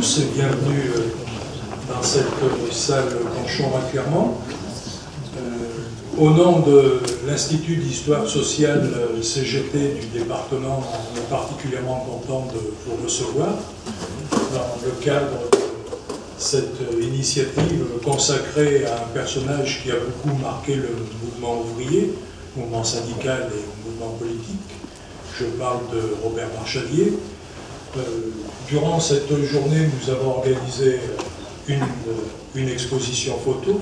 tous et bienvenue dans cette salle Conchon à Clermont. Au nom de l'Institut d'Histoire Sociale CGT du département, on est particulièrement content de vous recevoir dans le cadre de cette initiative consacrée à un personnage qui a beaucoup marqué le mouvement ouvrier, mouvement syndical et mouvement politique. Je parle de Robert Marchadier. Durant cette journée, nous avons organisé une exposition photo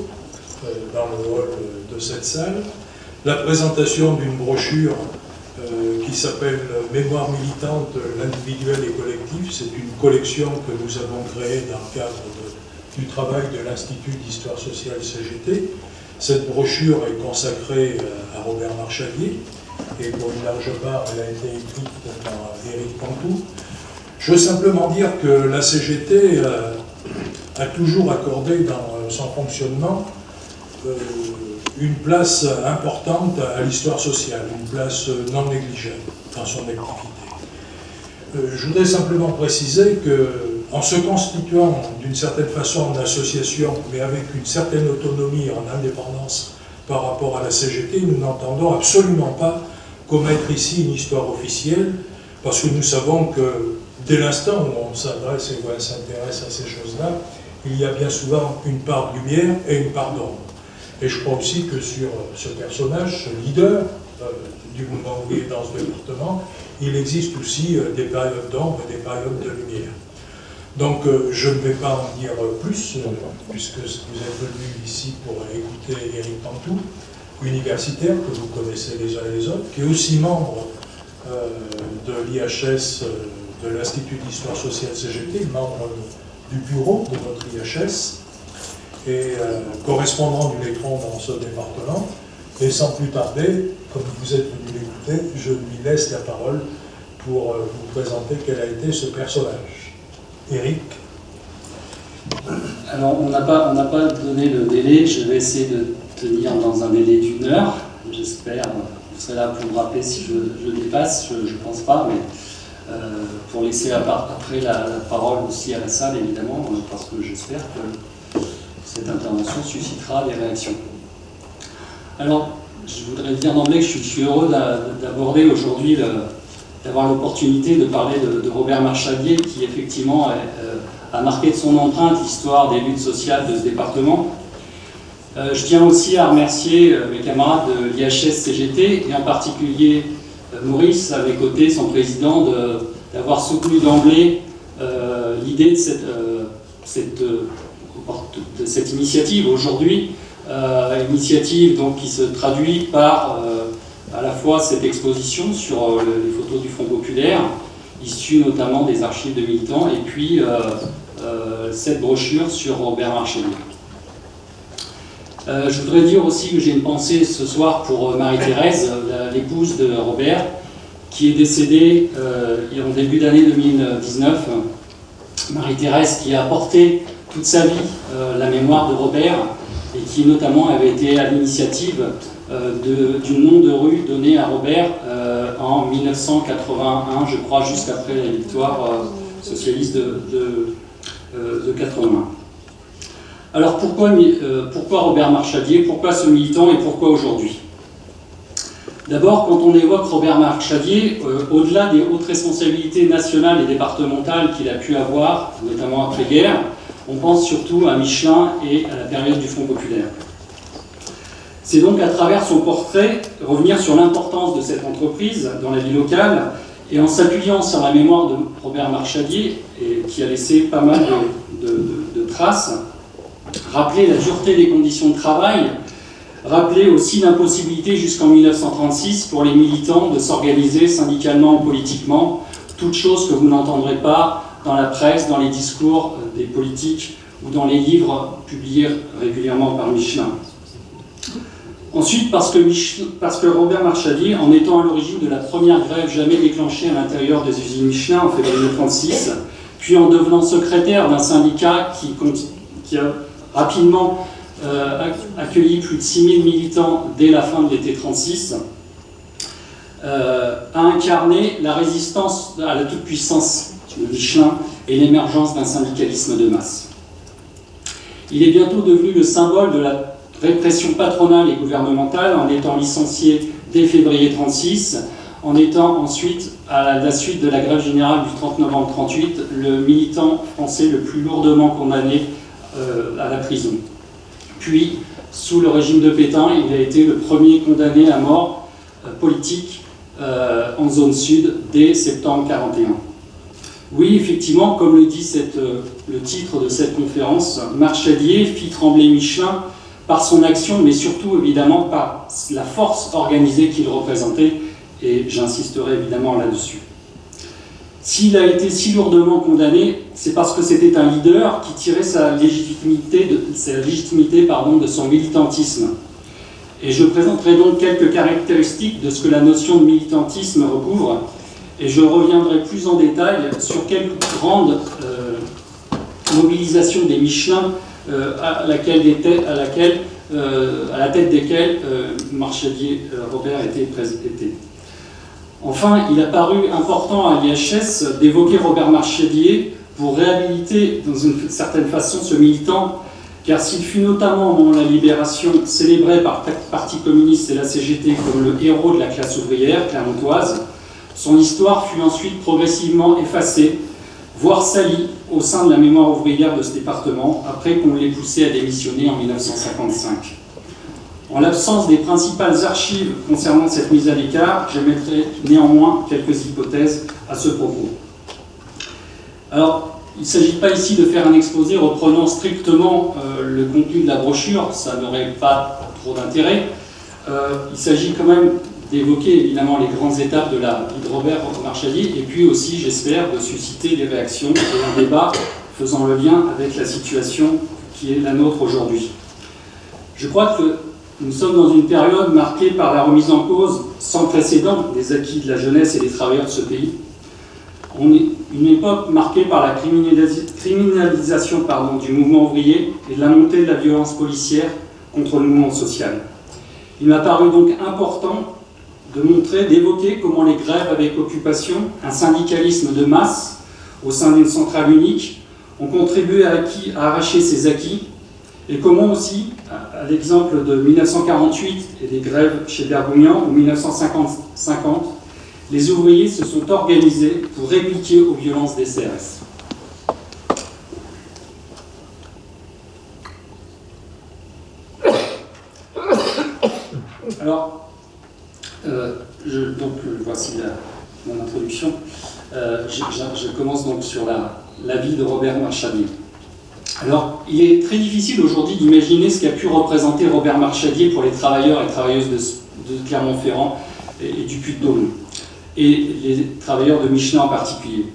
dans le hall de cette salle, la présentation d'une brochure qui s'appelle « Mémoire militante, l'individuel et collectif ». C'est une collection que nous avons créée dans le cadre du travail de l'Institut d'Histoire Sociale CGT. Cette brochure est consacrée à Robert Marchadier et pour une large part, elle a été écrite par Éric Pantoux. Je veux simplement dire que la CGT a toujours accordé dans son fonctionnement une place importante à l'histoire sociale, une place non négligeable dans son activité. Je voudrais simplement préciser qu'en se constituant d'une certaine façon en association, mais avec une certaine autonomie en indépendance par rapport à la CGT, nous n'entendons absolument pas commettre ici une histoire officielle, parce que nous savons que dès l'instant où on s'adresse et où on s'intéresse à ces choses-là, il y a bien souvent une part de lumière et une part d'ombre. Et je crois aussi que sur ce personnage, ce leader du mouvement ouvrier dans ce département, il existe aussi des périodes d'ombre et des périodes de lumière. Donc je ne vais pas en dire plus, puisque vous êtes venus ici pour écouter Éric Pantoux, universitaire que vous connaissez les uns et les autres, qui est aussi membre de l'IHS, de l'Institut d'Histoire Sociale CGT, membre du bureau de notre IHS, et correspondant du Letron dans ce département. Et sans plus tarder, comme vous êtes venu l'écouter, je lui laisse la parole pour vous présenter quel a été ce personnage. Éric. Alors, on n'a pas donné le délai, je vais essayer de tenir dans un délai d'1 heure. J'espère, vous serez là pour me rappeler si je dépasse, je ne pense pas, mais pour laisser après la parole aussi à la salle, évidemment, parce que j'espère que cette intervention suscitera des réactions. Alors, je voudrais dire d'emblée que je suis heureux d'aborder aujourd'hui, d'avoir l'opportunité de parler de Robert Marchadier, qui effectivement a marqué de son empreinte l'histoire des luttes sociales de ce département. Je tiens aussi à remercier mes camarades de l'IHS-CGT, et en particulier Maurice, à mes côtés, son président, d'avoir soutenu d'emblée l'idée de cette initiative aujourd'hui, initiative donc, qui se traduit par à la fois cette exposition sur les photos du Front populaire, issues notamment des archives de militants, et puis cette brochure sur Robert Marchadier. Je voudrais dire aussi que j'ai une pensée ce soir pour Marie-Thérèse, l'épouse de Robert, qui est décédée en début d'année 2019. Marie-Thérèse qui a porté toute sa vie la mémoire de Robert et qui notamment avait été à l'initiative du nom de rue donné à Robert en 1981, je crois, juste après la victoire socialiste de 80. Alors pourquoi Robert Marchadier, pourquoi ce militant et pourquoi aujourd'hui? D'abord, quand on évoque Robert Marchadier, au-delà des hautes responsabilités nationales et départementales qu'il a pu avoir, notamment après-guerre, on pense surtout à Michelin et à la période du Front populaire. C'est donc à travers son portrait revenir sur l'importance de cette entreprise dans la vie locale et en s'appuyant sur la mémoire de Robert Marchadier, qui a laissé pas mal de traces, rappeler la dureté des conditions de travail, rappeler aussi l'impossibilité jusqu'en 1936 pour les militants de s'organiser syndicalement ou politiquement, toute chose que vous n'entendrez pas dans la presse, dans les discours des politiques ou dans les livres publiés régulièrement par Michelin. Ensuite, parce que Robert Marchadier, en étant à l'origine de la première grève jamais déclenchée à l'intérieur des usines Michelin en février 1936, puis en devenant secrétaire d'un syndicat qui a rapidement accueilli plus de 6000 militants dès la fin de l'été 1936, a incarné la résistance à la toute-puissance de Michelin et l'émergence d'un syndicalisme de masse. Il est bientôt devenu le symbole de la répression patronale et gouvernementale en étant licencié dès février 1936, en étant ensuite, à la suite de la grève générale du 30 novembre 1938, le militant français le plus lourdement condamné à la prison. Puis, sous le régime de Pétain, il a été le premier condamné à mort politique en zone sud dès septembre 1941. Oui, effectivement, comme le dit le titre de cette conférence, Marchadier fit trembler Michelin par son action, mais surtout évidemment par la force organisée qu'il représentait, et j'insisterai évidemment là-dessus. S'il a été si lourdement condamné, c'est parce que c'était un leader qui tirait sa légitimité de son militantisme. Et je présenterai donc quelques caractéristiques de ce que la notion de militantisme recouvre, et je reviendrai plus en détail sur quelques grandes mobilisations des Michelin à la tête desquelles Marchadier Robert était. Enfin, il a paru important à l'IHS d'évoquer Robert Marchadier pour réhabiliter d'une certaine façon ce militant, car s'il fut notamment au moment de la Libération célébré par le Parti communiste et la CGT comme le héros de la classe ouvrière clermontoise, son histoire fut ensuite progressivement effacée, voire salie au sein de la mémoire ouvrière de ce département, après qu'on l'ait poussé à démissionner en 1955. En l'absence des principales archives concernant cette mise à l'écart, j'émettrai néanmoins quelques hypothèses à ce propos. Alors, il ne s'agit pas ici de faire un exposé reprenant strictement le contenu de la brochure, ça n'aurait pas trop d'intérêt. Il s'agit quand même d'évoquer évidemment les grandes étapes de la vie de Robert Marchadier, et puis aussi, j'espère, de susciter des réactions et un débat faisant le lien avec la situation qui est la nôtre aujourd'hui. Je crois que nous sommes dans une période marquée par la remise en cause sans précédent des acquis de la jeunesse et des travailleurs de ce pays. On est une époque marquée par la criminalisation du mouvement ouvrier et de la montée de la violence policière contre le mouvement social. Il m'a paru donc important d'évoquer comment les grèves avec occupation, un syndicalisme de masse au sein d'une centrale unique, ont contribué à arracher ces acquis, et comment aussi, à l'exemple de 1948 et des grèves chez Bergougnan, ou 1950, les ouvriers se sont organisés pour répliquer aux violences des CRS. Alors, voici mon introduction. Je commence donc sur la vie de Robert Marchadier. Alors, il est très difficile aujourd'hui d'imaginer ce qu'a pu représenter Robert Marchadier pour les travailleurs et travailleuses de Clermont-Ferrand et du Puy-de-Dôme, et les travailleurs de Michelin en particulier.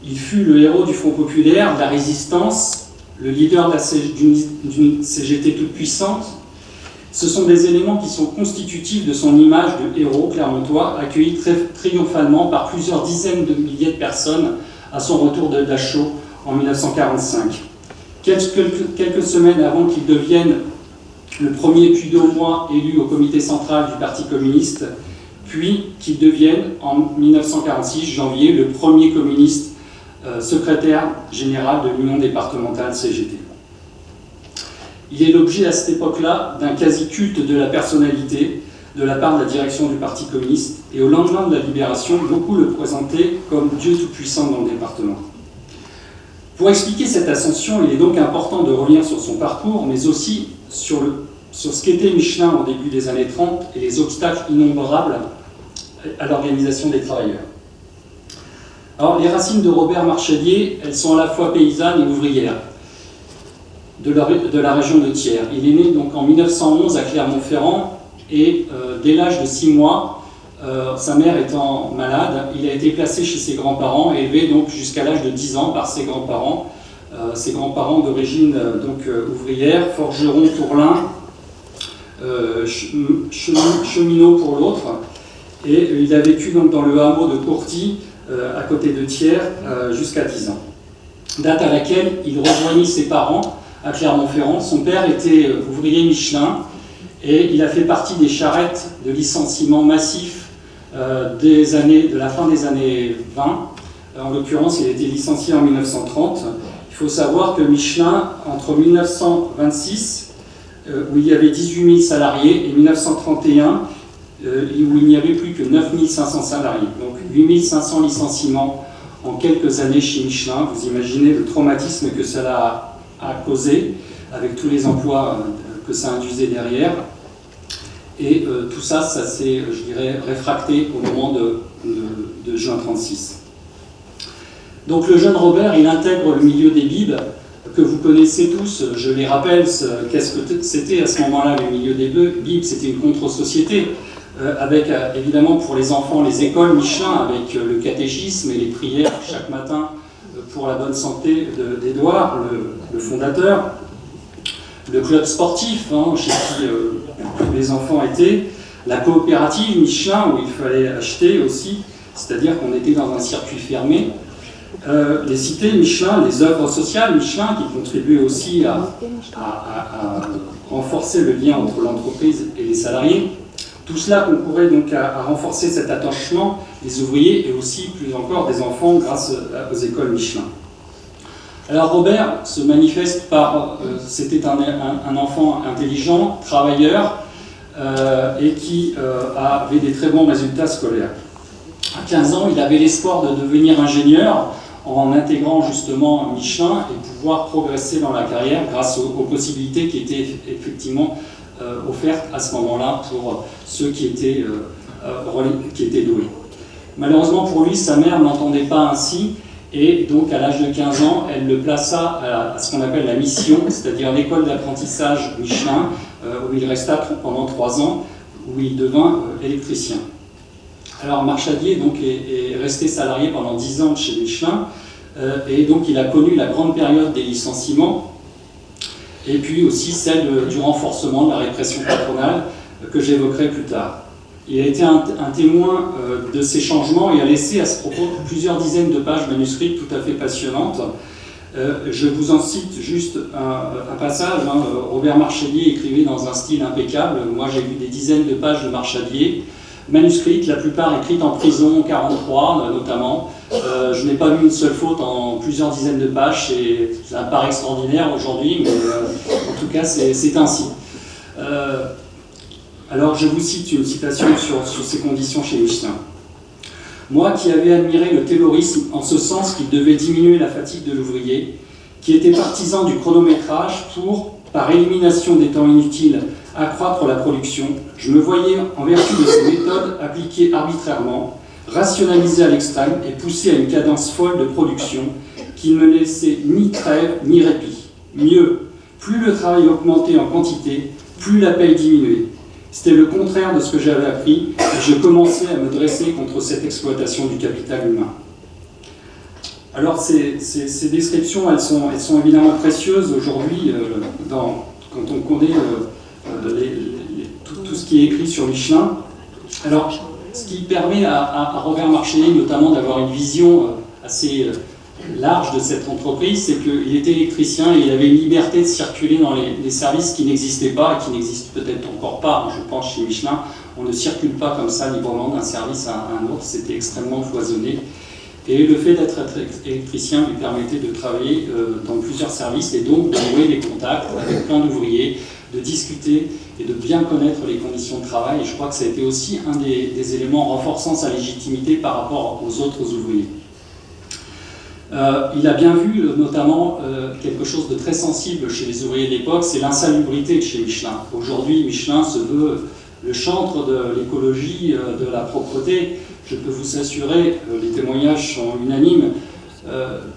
Il fut le héros du Front populaire, de la résistance, le leader d'une CGT toute puissante. Ce sont des éléments qui sont constitutifs de son image de héros clermontois, accueilli très triomphalement par plusieurs dizaines de milliers de personnes à son retour de Dachau en 1945. Quelques semaines avant qu'il devienne le premier puy-de-dômois élu au comité central du Parti communiste, puis qu'il devienne en 1946, janvier, le premier communiste secrétaire général de l'Union départementale CGT. Il est l'objet à cette époque-là d'un quasi-culte de la personnalité de la part de la direction du Parti communiste, et au lendemain de la Libération, beaucoup le présentaient comme Dieu tout-puissant dans le département. Pour expliquer cette ascension, il est donc important de revenir sur son parcours, mais aussi sur ce qu'était Michelin au début des années 30 et les obstacles innombrables à l'organisation des travailleurs. Alors, les racines de Robert Marchadier, elles sont à la fois paysannes et ouvrières de la région de Thiers. Il est né donc en 1911 à Clermont-Ferrand, et dès l'âge de 6 mois, sa mère étant malade, il a été placé chez ses grands-parents et élevé donc jusqu'à l'âge de 10 ans par ses grands-parents d'origine ouvrière, forgeron pour l'un, cheminot pour l'autre, et il a vécu donc dans le hameau de Courty, à côté de Thiers, jusqu'à 10 ans. Date à laquelle il rejoignit ses parents à Clermont-Ferrand. Son père était ouvrier Michelin, et il a fait partie des charrettes de licenciement massif de la fin des années 20 En l'occurrence, il a été licencié en 1930. Il faut savoir que Michelin, entre 1926, où il y avait 18 000 salariés, et 1931, où il n'y avait plus que 9 500 salariés. Donc 8 500 licenciements en quelques années chez Michelin. Vous imaginez le traumatisme que cela a causé, avec tous les emplois que ça induisait derrière. Et tout ça, ça s'est, je dirais, réfracté au moment de juin 1936. Donc le jeune Robert, il intègre le milieu des bibes, que vous connaissez tous. Je les rappelle, qu'est-ce que c'était à ce moment-là, le milieu des bibes. C'était une contre-société, avec évidemment pour les enfants les écoles Michelin, avec le catéchisme et les prières chaque matin pour la bonne santé d'Édouard, le fondateur. Le club sportif, chez qui tous les enfants étaient. La coopérative Michelin, où il fallait acheter aussi, c'est-à-dire qu'on était dans un circuit fermé. Les cités Michelin, les œuvres sociales Michelin, qui contribuaient aussi à renforcer le lien entre l'entreprise et les salariés. Tout cela concourait donc à renforcer cet attachement des ouvriers et aussi, plus encore, des enfants grâce aux écoles Michelin. Alors Robert se manifeste par... c'était un enfant intelligent, travailleur, et qui avait des très bons résultats scolaires. À 15 ans, il avait l'espoir de devenir ingénieur en intégrant justement Michelin et pouvoir progresser dans la carrière grâce aux possibilités qui étaient effectivement offertes à ce moment-là pour ceux qui étaient doués. Malheureusement pour lui, sa mère n'entendait pas ainsi et donc à l'âge de 15 ans, elle le plaça à ce qu'on appelle la mission, c'est-à-dire l'école d'apprentissage Michelin, où il resta pendant 3 ans, où il devint électricien. Alors Marchadier donc, est resté salarié pendant 10 ans chez Michelin, et donc il a connu la grande période des licenciements, et puis aussi celle du renforcement de la répression patronale que j'évoquerai plus tard. Il a été un témoin de ces changements et a laissé à ce propos plusieurs dizaines de pages manuscrites tout à fait passionnantes. Je vous en cite juste un passage. Robert Marchadier écrivait dans un style impeccable. Moi j'ai lu des dizaines de pages de Marchadier, manuscrites, la plupart écrites en prison, en 1943 notamment. Je n'ai pas vu une seule faute en plusieurs dizaines de pages, ça paraît extraordinaire aujourd'hui, mais en tout cas c'est ainsi. Alors je vous cite une citation sur ces conditions chez Michelin. Moi qui avais admiré le taylorisme en ce sens qu'il devait diminuer la fatigue de l'ouvrier, qui était partisan du chronométrage pour, par élimination des temps inutiles, accroître la production, je me voyais, en vertu de ces méthodes appliquées arbitrairement, rationalisées à l'extrême et poussées à une cadence folle de production qui ne me laissait ni trêve ni répit. Mieux, plus le travail augmentait en quantité, plus la paye diminuait. C'était le contraire de ce que j'avais appris et je commençais à me dresser contre cette exploitation du capital humain. Alors ces descriptions, elles sont évidemment précieuses aujourd'hui quand on connaît tout ce qui est écrit sur Michelin. Alors, ce qui permet à Robert Marchadier notamment d'avoir une vision assez large de cette entreprise, c'est qu'il était électricien et il avait une liberté de circuler dans les services qui n'existaient pas et qui n'existent peut-être encore pas. Je pense chez Michelin, on ne circule pas comme ça librement d'un service à un autre, c'était extrêmement foisonné. Et le fait d'être électricien lui permettait de travailler dans plusieurs services et donc de nouer des contacts avec plein d'ouvriers, de discuter et de bien connaître les conditions de travail. Et je crois que ça a été aussi un des éléments renforçant sa légitimité par rapport aux autres ouvriers. Il a bien vu notamment quelque chose de très sensible chez les ouvriers de l'époque, c'est l'insalubrité de chez Michelin. Aujourd'hui, Michelin se veut le chantre de l'écologie, de la propreté. Je peux vous assurer, les témoignages sont unanimes,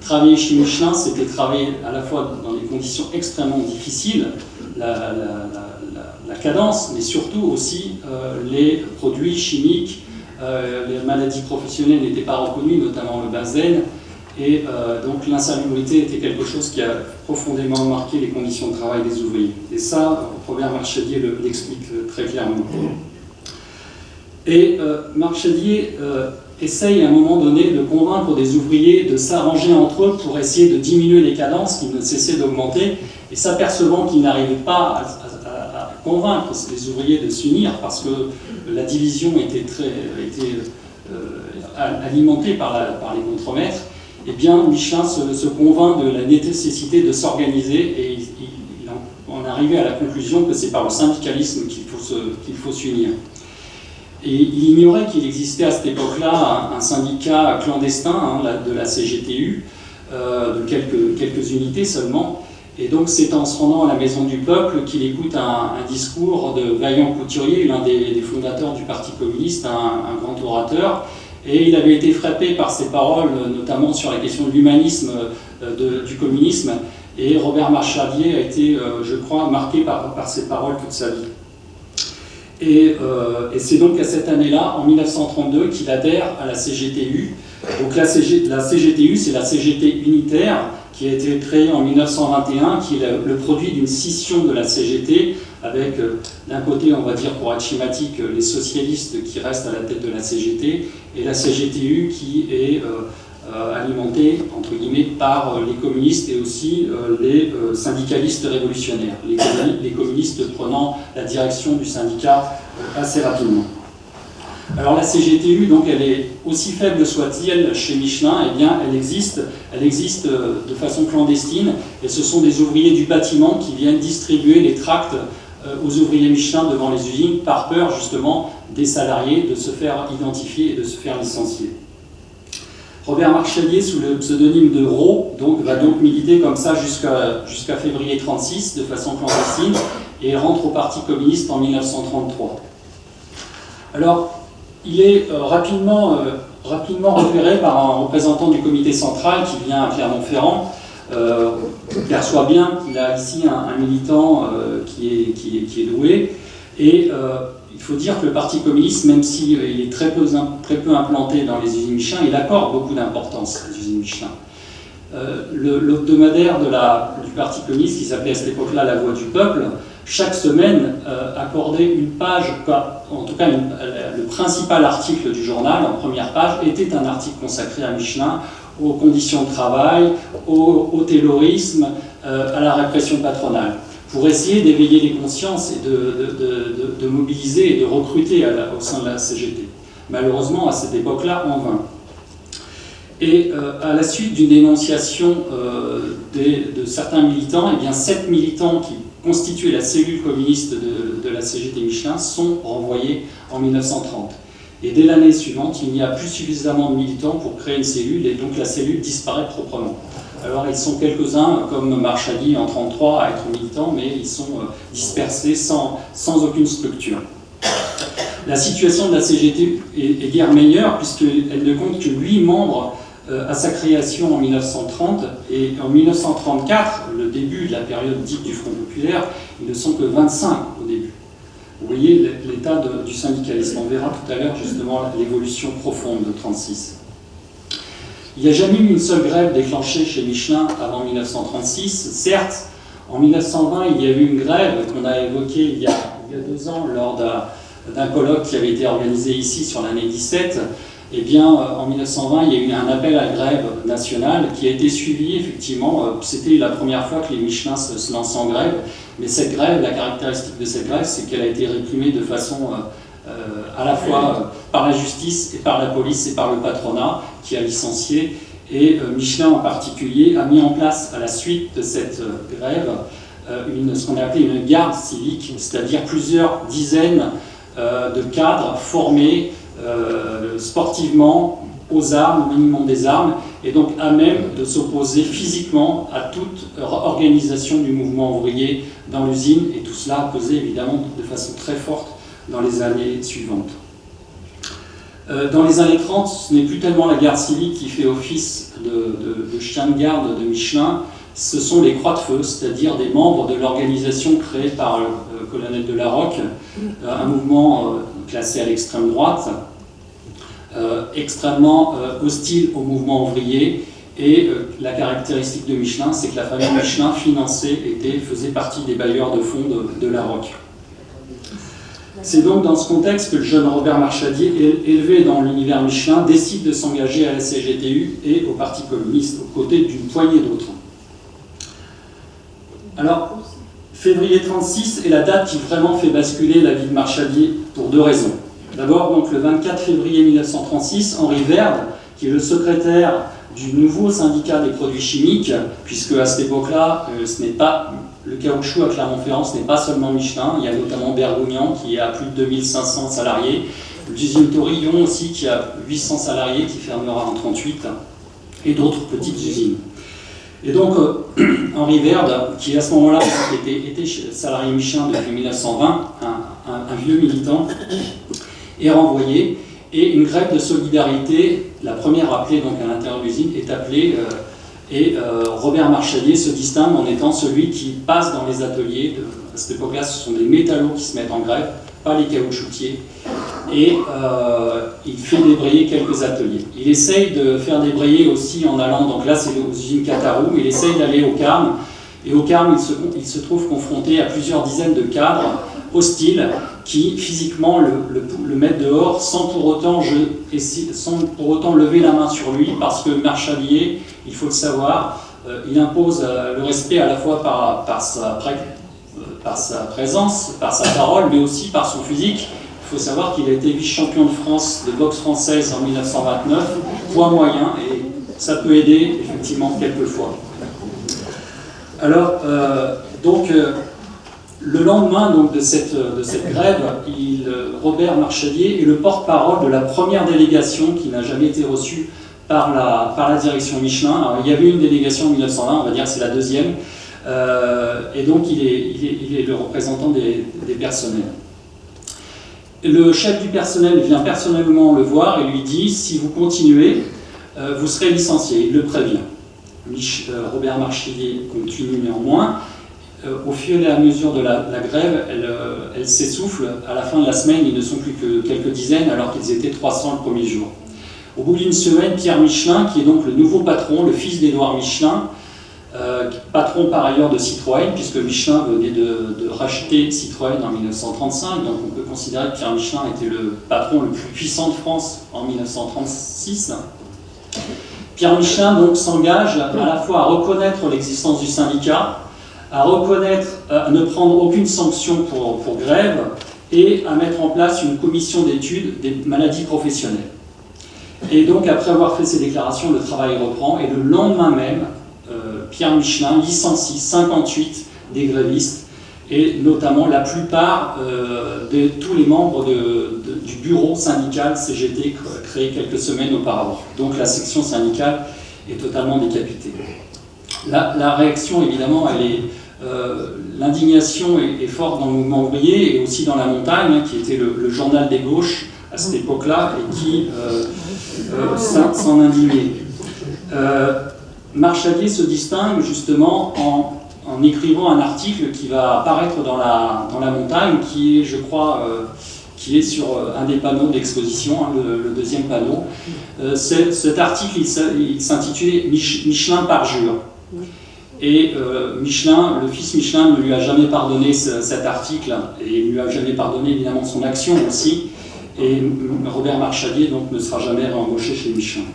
travailler chez Michelin, c'était travailler à la fois dans des conditions extrêmement difficiles, la cadence, mais surtout aussi les produits chimiques, les maladies professionnelles n'étaient pas reconnues, notamment le benzène, et donc l'insalubrité était quelque chose qui a profondément marqué les conditions de travail des ouvriers. Et ça, Robert Marchadier l'explique très clairement. Et Marchadier essaye à un moment donné de convaincre des ouvriers de s'arranger entre eux pour essayer de diminuer les cadences qui ne cessaient d'augmenter, et s'apercevant qu'il n'arrivait pas à convaincre les ouvriers de s'unir parce que la division était alimenté par les contremaîtres, eh bien Michelin se convainc de la nécessité de s'organiser et il en est arrivé à la conclusion que c'est par le syndicalisme qu'il faut s'unir. Et il ignorait qu'il existait à cette époque-là un syndicat clandestin de la CGTU, de quelques unités seulement. Et donc c'est en se rendant à la Maison du Peuple qu'il écoute un discours de Vaillant Couturier, l'un des fondateurs du Parti communiste, un grand orateur. Et il avait été frappé par ses paroles, notamment sur la question de l'humanisme du communisme. Et Robert Marchadier a été, je crois, marqué par ces paroles toute sa vie. Et c'est donc à cette année-là, en 1932, qu'il adhère à la CGTU. Donc la CGTU, c'est la CGT unitaire, qui a été créée en 1921, qui est le produit d'une scission de la CGT, avec d'un côté, on va dire pour être schématique, les socialistes qui restent à la tête de la CGT, et la CGTU qui est alimentée, entre guillemets, par les communistes et aussi les syndicalistes révolutionnaires, les communistes prenant la direction du syndicat assez rapidement. Alors la CGTU, donc, elle est aussi faible soit-elle chez Michelin, eh bien, elle existe de façon clandestine, et ce sont des ouvriers du bâtiment qui viennent distribuer les tracts aux ouvriers Michelin devant les usines, par peur justement des salariés de se faire identifier et de se faire licencier. Robert Marchadier, sous le pseudonyme de Rau, va donc militer comme ça jusqu'à février 1936, de façon clandestine, et rentre au Parti communiste en 1933. Alors, il est rapidement repéré par un représentant du comité central qui vient à Clermont-Ferrand, perçoit bien qu'il a ici un militant qui est doué, et il faut dire que le Parti communiste, même s'il est très peu implanté dans les usines Michelin, il accorde beaucoup d'importance aux usines Michelin. L'hebdomadaire du Parti communiste, qui s'appelait à cette époque-là La Voix du Peuple, chaque semaine accordait une page, en tout cas le principal article du journal, en première page, était un article consacré à Michelin, aux conditions de travail, au taylorisme, à la répression patronale, pour essayer d'éveiller les consciences et de mobiliser et de recruter au sein de la CGT. Malheureusement, à cette époque-là, en vain. Et à la suite d'une dénonciation de certains militants, eh bien, 7 militants qui constituaient la cellule communiste de la CGT Michelin sont renvoyés en 1930. Et dès l'année suivante, il n'y a plus suffisamment de militants pour créer une cellule, et donc la cellule disparaît proprement. Alors ils sont quelques-uns, comme Marchadier en 1933, à être militants, mais ils sont dispersés sans aucune structure. La situation de la CGT est guère meilleure, puisqu'elle ne compte que 8 membres à sa création en 1930, et en 1934, le début de la période dite du Front populaire, ils ne sont que 25 au début. Vous voyez l'état du syndicalisme. On verra tout à l'heure justement l'évolution profonde de 1936. Il n'y a jamais eu une seule grève déclenchée chez Michelin avant 1936. Certes, en 1920, il y a eu une grève qu'on a évoquée il y a 2 ans lors d'un colloque qui avait été organisé ici sur l'année 17. Eh bien, en 1920, il y a eu un appel à grève nationale qui a été suivi, effectivement. C'était la première fois que les Michelins se lançaient en grève. Mais cette grève, la caractéristique de cette grève, c'est qu'elle a été réprimée de façon à la fois par la justice et par la police et par le patronat qui a licencié. Et Michelin en particulier a mis en place à la suite de cette grève ce qu'on a appelé une garde civique, c'est-à-dire plusieurs dizaines de cadres formés sportivement aux armes, au minimum des armes, et donc à même de s'opposer physiquement à toute organisation du mouvement ouvrier dans l'usine, et tout cela a pesé évidemment de façon très forte dans les années suivantes. Dans les années 30, ce n'est plus tellement la garde civique qui fait office de chien de garde de Michelin, ce sont les croix de feu, c'est-à-dire des membres de l'organisation créée par le colonel de Larocque, un mouvement classé à l'extrême droite, extrêmement hostile au mouvement ouvrier, et la caractéristique de Michelin, c'est que la famille Michelin faisait partie des bailleurs de fonds de Larocque. C'est donc dans ce contexte que le jeune Robert Marchadier, élevé dans l'univers Michelin, décide de s'engager à la CGTU et au Parti communiste, aux côtés d'une poignée d'autres. Alors, février 1936 est la date qui vraiment fait basculer la vie de Marchadier pour 2 raisons. D'abord, donc, le 24 février 1936, Henri Verde, qui est le secrétaire du nouveau syndicat des produits chimiques, puisque à cette époque-là, le caoutchouc à Clermont-Ferrand, ce n'est pas seulement Michelin, il y a notamment Bergougnan qui a plus de 2500 salariés, l'usine Torillon aussi qui a 800 salariés qui fermera en 1938, et d'autres petites usines. Et donc, Henri Verde, qui à ce moment-là était salarié Michelin depuis 1920, un vieux militant, est renvoyé, et une grève de solidarité, la première appelée donc à l'intérieur de l'usine, est appelée, et Robert Marchalier se distingue en étant celui qui passe dans les ateliers. À cette époque-là, ce sont des métallos qui se mettent en grève, pas les caoutchoutiers, et il fait débrayer quelques ateliers. Il essaye de faire débrayer aussi en allant, donc là c'est aux usines Catarou, il essaye d'aller au Carme, et au Carme il se trouve confronté à plusieurs dizaines de cadres hostiles qui physiquement le mettent dehors sans pour autant lever la main sur lui, parce que Marchalier, il faut le savoir, il impose le respect à la fois par sa présence, par sa parole, mais aussi par son physique. Il faut savoir qu'il a été vice-champion de France de boxe française en 1929, poids moyen, et ça peut aider effectivement quelquefois. Alors, le lendemain donc, de cette grève, Robert Marchalier est le porte-parole de la première délégation qui n'a jamais été reçue par la direction Michelin. Alors, il y avait une délégation en 1920, on va dire que c'est la deuxième, et donc il est le représentant des personnels. Le chef du personnel vient personnellement le voir et lui dit « Si vous continuez, vous serez licencié ». Il le prévient. Robert Marchalier continue néanmoins. Au fur et à mesure de la grève, elle s'essouffle. À la fin de la semaine, ils ne sont plus que quelques dizaines, alors qu'ils étaient 300 le premier jour. Au bout d'une semaine, Pierre Michelin, qui est donc le nouveau patron, le fils d'Édouard Michelin, patron par ailleurs de Citroën, puisque Michelin venait de racheter Citroën en 1935, donc on peut considérer que Pierre Michelin était le patron le plus puissant de France en 1936. Pierre Michelin donc s'engage à la fois à reconnaître l'existence du syndicat, à ne prendre aucune sanction pour grève, et à mettre en place une commission d'études des maladies professionnelles. Et donc, après avoir fait ces déclarations, le travail reprend, et le lendemain même, Pierre Michelin licencie 58 des grévistes, et notamment la plupart de tous les membres du bureau syndical CGT créé quelques semaines auparavant. Donc la section syndicale est totalement décapitée. La réaction, évidemment, l'indignation est forte dans le mouvement ouvrier et aussi dans la montagne, hein, qui était le journal des gauches à cette époque-là et qui s'en indignait. Marchalier se distingue justement en écrivant un article qui va apparaître dans la montagne, qui est, je crois, qui est sur un des panneaux d'exposition, hein, le deuxième panneau. Cet article, il s'intitulait « Michelin parjure ». Et Michelin, le fils Michelin ne lui a jamais pardonné cet article, et il ne lui a jamais pardonné évidemment son action aussi, et Robert Marchalier donc ne sera jamais réembauché chez Michelin.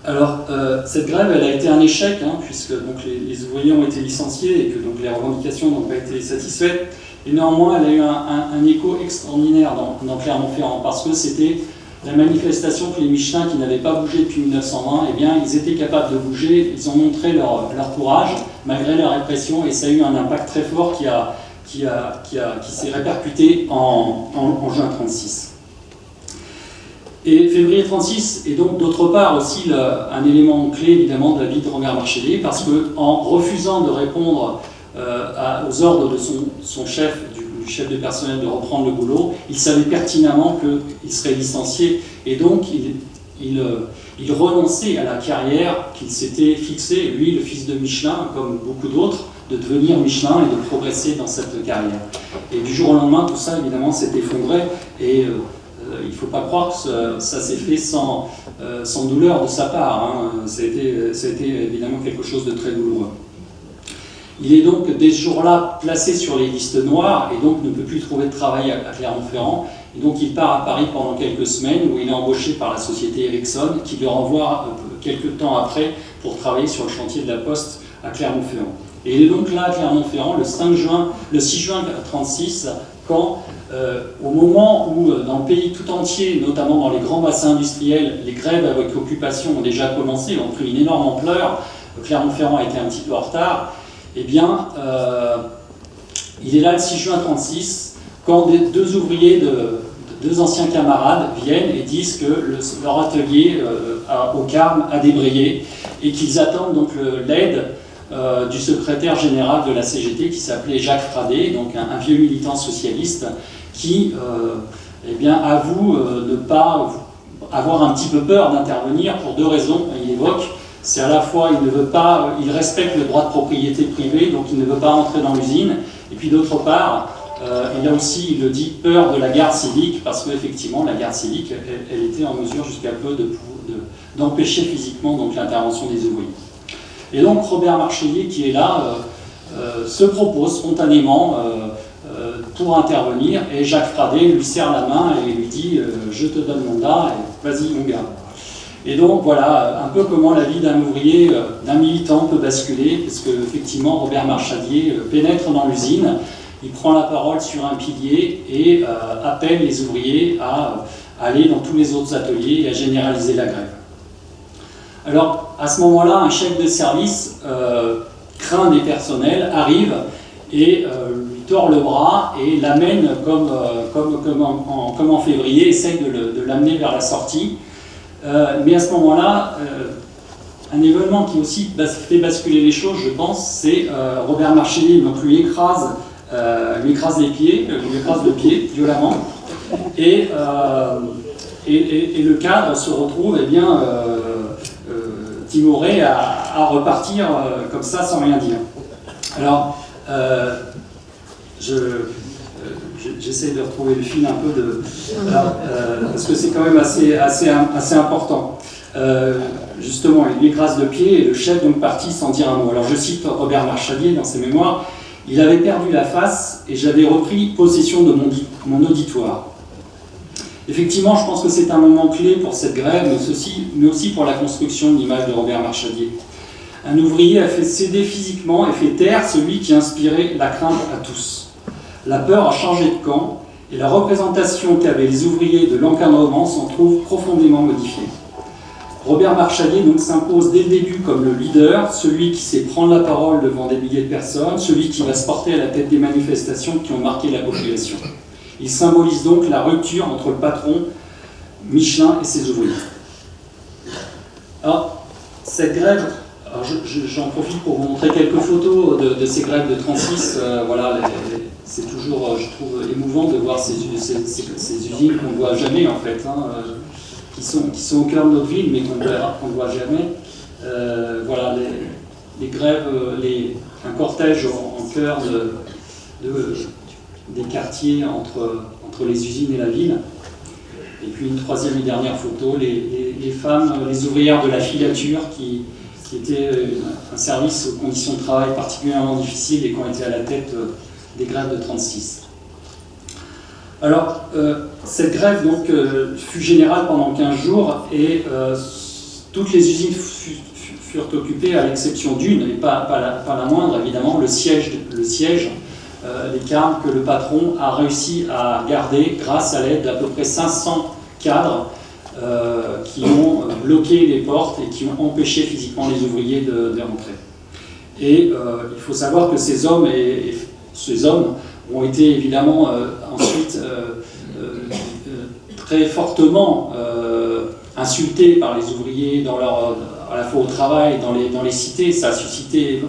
Alors, cette grève, elle a été un échec, hein, puisque donc, les ouvriers ont été licenciés et que donc, les revendications n'ont pas été satisfaites. Et néanmoins, elle a eu un écho extraordinaire dans Clermont-Ferrand, parce que c'était la manifestation que les Michelins, qui n'avaient pas bougé depuis 1920, eh bien, ils étaient capables de bouger, ils ont montré leur courage, malgré la répression, et ça a eu un impact très fort qui s'est répercuté en juin 1936. Et février 1936 est donc d'autre part aussi un élément clé évidemment de la vie de Robert Marchalier, parce qu'en refusant de répondre aux ordres de son chef, du chef de personnel de reprendre le boulot, il savait pertinemment qu'il serait licencié, et donc il renonçait à la carrière qu'il s'était fixée, lui le fils de Michelin, comme beaucoup d'autres, de devenir Michelin et de progresser dans cette carrière. Et du jour au lendemain, tout ça évidemment s'est effondré, et il ne faut pas croire que ça s'est fait sans douleur de sa part, hein. Ça a été évidemment quelque chose de très douloureux. Il est donc dès ce jour-là placé sur les listes noires et donc ne peut plus trouver de travail à Clermont-Ferrand. Et donc il part à Paris pendant quelques semaines où il est embauché par la société Ericsson qui le renvoie quelques temps après pour travailler sur le chantier de la Poste à Clermont-Ferrand. Et il est donc là à Clermont-Ferrand le 6 juin 1936 quand, au moment où dans le pays tout entier, notamment dans les grands bassins industriels, les grèves avec occupation ont déjà commencé, ont pris une énorme ampleur, Clermont-Ferrand a été un petit peu en retard, eh bien, il est là le 6 juin 1936, quand deux ouvriers, deux anciens camarades viennent et disent que leur atelier au Carme a débrayé et qu'ils attendent donc l'aide du secrétaire général de la CGT qui s'appelait Jacques Fradet, donc un vieux militant socialiste qui eh bien, avoue ne pas avoir un petit peu peur d'intervenir pour deux raisons. Il évoque, c'est à la fois il respecte le droit de propriété privée, donc il ne veut pas entrer dans l'usine, et puis d'autre part, il a aussi, il le dit, peur de la garde civique, parce qu'effectivement, la garde civique, elle était en mesure jusqu'à peu d'empêcher physiquement donc l'intervention des ouvriers. Et donc Robert Marchellier, qui est là, se propose spontanément pour intervenir, et Jacques Fradet lui serre la main et lui dit « je te donne mandat, et vas-y mon gars ». Et donc voilà, un peu comment la vie d'un ouvrier, d'un militant peut basculer, parce qu'effectivement Robert Marchellier pénètre dans l'usine, il prend la parole sur un pilier et appelle les ouvriers à aller dans tous les autres ateliers et à généraliser la grève. Alors, à ce moment-là, un chef de service craint des personnels, arrive et lui tord le bras et l'amène comme en février, essaye de l'amener vers la sortie. Mais à ce moment-là, un événement qui aussi fait basculer les choses, je pense, c'est Robert Marchellier donc lui écrase les pieds, lui écrase le pied violemment, et le cadre se retrouve bien timoré à repartir comme ça sans rien dire. Alors, j'essaie de retrouver le fil un peu parce que c'est quand même assez important. Justement, il lui écrase le pied et le chef donc partit sans dire un mot. Alors je cite Robert Marchellier dans ses mémoires. Il avait perdu la face et j'avais repris possession de mon auditoire. Effectivement, je pense que c'est un moment clé pour cette grève, mais aussi pour la construction de l'image de Robert Marchellier. Un ouvrier a fait céder physiquement et fait taire celui qui inspirait la crainte à tous. La peur a changé de camp et la représentation qu'avaient les ouvriers de l'encadrement s'en trouve profondément modifiée. Robert Marchellier donc s'impose dès le début comme le leader, celui qui sait prendre la parole devant des milliers de personnes, celui qui va se porter à la tête des manifestations qui ont marqué la population. Il symbolise donc la rupture entre le patron, Michelin, et ses ouvriers. Alors, cette grève, j'en profite pour vous montrer quelques photos de ces grèves de 1936. Voilà, c'est toujours, je trouve, émouvant de voir ces usines qu'on ne voit jamais, en fait, qui sont au cœur de notre ville, mais qu'on ne voit jamais. Voilà, les grèves, un cortège en cœur des quartiers entre les usines et la ville. Et puis une troisième et dernière photo, les femmes, les ouvrières de la filature qui était un service aux conditions de travail particulièrement difficiles et qui ont été à la tête des grèves de 1936. Alors, cette grève donc, fut générale pendant 15 jours et toutes les usines furent occupées à l'exception d'une, et pas la moindre évidemment, le siège les Carmes, que le patron a réussi à garder grâce à l'aide d'à peu près 500 cadres qui ont bloqué les portes et qui ont empêché physiquement les ouvriers de rentrer. Et il faut savoir que ces hommes ont été évidemment ensuite très fortement insultés par les ouvriers à la fois au travail, dans les cités. Ça a suscité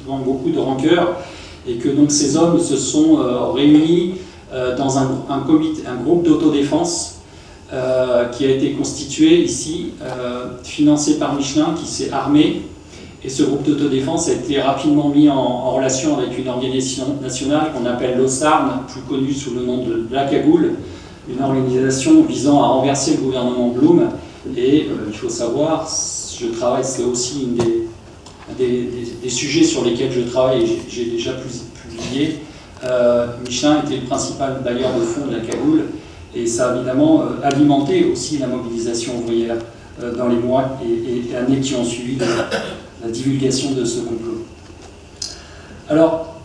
beaucoup de rancœur. Et que donc ces hommes se sont réunis dans un groupe d'autodéfense qui a été constitué ici, financé par Michelin, qui s'est armé. Et ce groupe d'autodéfense a été rapidement mis en relation avec une organisation nationale qu'on appelle l'OSARN, plus connue sous le nom de la Cagoule, une organisation visant à renverser le gouvernement Blum. Et il faut savoir, c'est aussi une des sujets sur lesquels je travaille et j'ai déjà publié. Michelin était le principal bailleur de fonds de la Cagoule et ça a évidemment alimenté aussi la mobilisation ouvrière dans les mois et années qui ont suivi la divulgation de ce complot. Alors,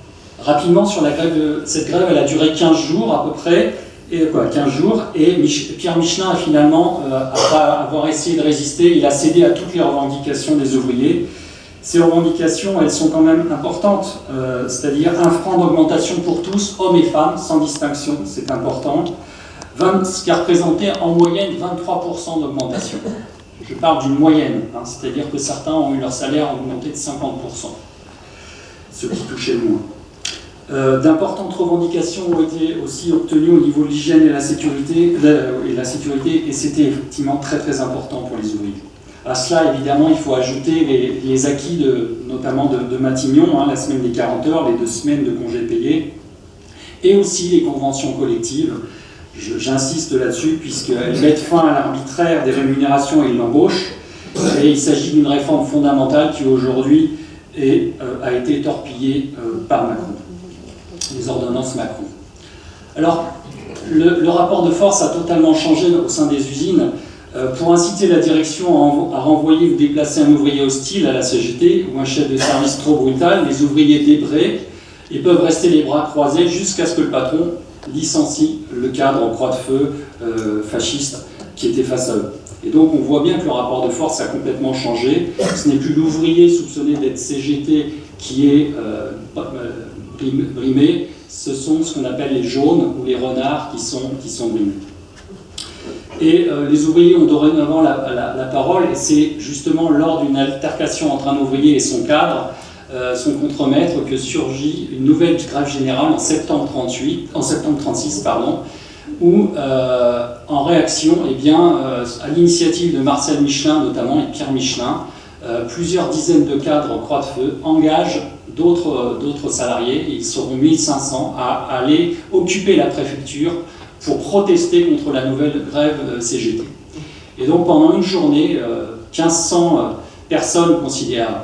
Rapidement, sur la grève, cette grève, elle a duré 15 jours à peu près, et Pierre Michelin a finalement, après avoir essayé de résister, il a cédé à toutes les revendications des ouvriers. Ces revendications, elles sont quand même importantes, c'est-à-dire un franc d'augmentation pour tous, hommes et femmes, sans distinction, c'est important, ce qui a représenté en moyenne 23% d'augmentation. Je parle d'une moyenne, hein, c'est-à-dire que certains ont eu leur salaire augmenté de 50%, ceux qui touchaient le moins. D'importantes revendications ont été aussi obtenues au niveau de l'hygiène et la sécurité, et c'était effectivement très très important pour les ouvriers. À cela, évidemment, il faut ajouter les acquis, notamment de Matignon, hein, la semaine des 40 heures, les 2 semaines de congés payés, et aussi les conventions collectives. J'insiste là-dessus, puisqu'elles mettent fin à l'arbitraire des rémunérations et de l'embauche, et il s'agit d'une réforme fondamentale qui aujourd'hui a été torpillée par Macron. Les ordonnances Macron. Alors, le rapport de force a totalement changé au sein des usines. Pour inciter la direction à renvoyer ou déplacer un ouvrier hostile à la CGT ou un chef de service trop brutal, les ouvriers débrayent et peuvent rester les bras croisés jusqu'à ce que le patron licencie le cadre en croix de feu fasciste qui était face à eux. Et donc on voit bien que le rapport de force a complètement changé. Ce n'est plus l'ouvrier soupçonné d'être CGT qui est brimé, ce sont ce qu'on appelle les jaunes ou les renards qui sont brimés. Et les ouvriers ont dorénavant la parole, et c'est justement lors d'une altercation entre un ouvrier et son cadre, son contremaître, que surgit une nouvelle grève générale en septembre 36, où en réaction, à l'initiative de Marcel Michelin notamment et Pierre Michelin, plusieurs dizaines de cadres en croix de feu engagent d'autres salariés, ils seront 1500 à aller occuper la préfecture pour protester contre la nouvelle grève CGT. Et donc pendant une journée, 1500 personnes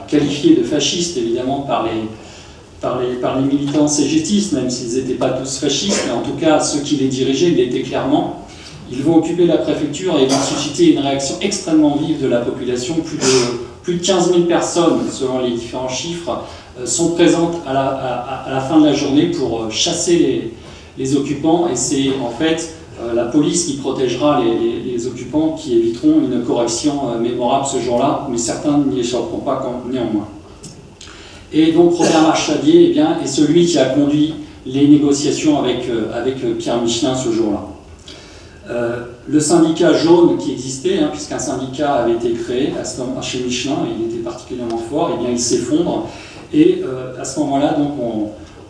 qualifiées de fascistes, évidemment par les militants CGTistes, même s'ils n'étaient pas tous fascistes, mais en tout cas ceux qui les dirigeaient l'étaient clairement. Ils vont occuper la préfecture et vont susciter une réaction extrêmement vive de la population. Plus de 15 000 personnes, selon les différents chiffres, sont présentes à la fin de la journée pour chasser les occupants, et c'est en fait la police qui protégera les occupants, qui éviteront une correction mémorable ce jour-là, mais certains n'y échapperont pas néanmoins. Et donc Robert Marchadier est celui qui a conduit les négociations avec Pierre Michelin ce jour-là. Le syndicat jaune qui existait, puisqu'un syndicat avait été créé chez Michelin, et il était particulièrement fort, il s'effondre, et à ce moment-là, donc,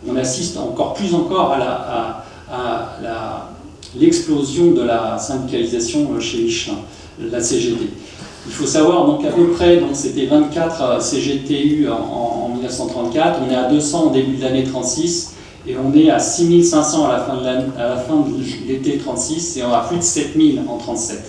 on assiste encore à l'explosion de la syndicalisation chez Michelin, la CGT. Il faut savoir, donc à peu près, c'était 24 CGTU en 1934, on est à 200 au début de l'année 36, et on est à 6500 à la fin de l'été 36, et on a plus de 7000 en 37.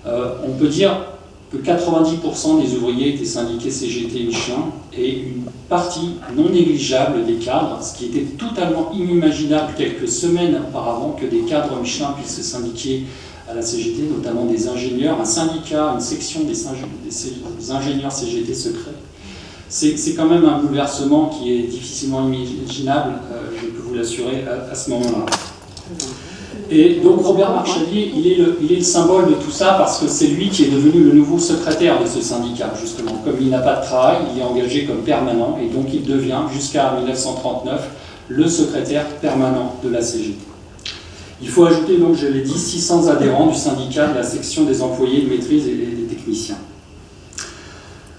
On peut dire que 90% des ouvriers étaient syndiqués CGT Michelin, et une partie non négligeable des cadres, ce qui était totalement inimaginable quelques semaines auparavant que des cadres Michelin puissent se syndiquer à la CGT, notamment des ingénieurs, un syndicat, une section des ingénieurs CGT secrets. C'est quand même un bouleversement qui est difficilement imaginable, je peux vous l'assurer, à ce moment-là. Et donc Robert Marchadier, il est le symbole de tout ça, parce que c'est lui qui est devenu le nouveau secrétaire de ce syndicat, justement. Comme il n'a pas de travail, il est engagé comme permanent, et donc il devient, jusqu'à 1939, le secrétaire permanent de la CGT. Il faut ajouter, donc je l'ai dit, 600 adhérents du syndicat de la section des employés de maîtrise et des techniciens.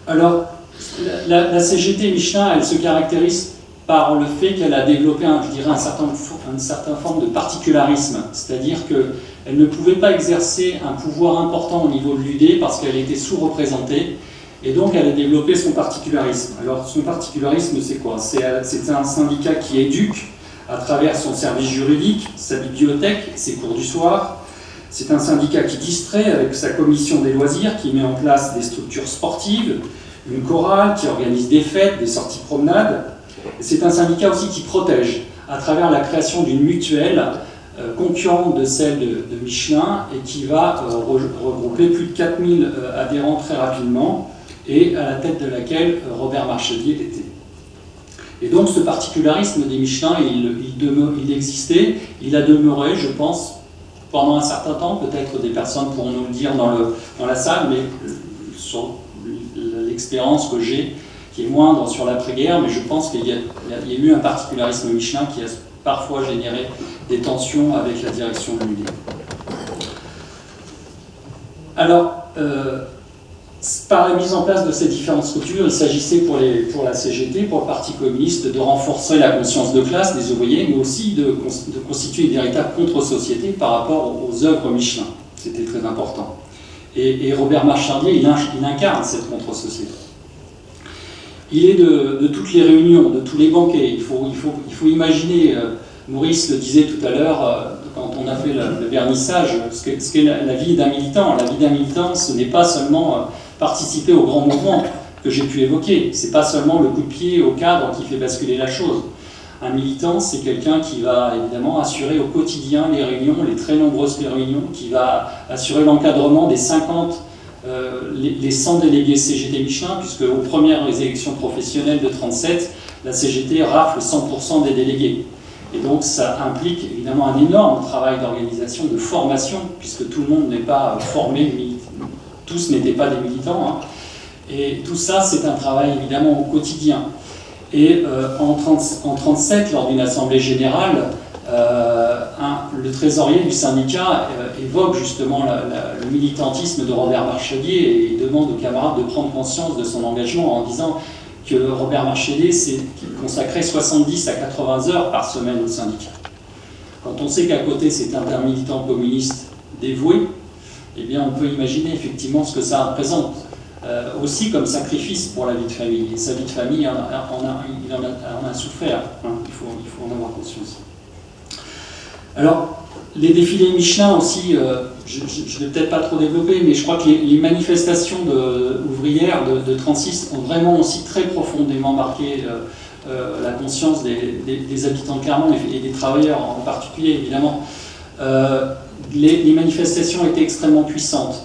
Alors, la CGT Michelin, elle se caractérise par le fait qu'elle a développé, une certaine forme de particularisme, c'est-à-dire qu'elle ne pouvait pas exercer un pouvoir important au niveau de l'UD parce qu'elle était sous-représentée, et donc elle a développé son particularisme. Alors son particularisme, c'est quoi? C'est un syndicat qui éduque à travers son service juridique, sa bibliothèque, ses cours du soir. C'est un syndicat qui distrait avec sa commission des loisirs, qui met en place des structures sportives, une chorale, qui organise des fêtes, des sorties promenades. C'est un syndicat aussi qui protège, à travers la création d'une mutuelle concurrente de celle de Michelin, et qui va regrouper plus de 4000 adhérents très rapidement, et à la tête de laquelle Robert Marchadier était. Et donc ce particularisme des Michelins, il existait, il a demeuré, je pense, pendant un certain temps. Peut-être des personnes pourront nous le dire dans la salle, mais sur l'expérience que j'ai, qui est moindre sur l'après-guerre, mais je pense qu'il y a eu un particularisme Michelin qui a parfois généré des tensions avec la direction de l'UD. Alors, par la mise en place de ces différentes structures, il s'agissait pour la CGT, pour le Parti communiste, de renforcer la conscience de classe des ouvriers, mais aussi de constituer une véritable contre-société par rapport aux œuvres Michelin. C'était très important. Et Robert Marchandier, il incarne cette contre-société. Il est de toutes les réunions, de tous les banquets. Il faut imaginer, Maurice le disait tout à l'heure, quand on a fait le vernissage, ce qu'est la vie d'un militant. La vie d'un militant, ce n'est pas seulement participer au grand mouvement que j'ai pu évoquer. Ce n'est pas seulement le coup de pied au cadre qui fait basculer la chose. Un militant, c'est quelqu'un qui va évidemment assurer au quotidien les réunions, les très nombreuses réunions, qui va assurer l'encadrement des 50, les 100 délégués CGT Michelin, puisque aux premières élections professionnelles de 1937, la CGT rafle 100% des délégués. Et donc ça implique évidemment un énorme travail d'organisation, de formation, puisque tout le monde n'est pas formé, tous n'étaient pas des militants. Hein. Et tout ça, c'est un travail évidemment au quotidien. Et en 1937, lors d'une assemblée générale, le trésorier du syndicat évoque justement le militantisme de Robert Marchandier et il demande aux camarades de prendre conscience de son engagement en disant que Robert Marchandier consacrait 70 à 80 heures par semaine au syndicat. Quand on sait qu'à côté c'est un militant communiste dévoué, eh bien on peut imaginer effectivement ce que ça représente. Aussi comme sacrifice pour la vie de famille. Et sa vie de famille, il en a souffert. Hein. Il faut en avoir conscience. Alors, les défilés Michelin aussi, je ne vais peut-être pas trop développer, mais je crois que les manifestations ouvrières de 1936 ont vraiment aussi très profondément marqué la conscience des habitants de Clermont et des travailleurs en particulier, évidemment. Les manifestations étaient extrêmement puissantes.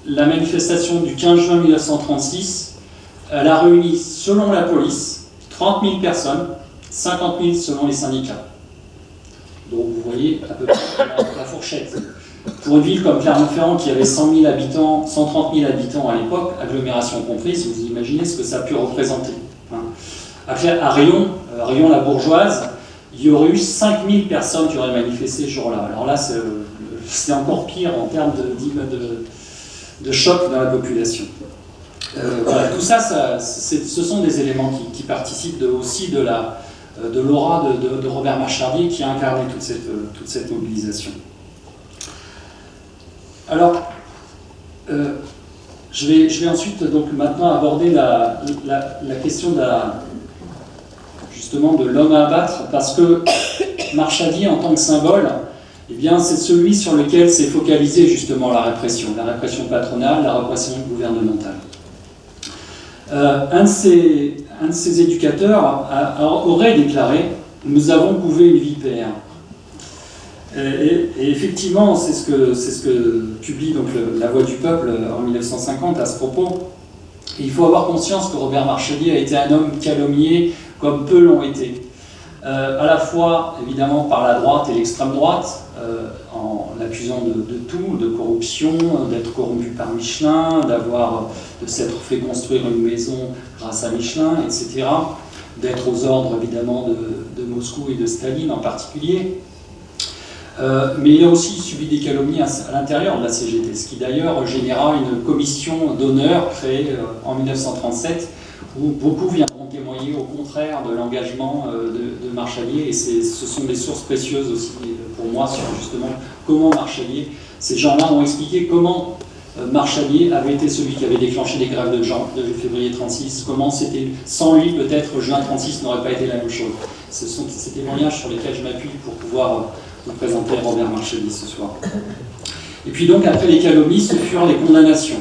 La manifestation du 15 juin 1936, elle a réuni, selon la police, 30 000 personnes, 50 000 selon les syndicats. Donc vous voyez à peu près la fourchette. Pour une ville comme Clermont-Ferrand qui avait 100 000 habitants, 130 000 habitants à l'époque, agglomération comprise, vous imaginez ce que ça a pu représenter. À Rion, la bourgeoise, il y aurait eu 5 000 personnes qui auraient manifesté ce jour-là. Alors là, c'est encore pire en termes de choc dans la population. Voilà, tout ça, ce sont des éléments qui participent aussi de l'aura de Robert Marchandier qui a incarné toute cette mobilisation. Alors, je vais ensuite donc maintenant aborder la question justement de l'homme à abattre, parce que Marchandier en tant que symbole, eh bien, c'est celui sur lequel s'est focalisée justement la répression patronale, la répression gouvernementale. Un de ses éducateurs aurait déclaré « Nous avons couvé une vipère ». Et effectivement, c'est ce que publie donc La Voix du Peuple en 1950 à ce propos. Et il faut avoir conscience que Robert Marchandier a été un homme calomnié comme peu l'ont été. À la fois, évidemment, par la droite et l'extrême droite, en l'accusant de tout, de corruption, d'être corrompu par Michelin, de s'être fait construire une maison grâce à Michelin, etc., d'être aux ordres, évidemment, de Moscou et de Staline en particulier. Mais il a aussi subi des calomnies à l'intérieur de la CGT, ce qui d'ailleurs généra une commission d'honneur créée en 1937, où beaucoup viendront témoigner au contraire de l'engagement de Marchandier, et ce sont des sources précieuses aussi pour moi sur justement comment Marchandier, ces gens-là ont expliqué comment Marchandier avait été celui qui avait déclenché les grèves de février 1936, comment c'était, sans lui peut-être juin 1936 n'aurait pas été la même chose. Ce sont ces témoignages sur lesquels je m'appuie pour pouvoir vous présenter Robert Marchandier ce soir. Et puis donc après les calomnies, ce furent les condamnations.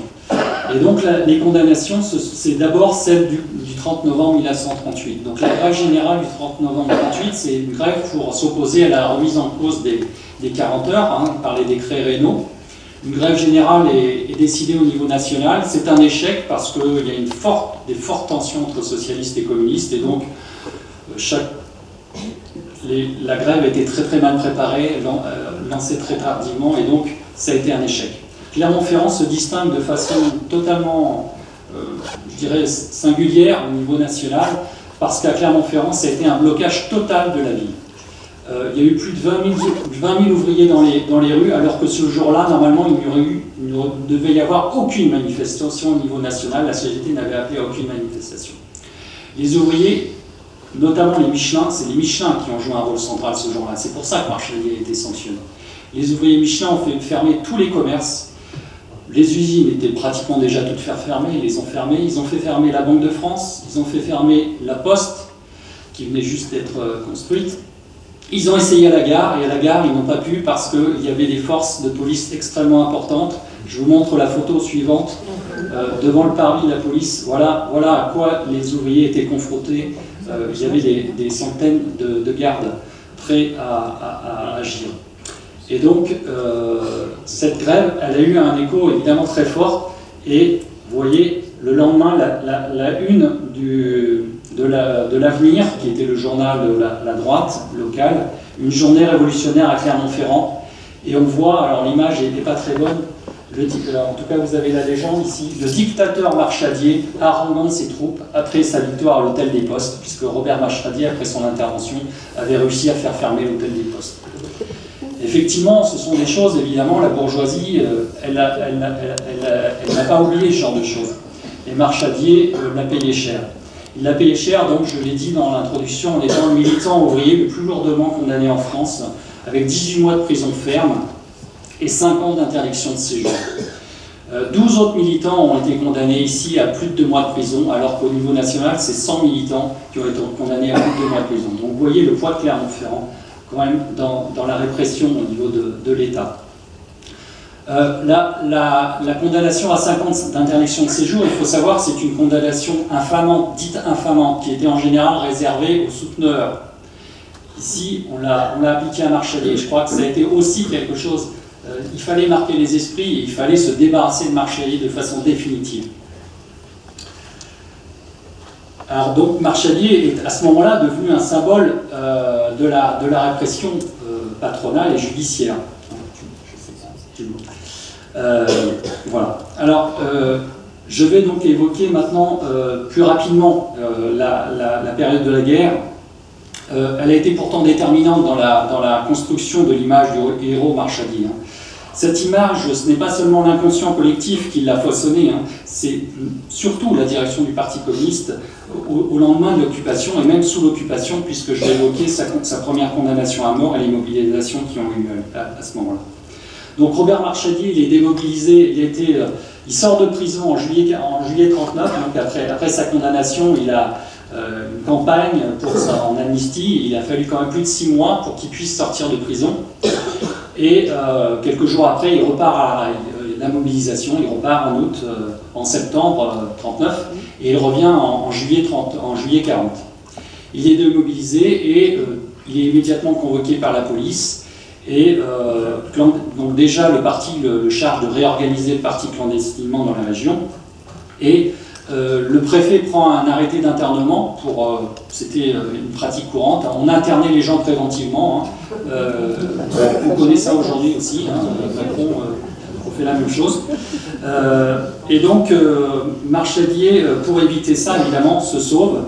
Et donc les condamnations, c'est d'abord celle du 30 novembre 1938. Donc la grève générale du 30 novembre 1938, c'est une grève pour s'opposer à la remise en cause des 40 heures par les décrets Reynaud. Une grève générale est décidée au niveau national. C'est un échec parce qu'il y a des fortes tensions entre socialistes et communistes, et donc la grève a été très très mal préparée, lancée très tardivement, et donc ça a été un échec. Clermont-Ferrand se distingue de façon totalement, je dirais, singulière au niveau national, parce qu'à Clermont-Ferrand, ça a été un blocage total de la ville. Il y a eu plus de 20 000 ouvriers dans les rues, alors que ce jour-là, normalement, il ne devait y avoir aucune manifestation au niveau national. La CGT n'avait appelé à aucune manifestation. Les ouvriers, notamment les Michelin, c'est les Michelin qui ont joué un rôle central ce jour-là. C'est pour ça que Marchadier a été sanctionné. Les ouvriers Michelin ont fait fermer tous les commerces. Les usines étaient pratiquement déjà toutes fermées, ils les ont fermées. Ils ont fait fermer la Banque de France, ils ont fait fermer la Poste, qui venait juste d'être construite. Ils ont essayé à la gare, et à la gare, ils n'ont pas pu parce qu'il y avait des forces de police extrêmement importantes. Je vous montre la photo suivante. Devant le parvis de la police, voilà à quoi les ouvriers étaient confrontés. Il y avait des centaines de gardes prêts à agir. Et donc, cette grève, elle a eu un écho évidemment très fort. Et vous voyez, le lendemain, la une de l'Avenir, qui était le journal de la droite locale, une journée révolutionnaire à Clermont-Ferrand. Et on voit, alors l'image n'est pas très bonne, en tout cas vous avez la légende ici, le dictateur Marchadier haranguant ses troupes après sa victoire à l'hôtel des Postes, puisque Robert Marchadier, après son intervention, avait réussi à faire fermer l'hôtel des Postes. Effectivement, ce sont des choses, évidemment, la bourgeoisie, elle n'a pas oublié ce genre de choses. Et Marchadier l'a payé cher. Il l'a payé cher, donc je l'ai dit dans l'introduction, en étant le militant ouvrier le plus lourdement condamné en France, avec 18 mois de prison ferme et 5 ans d'interdiction de séjour. 12 autres militants ont été condamnés ici à plus de 2 mois de prison, alors qu'au niveau national, c'est 100 militants qui ont été condamnés à plus de 2 mois de prison. Donc vous voyez le poids de Clermont-Ferrand, quand même, dans la répression au niveau de l'État. La condamnation à 5 ans d'interdiction de séjour, il faut savoir, c'est une condamnation infamante, dite infamante, qui était en général réservée aux souteneurs. Ici, on l'a appliqué à Marchadier. Je crois que ça a été aussi quelque chose, il fallait marquer les esprits et il fallait se débarrasser de Marchadier de façon définitive. Alors donc Marchadier est à ce moment-là devenu un symbole de la répression patronale et judiciaire. Voilà. Alors, je vais donc évoquer maintenant plus rapidement la période de la guerre. Elle a été pourtant déterminante dans la construction de l'image du héros Marchadier. Cette image, ce n'est pas seulement l'inconscient collectif qui l'a façonné, c'est surtout la direction du Parti communiste au lendemain de l'occupation, et même sous l'occupation, puisque je vais évoquer sa première condamnation à mort et les mobilisations qui ont eu à ce moment-là. Donc Robert Marchadier, il est démobilisé, il sort de prison en juillet 1939, donc après sa condamnation, il a une campagne pour en amnistie. Il a fallu quand même plus de 6 mois pour qu'il puisse sortir de prison. Et quelques jours après, il repart à la mobilisation, il repart en septembre 1939, et il revient en juillet 1940. Il est démobilisé et il est immédiatement convoqué par la police. Et donc déjà, le parti le charge de réorganiser le parti clandestinement dans la région. Et le préfet prend un arrêté d'internement c'était une pratique courante. On internait les gens préventivement. On connaît ça aujourd'hui aussi. Macron fait la même chose. Et donc, Marchadier, pour éviter ça, évidemment, se sauve.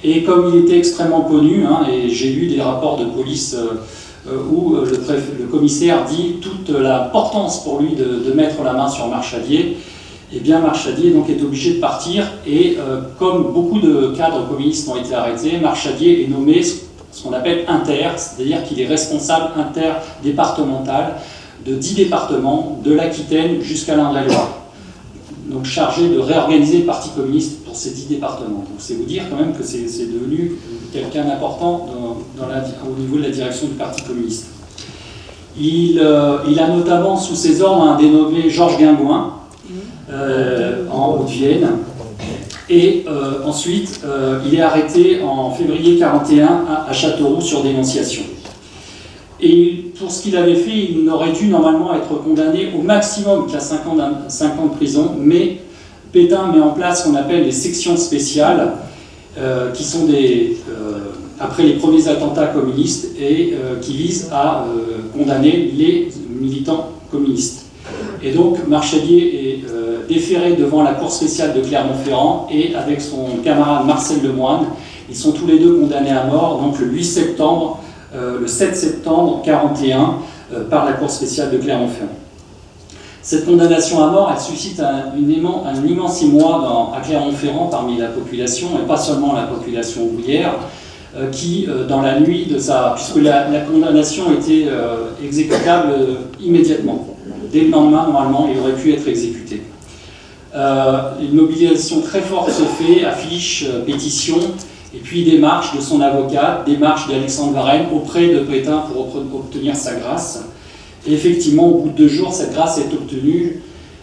Et comme il était extrêmement connu, et j'ai lu des rapports de police où le commissaire dit toute l'importance pour lui de mettre la main sur Marchadier, et bien Marchadier donc est obligé de partir, et comme beaucoup de cadres communistes ont été arrêtés, Marchadier est nommé ce qu'on appelle inter, c'est-à-dire qu'il est responsable interdépartemental de 10 départements, de l'Aquitaine jusqu'à l'Indre-et-Loire. Donc chargé de réorganiser le Parti communiste pour ces 10 départements. Donc c'est vous dire quand même que c'est devenu quelqu'un d'important au niveau de la direction du Parti communiste. Il a notamment sous ses ordres un dénommé Georges Guingouin en Haute-Vienne. Et ensuite, il est arrêté en février 1941 à Châteauroux sur dénonciation. Et pour ce qu'il avait fait, il n'aurait dû normalement être condamné au maximum qu'à 5 ans de prison, mais Pétain met en place ce qu'on appelle des sections spéciales, qui sont après les premiers attentats communistes, et qui visent à condamner les militants communistes. Et donc Marchalier est déféré devant la cour spéciale de Clermont-Ferrand, et avec son camarade Marcel Lemoine, ils sont tous les deux condamnés à mort, donc le 7 septembre 1941, par la cour spéciale de Clermont-Ferrand. Cette condamnation à mort, elle suscite un immense émoi à Clermont-Ferrand parmi la population, et pas seulement la population ouvrière, qui, dans la nuit de puisque la condamnation était exécutable immédiatement. Dès le lendemain, normalement, il aurait pu être exécuté. Une mobilisation très forte se fait, affiches, pétitions, et puis des marches de son avocat, des marches d'Alexandre Varenne auprès de Pétain pour obtenir sa grâce. Et effectivement, au bout de 2 jours, cette grâce est obtenue.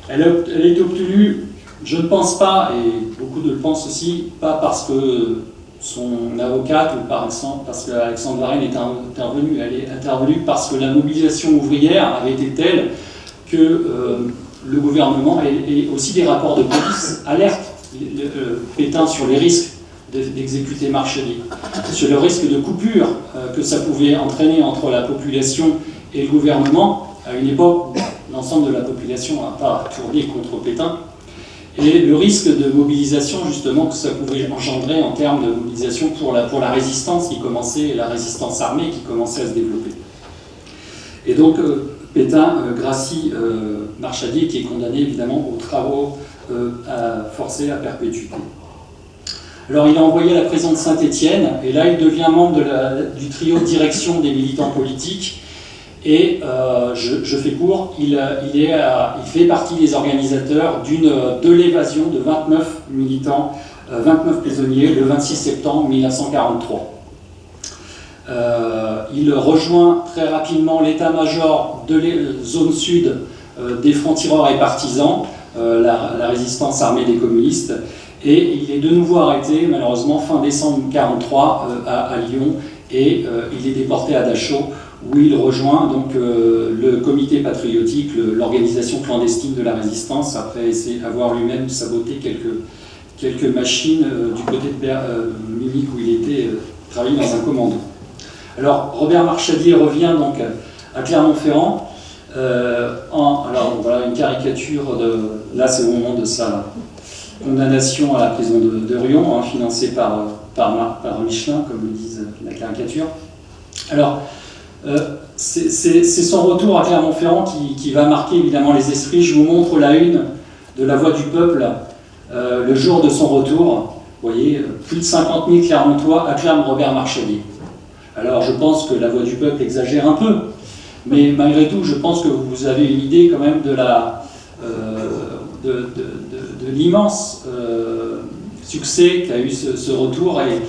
Elle est obtenue, je ne pense pas, et beaucoup le pensent aussi, pas parce que son avocate ou parce qu'Alexandre Varenne est intervenu. Elle est intervenue parce que la mobilisation ouvrière avait été telle que le gouvernement et aussi des rapports de police alertent Pétain sur les risques d'exécuter Marchalier, sur le risque de coupure que ça pouvait entraîner entre la population et le gouvernement, à une époque où l'ensemble de la population n'a pas tourné contre Pétain, et le risque de mobilisation justement que ça pouvait engendrer en termes de mobilisation pour la résistance la résistance armée qui commençait à se développer. Et donc Pétain gracie Marchalier, qui est condamné évidemment aux travaux forcés à perpétuité. Alors il est envoyé à la prison de Saint-Étienne, et là il devient membre du trio de direction des militants politiques, et je fais court, il fait partie des organisateurs de l'évasion de 29 militants, 29 prisonniers, le 26 septembre 1943. Il rejoint très rapidement l'état-major de la zone sud des francs-tireurs et partisans, la résistance armée des communistes, et il est de nouveau arrêté, malheureusement, fin décembre 1943 à Lyon, et il est déporté à Dachau, où il rejoint donc le comité patriotique, l'organisation clandestine de la résistance, après avoir lui-même saboté quelques machines du côté de Munich, où il était travaillé dans un commando. Alors Robert Marchalier revient donc à Clermont-Ferrand. Alors voilà une caricature là c'est au moment de sa condamnation à la prison de Riom, financée par Michelin, comme le disent la caricature. Alors c'est son retour à Clermont-Ferrand qui va marquer évidemment les esprits. Je vous montre la une de La Voix du Peuple le jour de son retour. Vous voyez, plus de 50 000 Clermontois acclament Robert Marchalier. Alors je pense que La Voix du Peuple exagère un peu, mais malgré tout, je pense que vous avez une idée quand même de l'immense succès qu'a eu ce retour et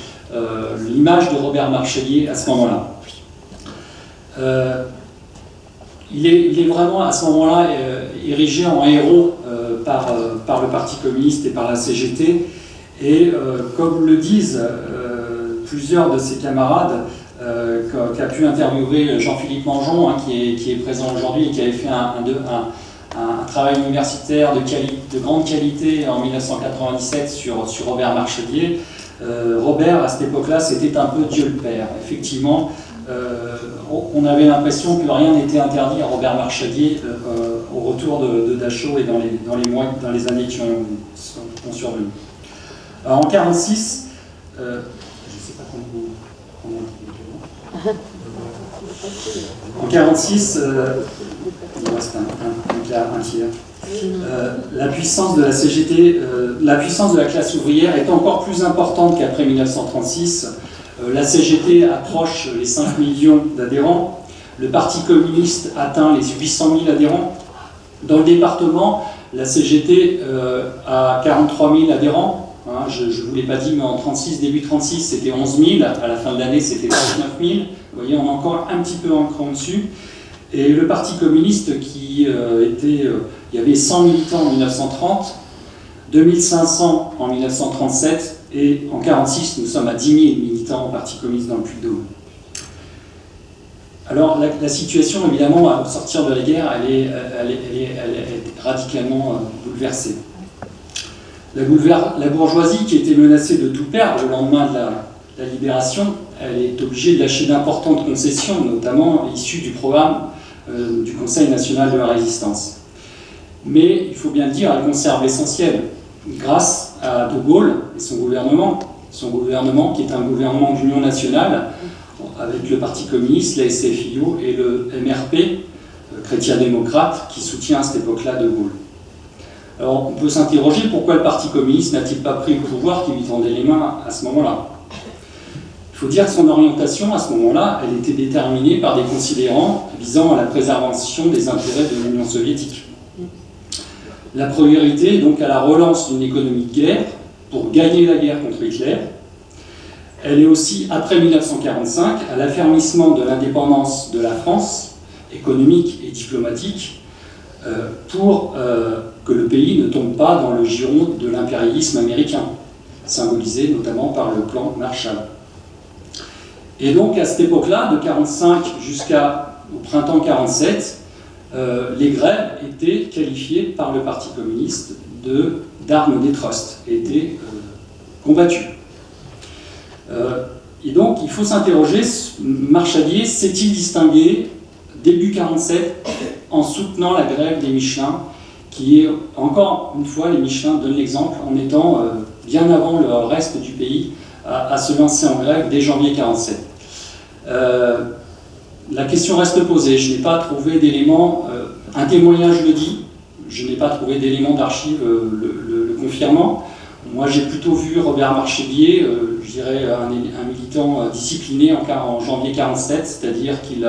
l'image de Robert Marchalier à ce moment-là. Il est vraiment à ce moment-là érigé en héros par le Parti communiste et par la CGT, et comme le disent plusieurs de ses camarades, qu'a pu interviewer Jean-Philippe Mangeon, qui est présent aujourd'hui et qui avait fait un travail universitaire de grande qualité en 1997 sur Robert Marchalier. Robert, à cette époque-là, c'était un peu Dieu le Père. Effectivement, on avait l'impression que rien n'était interdit à Robert Marchalier au retour de Dachau et dans les années qui ont survenu. Alors, en 1946, je ne sais pas comment en 1946, il reste un tiers. La puissance de la CGT, la puissance de la classe ouvrière est encore plus importante qu'après 1936. La CGT approche les 5 millions d'adhérents. Le Parti communiste atteint les 800 000 adhérents. Dans le département, la CGT a 43 000 adhérents. Je ne vous l'ai pas dit, mais en 36, début 36, c'était 11 000. À la fin de l'année, c'était 39 000. Vous voyez, on est encore un petit peu en cran dessus. Et le Parti communiste, il y avait 100 militants en 1930, 2500 en 1937, et en 1946, nous sommes à 10 000 militants au Parti communiste dans le Puy-de-Dôme. Alors la situation, évidemment, au sortir de la guerre, elle est radicalement bouleversée. La bourgeoisie, qui était menacée de tout perdre au lendemain de la libération, elle est obligée de lâcher d'importantes concessions, notamment issues du programme du Conseil national de la résistance. Mais, il faut bien le dire, elle conserve l'essentiel. Grâce à De Gaulle et son gouvernement qui est un gouvernement d'union nationale, avec le Parti communiste, la SFIO et le MRP, chrétien-démocrate, qui soutient à cette époque-là De Gaulle. Alors, on peut s'interroger pourquoi le Parti communiste n'a-t-il pas pris le pouvoir qui lui tendait les mains à ce moment-là. Il faut dire que son orientation, à ce moment-là, elle était déterminée par des considérants visant à la préservation des intérêts de l'Union soviétique. La priorité est donc à la relance d'une économie de guerre pour gagner la guerre contre Hitler. Elle est aussi, après 1945, à l'affermissement de l'indépendance de la France, économique et diplomatique, pour que le pays ne tombe pas dans le giron de l'impérialisme américain, symbolisé notamment par le plan Marshall. Et donc, à cette époque-là, de 1945 jusqu'au printemps 1947, les grèves étaient qualifiées par le Parti communiste d'armes des trusts, étaient combattues. Et donc, il faut s'interroger, Marchadier s'est-il distingué début 1947 en soutenant la grève des Michelins, qui est, encore une fois, les Michelins donnent l'exemple en étant bien avant le reste du pays à se lancer en grève dès janvier 1947. La question reste posée. Je n'ai pas trouvé d'éléments, un témoignage le dit, je n'ai pas trouvé d'éléments d'archives le confirmant. Moi, j'ai plutôt vu Robert Marchadier, je dirais un militant discipliné en janvier 1947, c'est-à-dire qu'il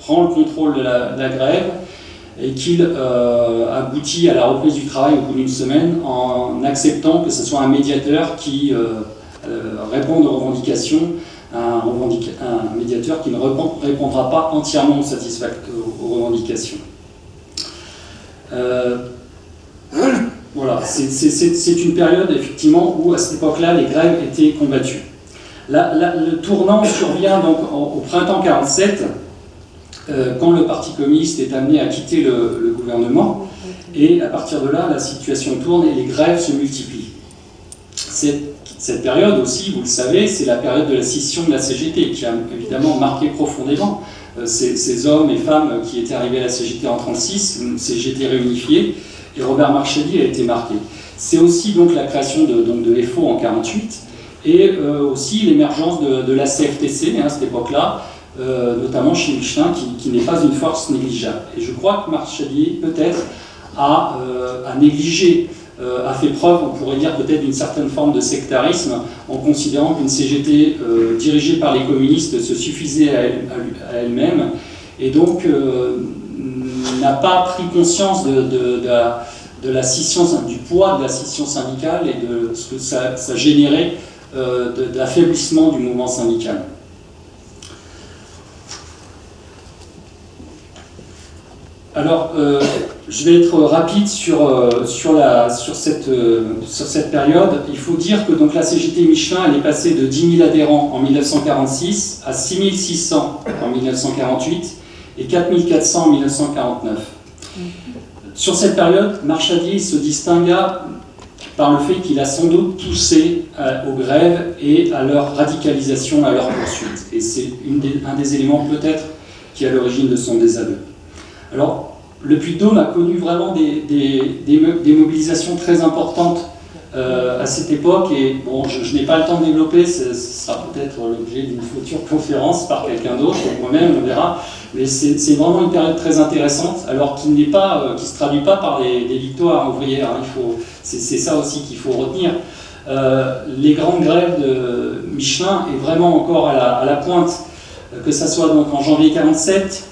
prend le contrôle de la grève et qu'il aboutit à la reprise du travail au bout d'une semaine en acceptant que ce soit un médiateur qui réponde aux revendications, un médiateur qui ne répondra pas entièrement aux revendications. Voilà, c'est une période effectivement où à cette époque-là les grèves étaient combattues. Le tournant survient donc au printemps 1947, quand le Parti communiste est amené à quitter le gouvernement, et à partir de là, la situation tourne et les grèves se multiplient. Cette période aussi, vous le savez, c'est la période de la scission de la CGT, qui a évidemment marqué profondément ces hommes et femmes qui étaient arrivés à la CGT en 1936, une CGT réunifiée, et Robert Marchadier a été marqué. C'est aussi donc la création de FO en 1948, et aussi l'émergence de la CFTC à cette époque-là, notamment chez Michelin, qui n'est pas une force négligeable. Et je crois que Marchadier, peut-être, a négligé, a fait preuve, on pourrait dire peut-être d'une certaine forme de sectarisme, en considérant qu'une CGT dirigée par les communistes se suffisait à elle-même, et donc n'a pas pris conscience de la scission, du poids de la scission syndicale et de ce que ça générait d'affaiblissement du mouvement syndical. Alors, je vais être rapide sur cette période. Il faut dire que donc, la CGT Michelin elle est passée de 10 000 adhérents en 1946 à 6 600 en 1948 et 4 400 en 1949. Sur cette période, Marchadier se distingua par le fait qu'il a sans doute poussé aux grèves et à leur radicalisation, à leur poursuite. Et c'est un des éléments peut-être qui est à l'origine de son désaveu. Alors, le Puy-de-Dôme a connu vraiment des mobilisations très importantes à cette époque, et bon, je n'ai pas le temps de développer, ce sera peut-être l'objet d'une future conférence par quelqu'un d'autre, moi-même, on verra, mais c'est vraiment une période très intéressante, alors qui ne se traduit pas par des victoires ouvrières, c'est ça aussi qu'il faut retenir. Les grandes grèves de Michelin est vraiment encore à la pointe, que ça soit donc en janvier 1947,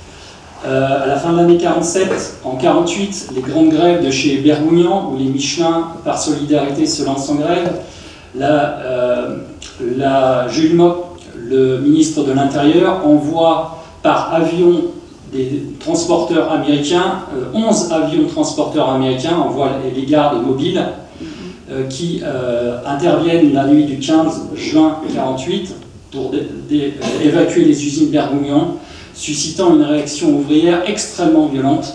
à la fin de l'année 1947, en 1948, les grandes grèves de chez Bergougnan, où les Michelin, par solidarité, se lancent en grève. Jules Mock, le ministre de l'Intérieur, envoie par avion des transporteurs américains, 11 avions transporteurs américains, envoient les gardes mobiles qui interviennent la nuit du 15 juin 1948 pour évacuer les usines Bergougnan, suscitant une réaction ouvrière extrêmement violente,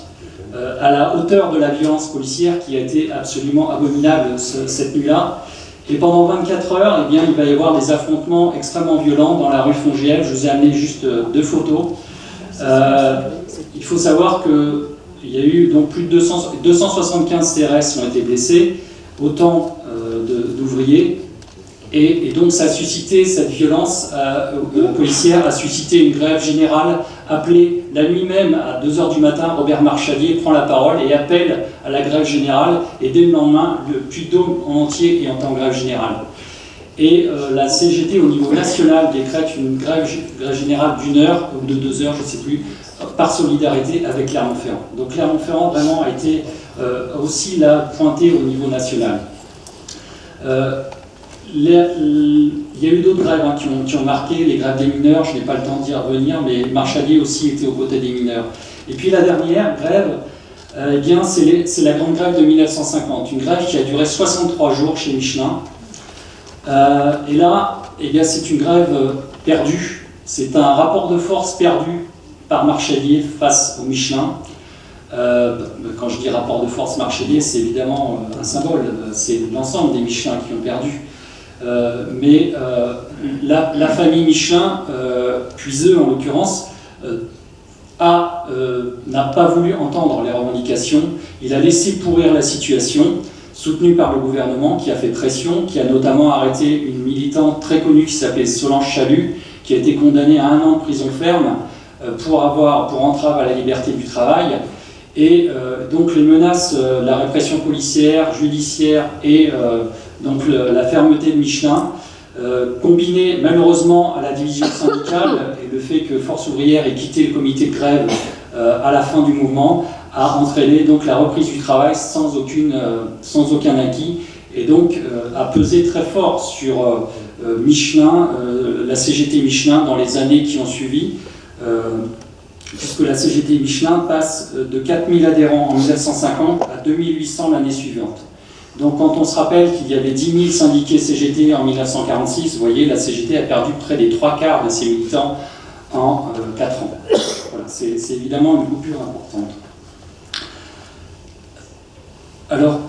à la hauteur de la violence policière qui a été absolument abominable cette nuit-là. Et pendant 24 heures, eh bien, il va y avoir des affrontements extrêmement violents dans la rue Fongiel. Je vous ai amené juste 2 photos. Il faut savoir qu'il y a eu donc plus de 275 CRS ont été blessés, autant d'ouvriers. Et donc ça a suscité, cette violence policière a suscité une grève générale appelée la nuit même à 2 h du matin. Robert Marchalier prend la parole et appelle à la grève générale, et dès le lendemain, le Puy-de-Dôme en entier est en grève générale. Et la CGT au niveau national décrète une grève générale d'1 heure ou de 2 heures, je ne sais plus, par solidarité avec Clermont-Ferrand. Donc Clermont-Ferrand vraiment a été aussi là pointé au niveau national. Il y a eu d'autres grèves qui ont marqué, les grèves des mineurs, je n'ai pas le temps d'y revenir, mais Marchalier aussi était aux côtés des mineurs. Et puis la dernière grève, eh bien, c'est la grande grève de 1950, une grève qui a duré 63 jours chez Michelin. Et là, eh bien, c'est une grève perdue, c'est un rapport de force perdu par Marchalier face au Michelin. Quand je dis rapport de force Marchalier, c'est évidemment un symbole, c'est l'ensemble des Michelins qui ont perdu. Mais la famille Michelin, puis eux en l'occurrence, n'a pas voulu entendre les revendications. Il a laissé pourrir la situation, soutenu par le gouvernement qui a fait pression, qui a notamment arrêté une militante très connue qui s'appelait Solange Chalut, qui a été condamnée à 1 an de prison ferme pour entrave à la liberté du travail. Et donc les menaces, la répression policière, judiciaire et donc la fermeté de Michelin, combinée malheureusement à la division syndicale et le fait que Force ouvrière ait quitté le comité de grève à la fin du mouvement, a entraîné donc la reprise du travail sans aucun acquis, et donc a pesé très fort sur Michelin, la CGT Michelin dans les années qui ont suivi, puisque la CGT Michelin passe de 4000 adhérents en 1950 à 2800 l'année suivante. Donc quand on se rappelle qu'il y avait 10 000 syndiqués CGT en 1946, vous voyez, la CGT a perdu près des 3/4 de ses militants en 4 ans. Voilà, c'est évidemment une coupure importante. Alors,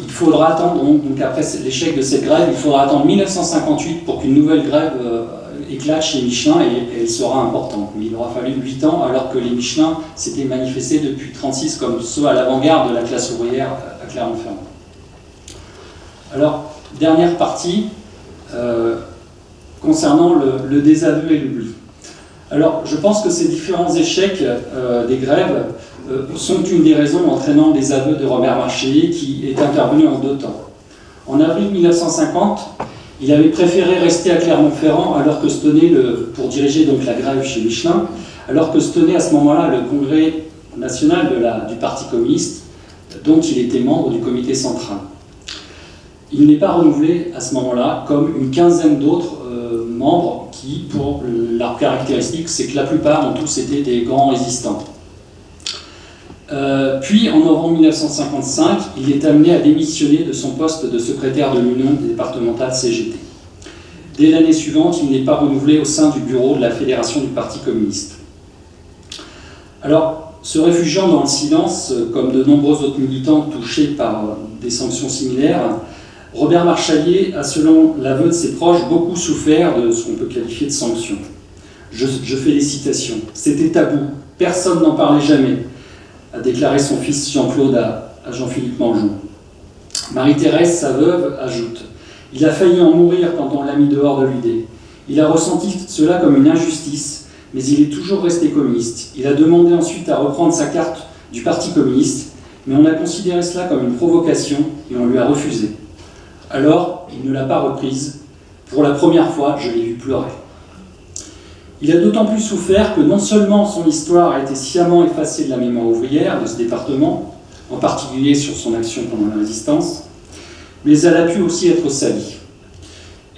il faudra attendre, donc après l'échec de cette grève, il faudra attendre 1958 pour qu'une nouvelle grève éclate chez Michelin, et elle sera importante. Mais il aura fallu 8 ans, alors que les Michelin s'étaient manifestés depuis 1936 comme ceux à l'avant-garde de la classe ouvrière à Clermont-Ferrand. Alors, dernière partie, concernant le désaveu et l'oubli. Alors, je pense que ces différents échecs des grèves sont une des raisons entraînant les aveux de Robert Marchalier, qui est intervenu en 2 temps. En avril 1950, il avait préféré rester à Clermont-Ferrand alors que se tenait pour diriger donc la grève chez Michelin, alors que se tenait à ce moment-là le congrès national du Parti communiste, dont il était membre du comité central. Il n'est pas renouvelé à ce moment-là, comme une quinzaine d'autres membres qui, pour leur caractéristique, c'est que la plupart ont tous été des grands résistants. Puis, en novembre 1955, il est amené à démissionner de son poste de secrétaire de l'Union départementale CGT. Dès l'année suivante, il n'est pas renouvelé au sein du bureau de la Fédération du Parti communiste. Alors, se réfugiant dans le silence, comme de nombreux autres militants touchés par des sanctions similaires, Robert Marchalier a, selon l'aveu de ses proches, beaucoup souffert de ce qu'on peut qualifier de sanctions. Je fais des citations. « C'était tabou, personne n'en parlait jamais », a déclaré son fils Jean-Claude à Jean-Philippe Mangeon. Marie-Thérèse, sa veuve, ajoute « Il a failli en mourir quand on l'a mis dehors de l'UD. Il a ressenti cela comme une injustice, mais il est toujours resté communiste. Il a demandé ensuite à reprendre sa carte du Parti communiste, mais on a considéré cela comme une provocation et on lui a refusé. Alors, il ne l'a pas reprise. Pour la première fois, je l'ai vu pleurer. » Il a d'autant plus souffert que non seulement son histoire a été sciemment effacée de la mémoire ouvrière de ce département, en particulier sur son action pendant la résistance, mais elle a pu aussi être salie.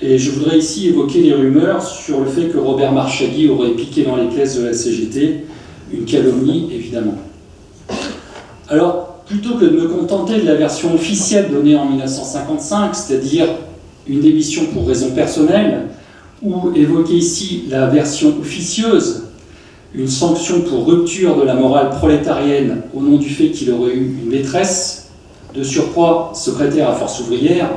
Et je voudrais ici évoquer les rumeurs sur le fait que Robert Marchalier aurait piqué dans les caisses de la CGT, une calomnie évidemment. Alors, plutôt que de me contenter de la version officielle donnée en 1955, c'est-à-dire une démission pour raison personnelle, ou évoquer ici la version officieuse, une sanction pour rupture de la morale prolétarienne au nom du fait qu'il aurait eu une maîtresse, de surcroît secrétaire à Force ouvrière.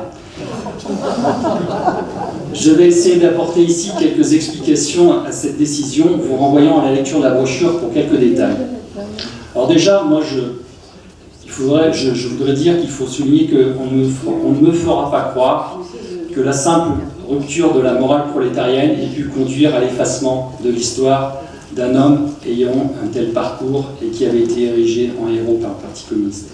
Je vais essayer d'apporter ici quelques explications à cette décision, vous renvoyant à la lecture de la brochure pour quelques détails. Alors déjà, moi je voudrais dire qu'il faut souligner qu'on ne me fera pas croire que la simple rupture de la morale prolétarienne ait pu conduire à l'effacement de l'histoire d'un homme ayant un tel parcours et qui avait été érigé en héros par le Parti communiste.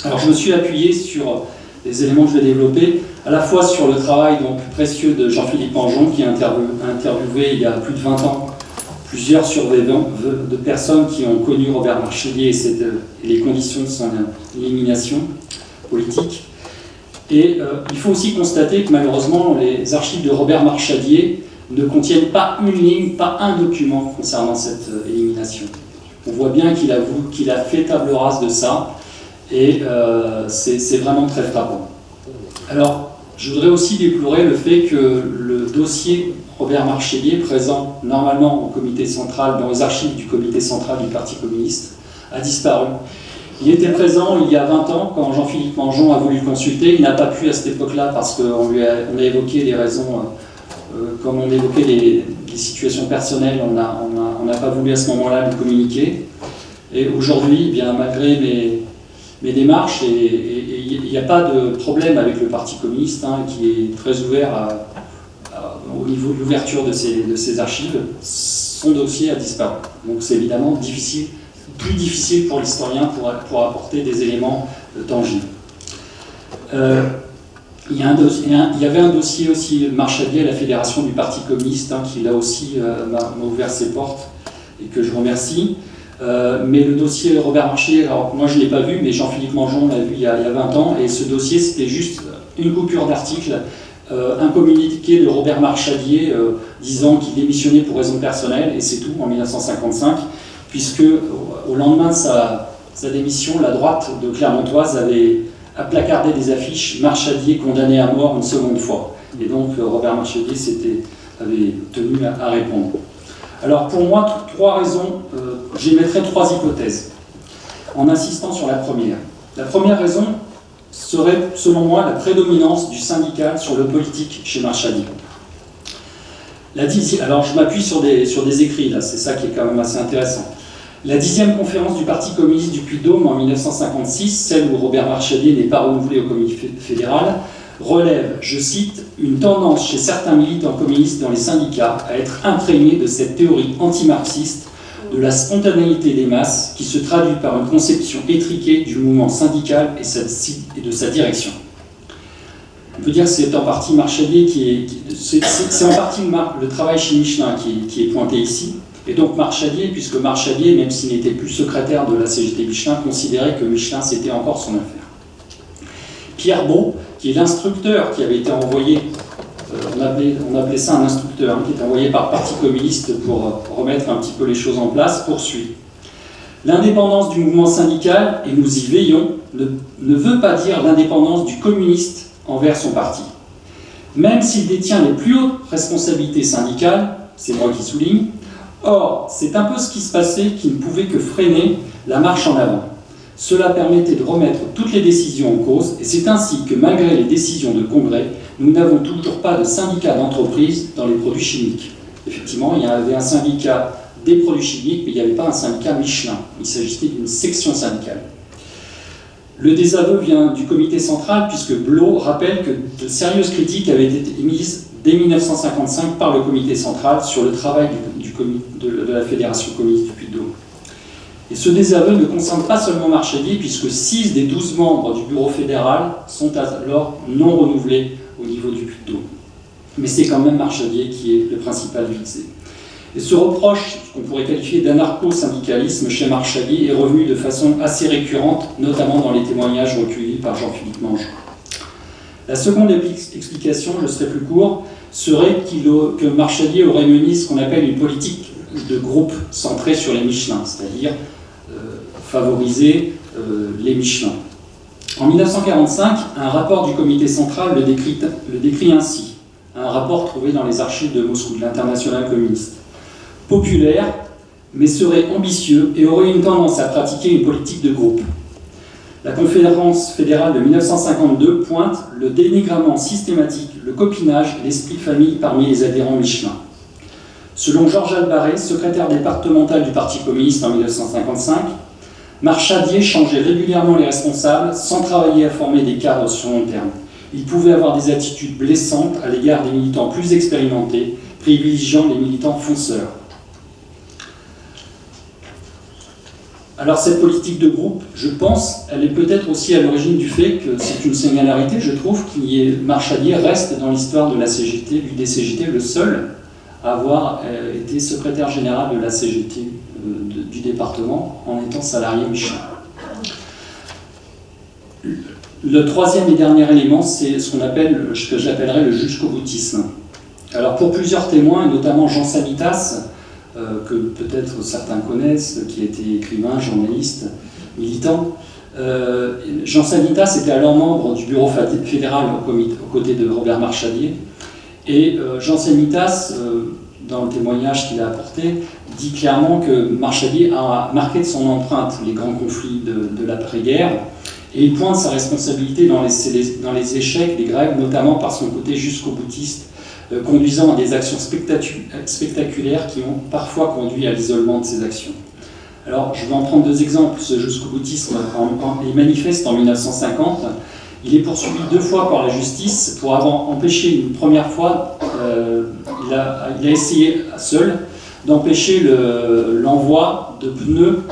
Alors je me suis appuyé sur les éléments que je vais développer, à la fois sur le travail donc précieux de Jean-Philippe Anjon, qui a interviewé il y a plus de 20 ans plusieurs survivants de personnes qui ont connu Robert Marchelier et les conditions de son élimination politique. Et il faut aussi constater que malheureusement les archives de Robert Marchelier ne contiennent pas une ligne, pas un document concernant cette élimination. On voit bien qu'il a fait table rase de ça, et c'est vraiment très frappant. Alors, je voudrais aussi déplorer le fait que le dossier Robert Marchelier, présent normalement au comité central, dans les archives du comité central du Parti communiste, a disparu. Il était présent il y a 20 ans, quand Jean-Philippe Anjon a voulu le consulter. Il n'a pas pu à cette époque-là, parce qu'on a évoqué les raisons, comme on évoquait les situations personnelles, on n'a pas voulu à ce moment-là le communiquer. Et aujourd'hui, eh bien, malgré mes démarches, et il n'y a pas de problème avec le Parti communiste, hein, qui est très ouvert au niveau de l'ouverture de ses archives, son dossier a disparu. Donc c'est évidemment plus difficile pour l'historien pour apporter des éléments tangibles. Il y avait un dossier aussi Marchelier à la Fédération du Parti communiste, hein, qui là aussi m'a ouvert ses portes et que je remercie. Mais le dossier Robert Marchelier, alors moi je ne l'ai pas vu, mais Jean-Philippe Anjon l'a vu il y a 20 ans, et ce dossier c'était juste une coupure d'article, un communiqué de Robert Marchelier disant qu'il démissionnait pour raisons personnelles, et c'est tout, en 1955, puisque au lendemain de sa démission, la droite de Clermontoise a placardé des affiches Marchelier condamné à mort une seconde fois. Et donc Robert Marchelier avait tenu à répondre. Alors pour moi, trois raisons, j'émettrai trois hypothèses, en insistant sur la première. La première raison serait, selon moi, la prédominance du syndical sur le politique chez Marchelier. Alors je m'appuie sur des écrits, là, c'est ça qui est quand même assez intéressant. La 10e conférence du Parti communiste du Puy-de-Dôme en 1956, celle où Robert Marchelier n'est pas renouvelé au comité fédéral, relève, je cite, une tendance chez certains militants communistes dans les syndicats à être imprégnés de cette théorie anti-marxiste de la spontanéité des masses qui se traduit par une conception étriquée du mouvement syndical et de sa direction. On peut dire que c'est en partie Marchelier c'est en partie le travail chez Michelin qui est pointé ici. Et donc Marchelier, puisque Marchelier, même s'il n'était plus secrétaire de la CGT Michelin, considérait que Michelin c'était encore son affaire. Pierre Beau, qui est l'instructeur qui avait été envoyé, on appelait ça un instructeur, hein, qui est envoyé par le Parti communiste pour remettre un petit peu les choses en place, poursuit. L'indépendance du mouvement syndical, et nous y veillons, ne veut pas dire l'indépendance du communiste envers son parti. Même s'il détient les plus hautes responsabilités syndicales, c'est moi qui souligne, or, c'est un peu ce qui se passait qui ne pouvait que freiner la marche en avant. Cela permettait de remettre toutes les décisions en cause, et c'est ainsi que, malgré les décisions de congrès, nous n'avons toujours pas de syndicat d'entreprise dans les produits chimiques. Effectivement, il y avait un syndicat des produits chimiques, mais il n'y avait pas un syndicat Michelin. Il s'agissait d'une section syndicale. Le désaveu vient du comité central, puisque Blot rappelle que de sérieuses critiques avaient été émises dès 1955 par le comité central sur le travail de la Fédération communiste du Puy-de-Dôme. Et ce désaveu ne concerne pas seulement Marchelier, puisque 6 des 12 membres du bureau fédéral sont alors non renouvelés au niveau du Puy-de-Dôme. Mais c'est quand même Marchelier qui est le principal visé. Et ce reproche, qu'on pourrait qualifier d'anarcho-syndicalisme chez Marchelier, est revenu de façon assez récurrente, notamment dans les témoignages recueillis par Jean-Philippe Anjon. La seconde explication, je serai plus court, serait que Marchelier aurait mené ce qu'on appelle une politique de groupe centrée sur les Michelin, c'est-à-dire favoriser les Michelin. En 1945, un rapport du comité central le décrit ainsi, un rapport trouvé dans les archives de Moscou, de l'Internationale communiste. Populaire, mais serait ambitieux et aurait une tendance à pratiquer une politique de groupe. La Conférence fédérale de 1952 pointe le dénigrement systématique, le copinage et l'esprit de famille parmi les adhérents Michelin. Selon Georges Albaré, secrétaire départemental du Parti communiste en 1955, Marchadier changeait régulièrement les responsables sans travailler à former des cadres sur long terme. Il pouvait avoir des attitudes blessantes à l'égard des militants plus expérimentés, privilégiant les militants fonceurs. Alors cette politique de groupe, je pense, elle est peut-être aussi à l'origine du fait que c'est une singularité, je trouve, Marchadier reste dans l'histoire de la CGT, du DCGT, le seul à avoir été secrétaire général de la CGT du département en étant salarié Michelin. Le troisième et dernier élément, c'est ce que j'appellerais le jusqu'au-boutisme. Alors pour plusieurs témoins, et notamment Jean Sanitas, que peut-être certains connaissent, qui était écrivain, journaliste, militant, Jean Sanitas était alors membre du bureau fédéral aux côtés de Robert Marchadier, et Jean Sanitas, dans le témoignage qu'il a apporté, dit clairement que Marchadier a marqué de son empreinte les grands conflits de l'après-guerre, et il pointe sa responsabilité dans les échecs des grèves, notamment par son côté jusqu'au-boutiste, conduisant à des actions spectaculaires qui ont parfois conduit à l'isolement de ces actions. Alors, je vais en prendre deux exemples. Ce jusqu'au-boutisme est manifeste en 1950. Il est poursuivi 2 fois par la justice pour avoir empêché une première fois, il a essayé seul d'empêcher l'envoi de pneus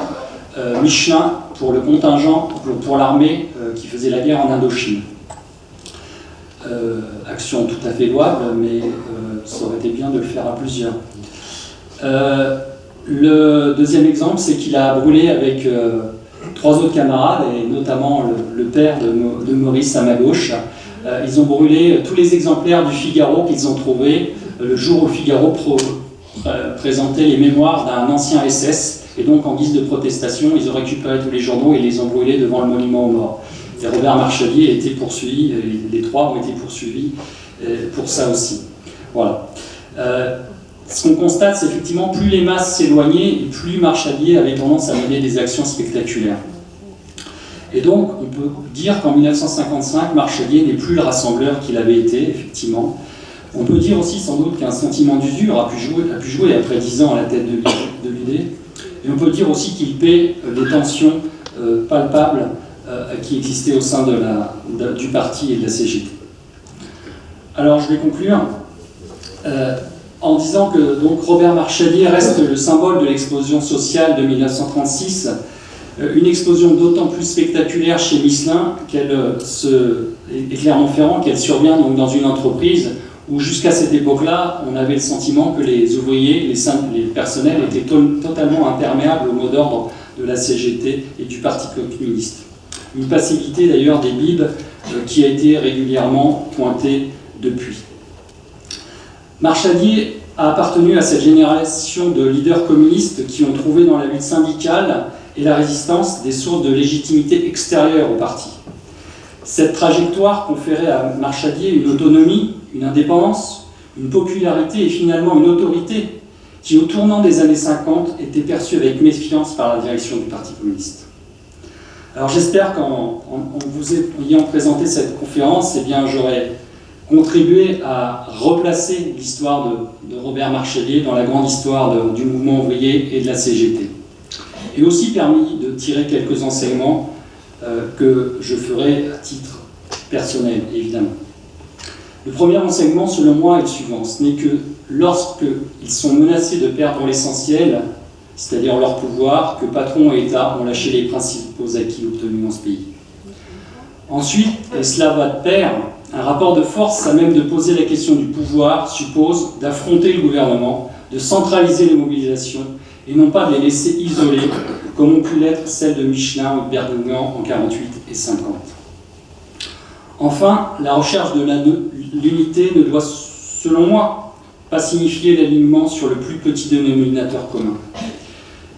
Michelin pour le contingent, pour l'armée qui faisait la guerre en Indochine. Action tout à fait louable, mais ça aurait été bien de le faire à plusieurs. Le deuxième exemple, c'est qu'il a brûlé avec 3 autres camarades, et notamment le père de Maurice à ma gauche. Ils ont brûlé tous les exemplaires du Figaro qu'ils ont trouvés le jour où le Figaro présentait les mémoires d'un ancien SS, et donc en guise de protestation, ils ont récupéré tous les journaux et les ont brûlés devant le monument aux morts. Et Robert Marchadier a été poursuivi, les 3 ont été poursuivis pour ça aussi. Voilà. Ce qu'on constate, c'est effectivement plus les masses s'éloignaient et plus Marchadier avait tendance à mener des actions spectaculaires. Et donc, on peut dire qu'en 1955, Marchadier n'est plus le rassembleur qu'il avait été, effectivement. On peut dire aussi sans doute qu'un sentiment d'usure a pu jouer après 10 ans à la tête de l'UD. Et on peut dire aussi qu'il paie les tensions palpables qui existaient au sein du parti et de la CGT. Alors, je vais conclure en disant que donc, Robert Marchadier reste le symbole de l'explosion sociale de 1936, une explosion d'autant plus spectaculaire chez Michelin et Clermont-Ferrand qu'elle survient donc dans une entreprise où jusqu'à cette époque-là, on avait le sentiment que les ouvriers, les personnels étaient totalement imperméables au mot d'ordre de la CGT et du Parti communiste. Une passivité d'ailleurs des BIB qui a été régulièrement pointée depuis. Marchadier a appartenu à cette génération de leaders communistes qui ont trouvé dans la lutte syndicale et la résistance des sources de légitimité extérieures au parti. Cette trajectoire conférait à Marchadier une autonomie, une indépendance, une popularité et finalement une autorité qui, au tournant des années 50, était perçue avec méfiance par la direction du Parti communiste. Alors j'espère qu'en vous ayant présenté cette conférence, eh bien, j'aurai contribué à replacer l'histoire de Robert Marchadier dans la grande histoire du mouvement ouvrier et de la CGT. Et aussi permis de tirer quelques enseignements que je ferai à titre personnel, évidemment. Le premier enseignement, selon moi, est le suivant. Ce n'est que lorsqu'ils sont menacés de perdre l'essentiel, c'est-à-dire leur pouvoir, que patrons et États ont lâché les principaux acquis obtenus dans ce pays. Ensuite, et cela va de pair, un rapport de force, à même de poser la question du pouvoir, suppose d'affronter le gouvernement, de centraliser les mobilisations, et non pas de les laisser isolés, comme ont pu l'être celles de Michelin ou de Bergougnan en 48 et 50. Enfin, la recherche de l'unité ne doit, selon moi, pas signifier l'alignement sur le plus petit dénominateur commun.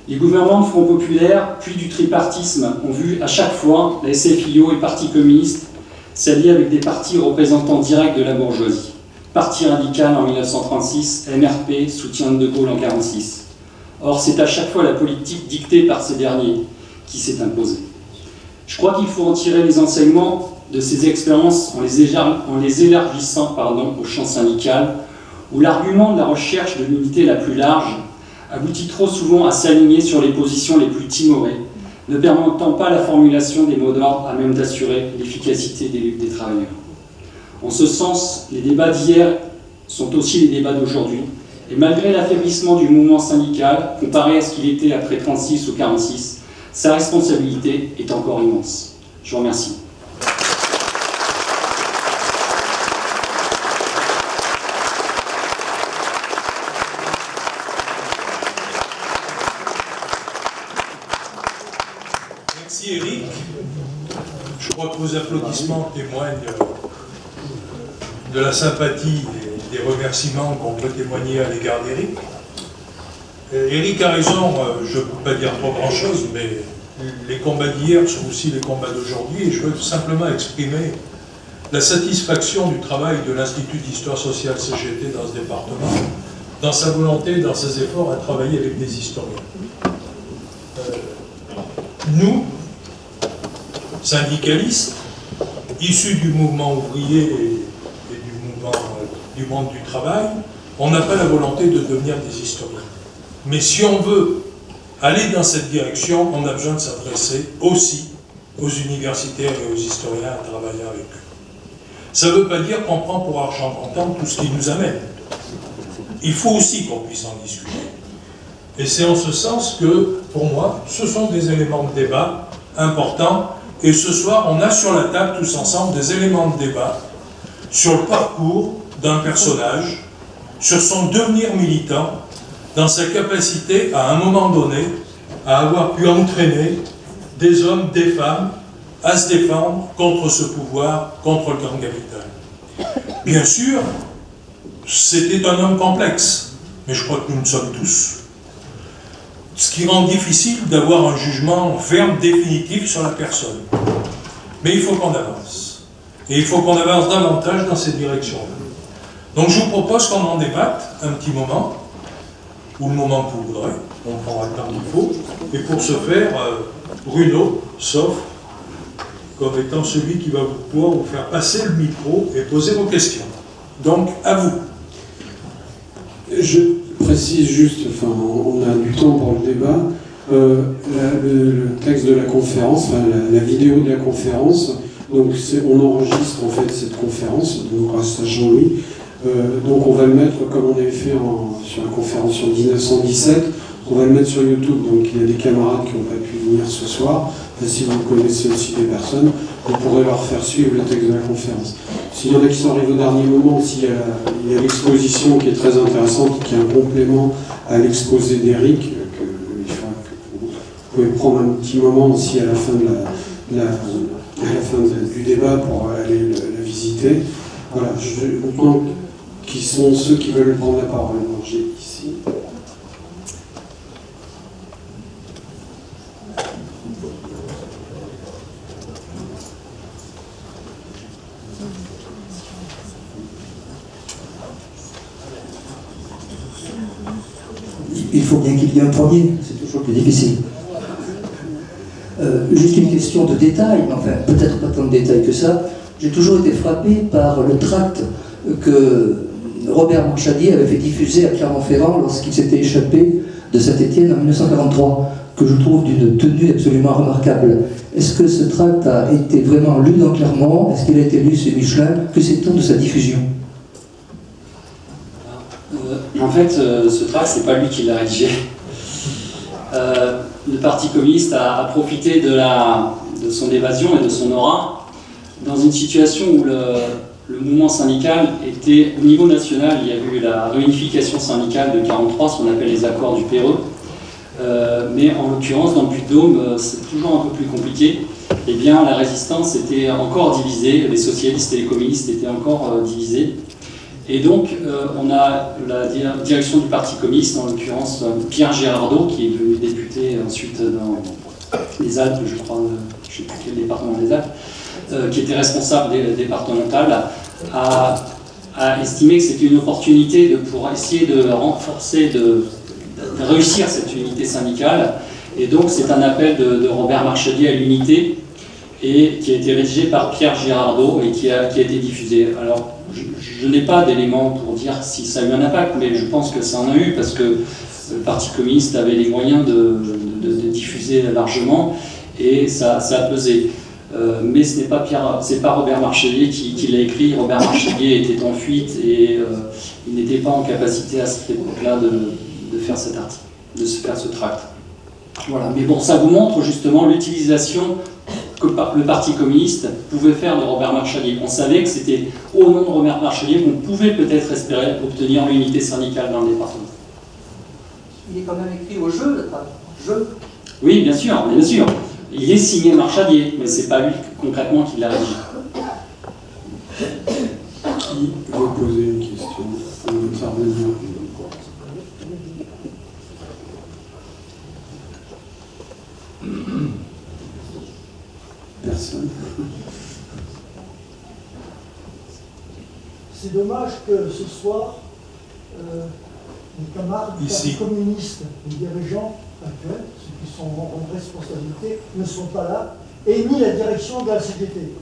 Les gouvernements de Front populaire, puis du tripartisme, ont vu à chaque fois la SFIO et le Parti communiste s'allier avec des partis représentants directs de la bourgeoisie. Parti radical en 1936, MRP, soutien de Gaulle en 1946. Or, c'est à chaque fois la politique dictée par ces derniers qui s'est imposée. Je crois qu'il faut en tirer les enseignements de ces expériences en les élargissant au champ syndical, où l'argument de la recherche de l'unité la plus large aboutit trop souvent à s'aligner sur les positions les plus timorées, ne permettant pas la formulation des mots d'ordre à même d'assurer l'efficacité des luttes des travailleurs. En ce sens, les débats d'hier sont aussi les débats d'aujourd'hui, et malgré l'affaiblissement du mouvement syndical, comparé à ce qu'il était après 36 ou 46, sa responsabilité est encore immense. Je vous remercie. Merci Éric. Je crois que vos applaudissements témoignent de la sympathie et des remerciements qu'on peut témoigner à l'égard d'Éric. Éric a raison, je ne peux pas dire trop grand-chose, mais les combats d'hier sont aussi les combats d'aujourd'hui, et je veux simplement exprimer la satisfaction du travail de l'Institut d'Histoire Sociale CGT dans ce département, dans sa volonté, dans ses efforts à travailler avec des historiens. Nous, syndicalistes, issus du mouvement ouvrier et du mouvement du monde du travail, on n'a pas la volonté de devenir des historiens. Mais si on veut aller dans cette direction, on a besoin de s'adresser aussi aux universitaires et aux historiens à travailler avec eux. Ça ne veut pas dire qu'on prend pour argent comptant tout ce qui nous amène. Il faut aussi qu'on puisse en discuter. Et c'est en ce sens que, pour moi, ce sont des éléments de débat importants. Et ce soir, on a sur la table, tous ensemble, des éléments de débat sur le parcours d'un personnage, sur son devenir militant, dans sa capacité, à un moment donné, à avoir pu entraîner des hommes, des femmes, à se défendre contre ce pouvoir, contre le grand capital. Bien sûr, c'était un homme complexe, mais je crois que nous le sommes tous. Ce qui rend difficile d'avoir un jugement ferme, définitif sur la personne. Mais il faut qu'on avance. Et il faut qu'on avance davantage dans cette direction-là. Donc je vous propose qu'on en débatte un petit moment, ou le moment que vous voudrez, on prendra le temps qu'il faut. Et pour ce faire, Bruno s'offre comme étant celui qui va pouvoir vous faire passer le micro et poser vos questions. Donc, à vous. Je précise juste, enfin, on a du temps pour le débat. Le texte de la conférence, enfin, la vidéo de la conférence, donc on enregistre en fait cette conférence, donc grâce à Jean-Louis. Donc on va le mettre comme on avait fait sur la conférence en 1917, on va le mettre sur YouTube, donc il y a des camarades qui n'ont pas pu venir ce soir, si vous connaissez aussi des personnes, vous pourrez leur faire suivre le texte de la conférence. S'il y en a qui sont arrivés au dernier moment, il y a l'exposition qui est très intéressante, qui est un complément à l'exposé d'Éric, que vous pouvez prendre un petit moment aussi à la fin, du débat pour aller la visiter. Voilà, je vous demande qui sont ceux qui veulent prendre la parole. Alors, j'ai ici. Il faut bien qu'il y ait un premier, c'est toujours plus difficile. Juste une question de détail, enfin peut-être pas tant de détail que ça. J'ai toujours été frappé par le tract que Robert Manchadier avait fait diffuser à Clermont-Ferrand lorsqu'il s'était échappé de Saint-Étienne en 1943, que je trouve d'une tenue absolument remarquable. Est-ce que ce tract a été vraiment lu dans Clermont? Est-ce qu'il a été lu chez Michelin? Que sait-on de sa diffusion? En fait, ce tract, c'est pas lui qui l'a rédigé. Le Parti communiste a profité de son évasion et de son aura dans une situation où le mouvement syndical était, au niveau national, il y a eu la réunification syndicale de 1943, ce qu'on appelle les accords du Péreux, mais en l'occurrence, dans le Puy-de-Dôme, c'est toujours un peu plus compliqué. Eh bien, la résistance était encore divisée, les socialistes et les communistes étaient encore divisés. Et donc, on a la direction du Parti communiste, en l'occurrence Pierre Gérardot, qui est devenu député ensuite dans les Alpes, je crois, je ne sais plus quel département des Alpes, qui était responsable départemental, a estimé que c'était une opportunité pour essayer de renforcer, réussir cette unité syndicale. Et donc c'est un appel de Robert Marchadier à l'unité, et qui a été rédigé par Pierre Girardot et qui a été diffusé. Alors, je n'ai pas d'éléments pour dire si ça a eu un impact, mais je pense que ça en a eu, parce que le Parti communiste avait les moyens de diffuser largement, et ça a pesé. Mais ce n'est pas Robert Marchadier qui l'a écrit. Robert Marchadier était en fuite, et il n'était pas en capacité à cette époque-là de faire cet article, de se faire ce tract. Voilà. Mais bon, ça vous montre justement l'utilisation que le Parti communiste pouvait faire de Robert Marchadier. On savait que c'était au nom de Robert Marchadier qu'on pouvait peut-être espérer obtenir l'unité syndicale dans le département. Il est quand même écrit au jeu, le jeu. Oui, bien sûr, bien sûr. Il est signé Marchadier, mais c'est pas lui concrètement qui l'a rédigé. Qui veut poser une question? On veut intervenir. Personne. C'est dommage que ce soir, les camarades du Parti communiste, les dirigeants actuels, ceux qui sont en responsabilité, ne sont pas là, et ni la direction de la CGT.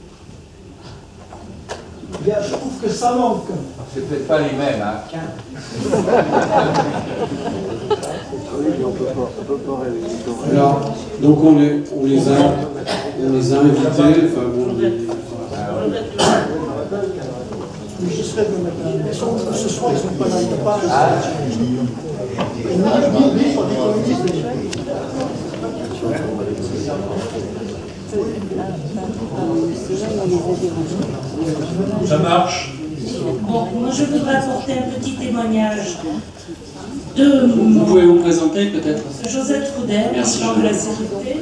Bien, je trouve que ça manque. C'est peut-être pas les mêmes, hein. Alors, donc on les a invités. Enfin, bon, Mais j'essaie de mettre ce soir, ils ne sont pas là, ils n'ont pas. Et nous, des communistes. Ça marche. Bon, moi je voudrais apporter un petit témoignage de Vous pouvez vous présenter peut-être? Josette Couder, Merci. présidente de la CGT.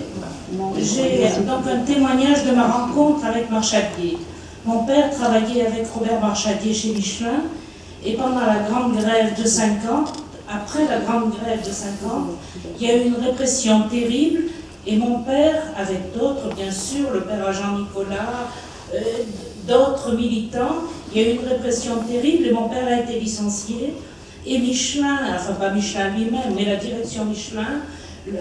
J'ai donc un témoignage de ma rencontre avec Marchadier. Mon père travaillait avec Robert Marchadier chez Michelin, et pendant la grande grève de 50, après la grande grève de 50, il y a eu une répression terrible, et mon père, avec d'autres bien sûr, le père Jean-Nicolas, d'autres militants, il y a eu une répression terrible, et mon père a été licencié, et Michelin, enfin pas Michelin lui-même, mais la direction Michelin,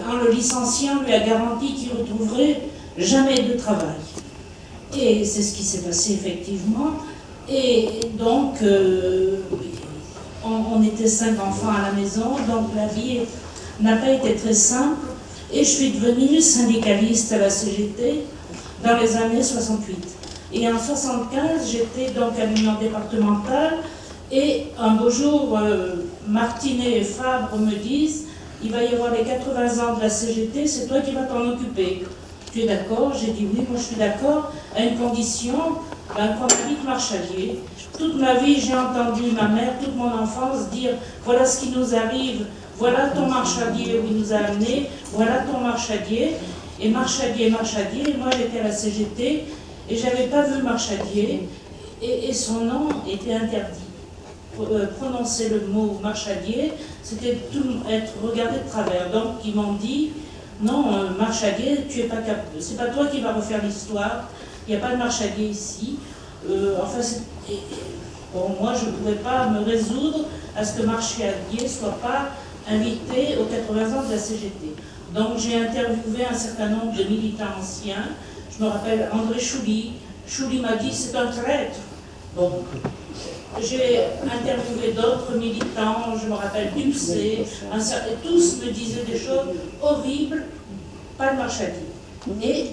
en le licenciant, lui a garanti qu'il ne retrouverait jamais de travail. Et c'est ce qui s'est passé effectivement. Et donc, on était 5 enfants à la maison, donc la vie n'a pas été très simple. Et je suis devenue syndicaliste à la CGT dans les années 68. Et en 75, j'étais donc à l'union départementale, et un beau jour, Martinet et Fabre me disent: il va y avoir les 80 ans de la CGT, c'est toi qui vas t'en occuper. Tu es d'accord? J'ai dit oui, moi je suis d'accord, à une condition, qu'on m'invite Marchadier. Toute ma vie, j'ai entendu ma mère, toute mon enfance, dire: voilà ce qui nous arrive, voilà ton Marchadier où il nous a amenés, voilà ton Marchadier. Et Marchadier, moi j'étais à la CGT, et je n'avais pas vu Marchadier, et son nom était interdit. Prononcer le mot Marchadier, c'était être regardé de travers. Donc ils m'ont dit: non, Marchadier, tu es pas capable, c'est pas toi qui vas refaire l'histoire, il n'y a pas de Marchadier ici. Bon, moi je ne pouvais pas me résoudre à ce que Marchadier ne soit pas invité aux 80 ans de la CGT. Donc j'ai interviewé un certain nombre de militants anciens. Je me rappelle André Chouli. Chouli m'a dit: c'est un traître. Bon. J'ai interviewé d'autres militants, je me rappelle Dulcé, et tous me disaient des choses horribles, pas de Marchadier. Et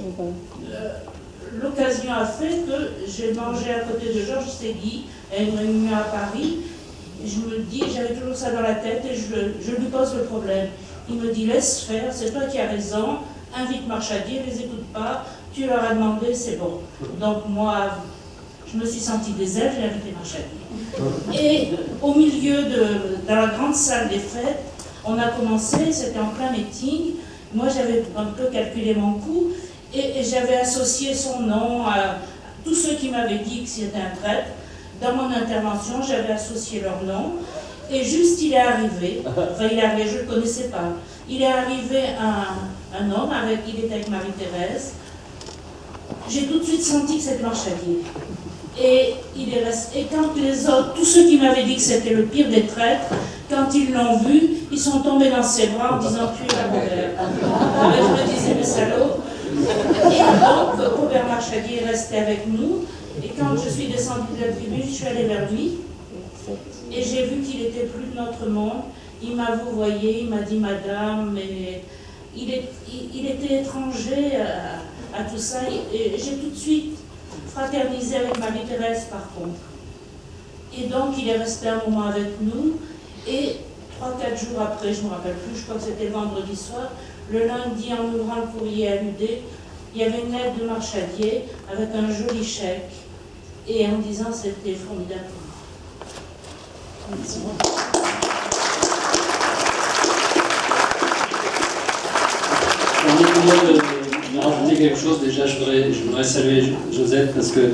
l'occasion a fait que j'ai mangé à côté de Georges Segui à une réunion à Paris. Et je me dis, j'avais toujours ça dans la tête, et je lui pose le problème. Il me dit: laisse faire, c'est toi qui as raison, invite Marchadier, les écoute pas, tu leur as demandé, c'est bon. Donc moi, je me suis sentie des ailes, j'ai invité Marchadier. Et au milieu dans la grande salle des fêtes, on a commencé, c'était en plein meeting. Moi j'avais un peu calculé mon coup, et j'avais associé son nom à tous ceux qui m'avaient dit que c'était un traître. Dans mon intervention, j'avais associé leur nom, et juste il est arrivé, je ne le connaissais pas, il est arrivé un homme, il était avec Marie-Thérèse. J'ai tout de suite senti que c'était Marchadier. Et il est resté. Et quand les autres, tous ceux qui m'avaient dit que c'était le pire des traîtres, quand ils l'ont vu, Ils sont tombés dans ses bras en disant « Tu es la Robert ». Je me disais « Mais salaud ». Et donc, Robert Marchadier est resté avec nous. Et quand je suis descendue de la tribune, je suis allée vers lui. Et j'ai vu qu'il n'était plus de notre monde. Il m'a vouvoyé, il m'a dit « Madame », mais il était étranger à tout ça. Et j'ai tout de suite fraternisé avec Marie-Thérèse, par contre. Et donc, il est resté un moment avec nous. Et 3-4 jours après, je ne me rappelle plus, je crois que c'était vendredi soir, le lundi, en ouvrant le courrier à l'UD, il y avait une lettre de Marchadier avec un joli chèque et en disant que c'était formidable. Merci. De rajouter quelque chose, déjà je voudrais saluer Josette parce que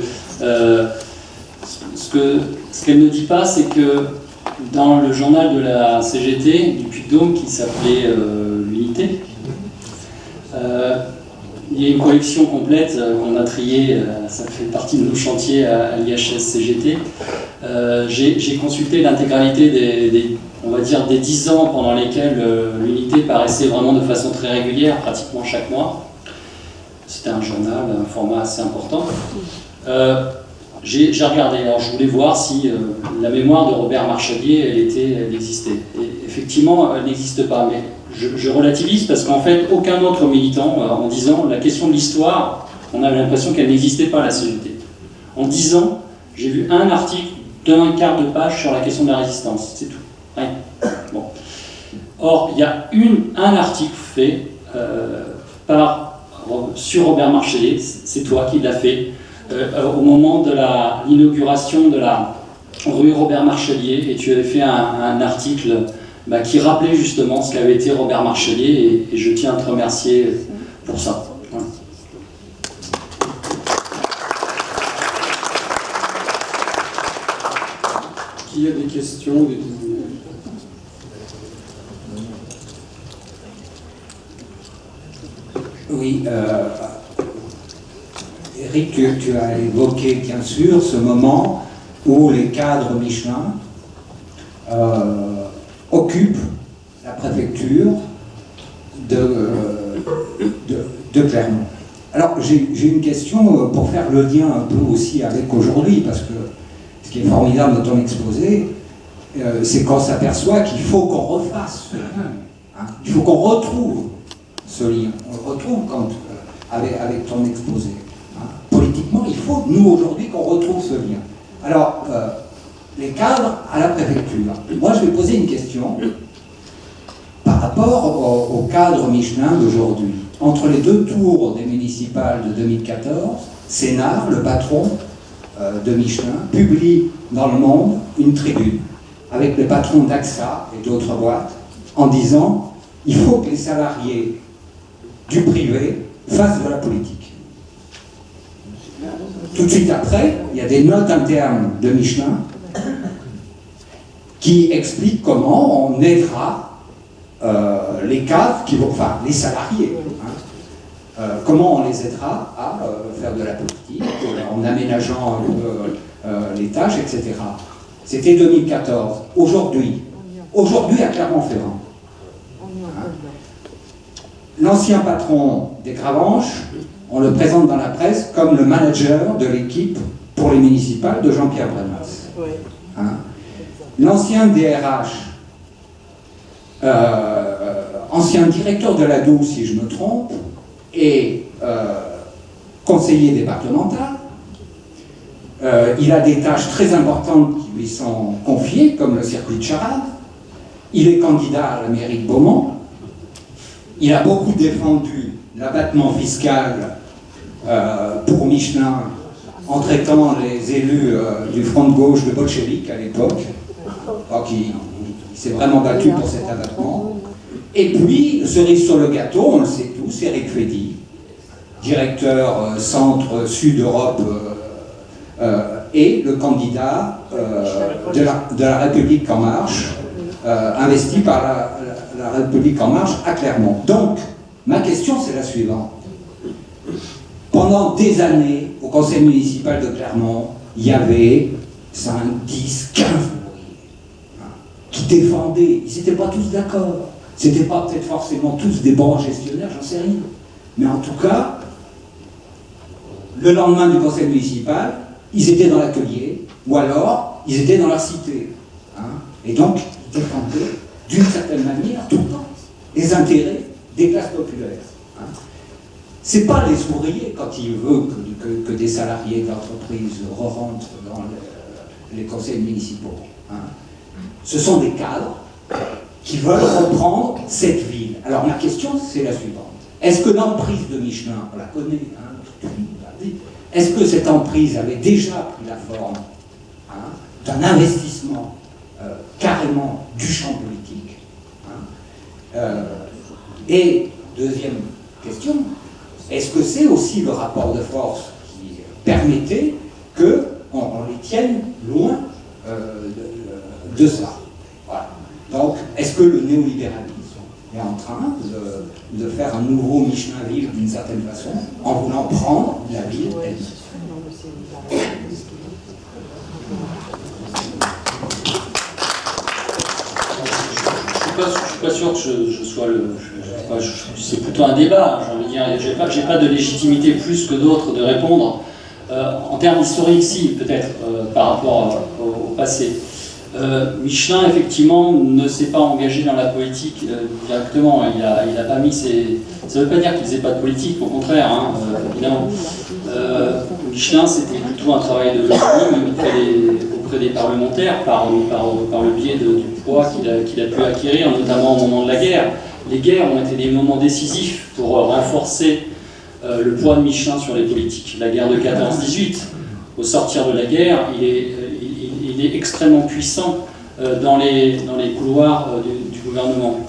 ce qu'elle ne dit pas, c'est que dans le journal de la CGT du Puy-de-Dôme qui s'appelait l'Unité, il y a une collection complète qu'on a triée, ça fait partie de nos chantiers à l'IHS CGT. J'ai consulté l'intégralité on va dire des 10 ans pendant lesquels l'Unité paraissait vraiment de façon très régulière, pratiquement chaque mois. C'était un journal, un format assez important. J'ai regardé, alors je voulais voir si la mémoire de Robert Marchadier, elle existait. Et effectivement, elle n'existe pas, mais je relativise parce qu'en fait, aucun autre militant, en disant la question de l'histoire, on avait l'impression qu'elle n'existait pas, la CGT. En 10 ans, j'ai vu un article d'un quart de page sur la question de la résistance, c'est tout. Rien. Bon. Or, il y a un article fait sur Robert Marchadier, c'est toi qui l'as fait, au moment de l'inauguration de la rue Robert Marchadier, et tu avais fait un article qui rappelait justement ce qu'avait été Robert Marchadier, et je tiens à te remercier pour ça. Voilà. Qui a des questions, Oui, Eric, tu as évoqué bien sûr ce moment où les cadres Michelin occupent la préfecture de Clermont. Alors j'ai une question pour faire le lien un peu aussi avec aujourd'hui, parce que ce qui est formidable de ton exposé, c'est qu'on s'aperçoit qu'il faut qu'on refasse ce lien, hein. Il faut qu'on retrouve ce lien. On le retrouve avec ton exposé. Hein. Politiquement, il faut, nous, aujourd'hui, qu'on retrouve ce lien. Alors, les cadres à la préfecture. Moi, je vais poser une question par rapport au cadre Michelin d'aujourd'hui. Entre les deux tours des municipales de 2014, Sénart, le patron de Michelin, publie dans Le Monde une tribune avec les patrons d'AXA et d'autres boîtes en disant « Il faut que les salariés du privé fassent de la politique ». Tout de suite après, il y a des notes internes de Michelin qui expliquent comment on aidera les cadres, les salariés, hein, comment on les aidera à faire de la politique, en aménageant un peu les tâches, etc. C'était 2014. Aujourd'hui à Clermont-Ferrand, l'ancien patron des Gravenches, on le présente dans la presse comme le manager de l'équipe pour les municipales de Jean-Pierre Bremas. Hein? L'ancien DRH, ancien directeur de la DOU, si je me trompe, et conseiller départemental. Il a des tâches très importantes qui lui sont confiées, comme le circuit de charade. Il est candidat à la mairie de Beaumont. Il a beaucoup défendu l'abattement fiscal pour Michelin en traitant les élus du front de gauche de bolchevique à l'époque. Donc il s'est vraiment battu pour cet abattement. Et puis, cerise sur le gâteau, on le sait tous, Eric Fédy, directeur centre-sud Europe et le candidat de la République En Marche, investi par la République En Marche à Clermont. Donc, ma question c'est la suivante. Pendant des années, au conseil municipal de Clermont, il y avait 5, 10, 15 ouvriers qui défendaient, ils n'étaient pas tous d'accord. C'était pas peut-être forcément tous des bons gestionnaires, j'en sais rien. Mais en tout cas, le lendemain du conseil municipal, ils étaient dans l'atelier, ou alors ils étaient dans leur cité. Hein. Et donc, ils défendaient d'une certaine manière tout le temps les intérêts des classes populaires. Hein. C'est pas les ouvriers, quand ils veulent que des salariés de l'entreprise rentrent dans les conseils municipaux. Hein. Ce sont des cadres qui veulent reprendre cette ville. Alors ma question, c'est la suivante. Est-ce que l'emprise de Michelin, on la connaît, hein, tout le monde l'a dit, est-ce que cette emprise avait déjà pris la forme hein, d'un investissement carrément du champ politique hein, et deuxième question, est-ce que c'est aussi le rapport de force qui permettait qu'on les tienne loin de ça? Voilà. Donc, est-ce que le néolibéralisme est en train de faire un nouveau Michelinville d'une certaine façon, en voulant prendre la ville elle-même? Je suis pas sûr que je sois le... c'est plutôt un débat, j'ai envie de dire. J'ai pas de légitimité plus que d'autres de répondre. En termes historiques, si, peut-être, par rapport au passé. Michelin, effectivement, ne s'est pas engagé dans la politique directement. Il a pas mis ses... Ça ne veut pas dire qu'il ne faisait pas de politique, au contraire, hein, évidemment. Michelin, c'était plutôt un travail de lobbying auprès des parlementaires, par le biais du poids qu'il a pu acquérir, notamment au moment de la guerre. Les guerres ont été des moments décisifs pour renforcer le poids de Michelin sur les politiques. La guerre de 14-18, au sortir de la guerre, il est extrêmement puissant dans les couloirs du gouvernement.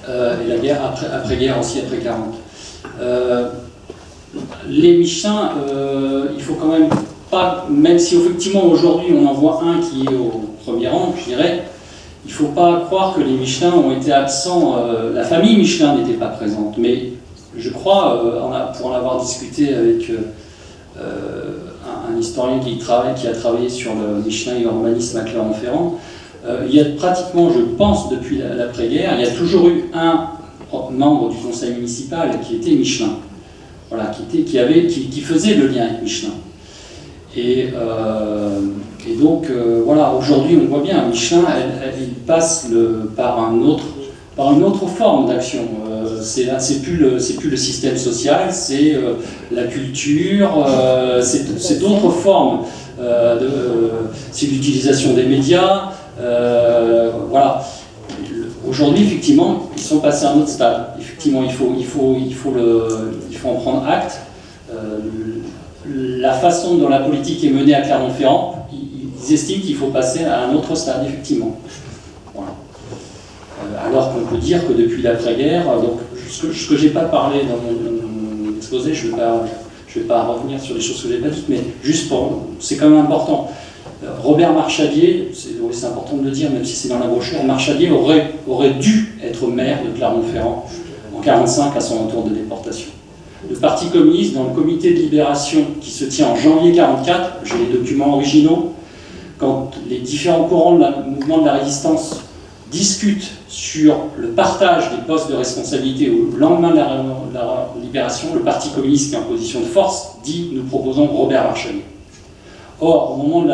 Et la guerre, après-guerre aussi, après 40. Les Michelin, il faut quand même pas, même si effectivement aujourd'hui on en voit un qui est au premier rang, je dirais, il ne faut pas croire que les Michelin ont été absents, la famille Michelin n'était pas présente, mais je crois, pour en avoir discuté avec un historien qui a travaillé sur le Michelin et l'urbanisme à Clermont-Ferrand, il y a pratiquement, je pense, depuis l'après-guerre, il y a toujours eu un membre du conseil municipal qui était Michelin, voilà, qui faisait le lien avec Michelin. Et donc, voilà, aujourd'hui, on voit bien, Michelin, il passe par une autre forme d'action. C'est plus le système social, c'est la culture, c'est d'autres formes. C'est l'utilisation des médias. Voilà. Aujourd'hui, effectivement, ils sont passés à un autre stade. Effectivement, il faut en prendre acte. La façon dont la politique est menée à Clermont-Ferrand, ils estiment qu'il faut passer à un autre stade, effectivement. Voilà. Alors qu'on peut dire que depuis l'après-guerre, donc ce que j'ai pas parlé dans mon exposé, je vais pas revenir sur les choses que j'ai pas dites, mais juste c'est quand même important. Robert Marchadier, c'est important de le dire, même si c'est dans la brochure, Marchadier aurait dû être maire de Clermont-Ferrand en 1945 à son retour de déportation. Le Parti communiste, dans le comité de libération qui se tient en janvier 1944, j'ai les documents originaux, quand les différents courants du mouvement de la résistance discutent sur le partage des postes de responsabilité au lendemain de la libération, le Parti communiste qui est en position de force dit « nous proposons Robert Marchadier ». Or, au moment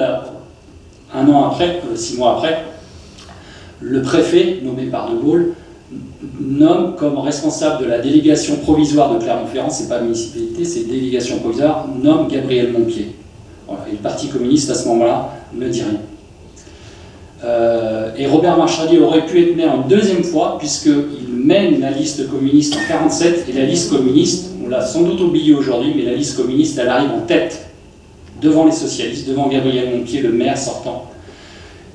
un an après, 6 mois après, le préfet, nommé par De Gaulle, nomme comme responsable de la délégation provisoire de Clermont-Ferrand, c'est pas municipalité, c'est délégation provisoire, nomme Gabriel Montpied. Voilà, et le Parti communiste, à ce moment-là, ne dit rien. Et Robert Marchadier aurait pu être maire une deuxième fois, puisqu'il mène la liste communiste en 1947, et la liste communiste, on l'a sans doute oublié aujourd'hui, mais la liste communiste, elle arrive en tête, devant les socialistes, devant Gabriel Montpied, le maire sortant.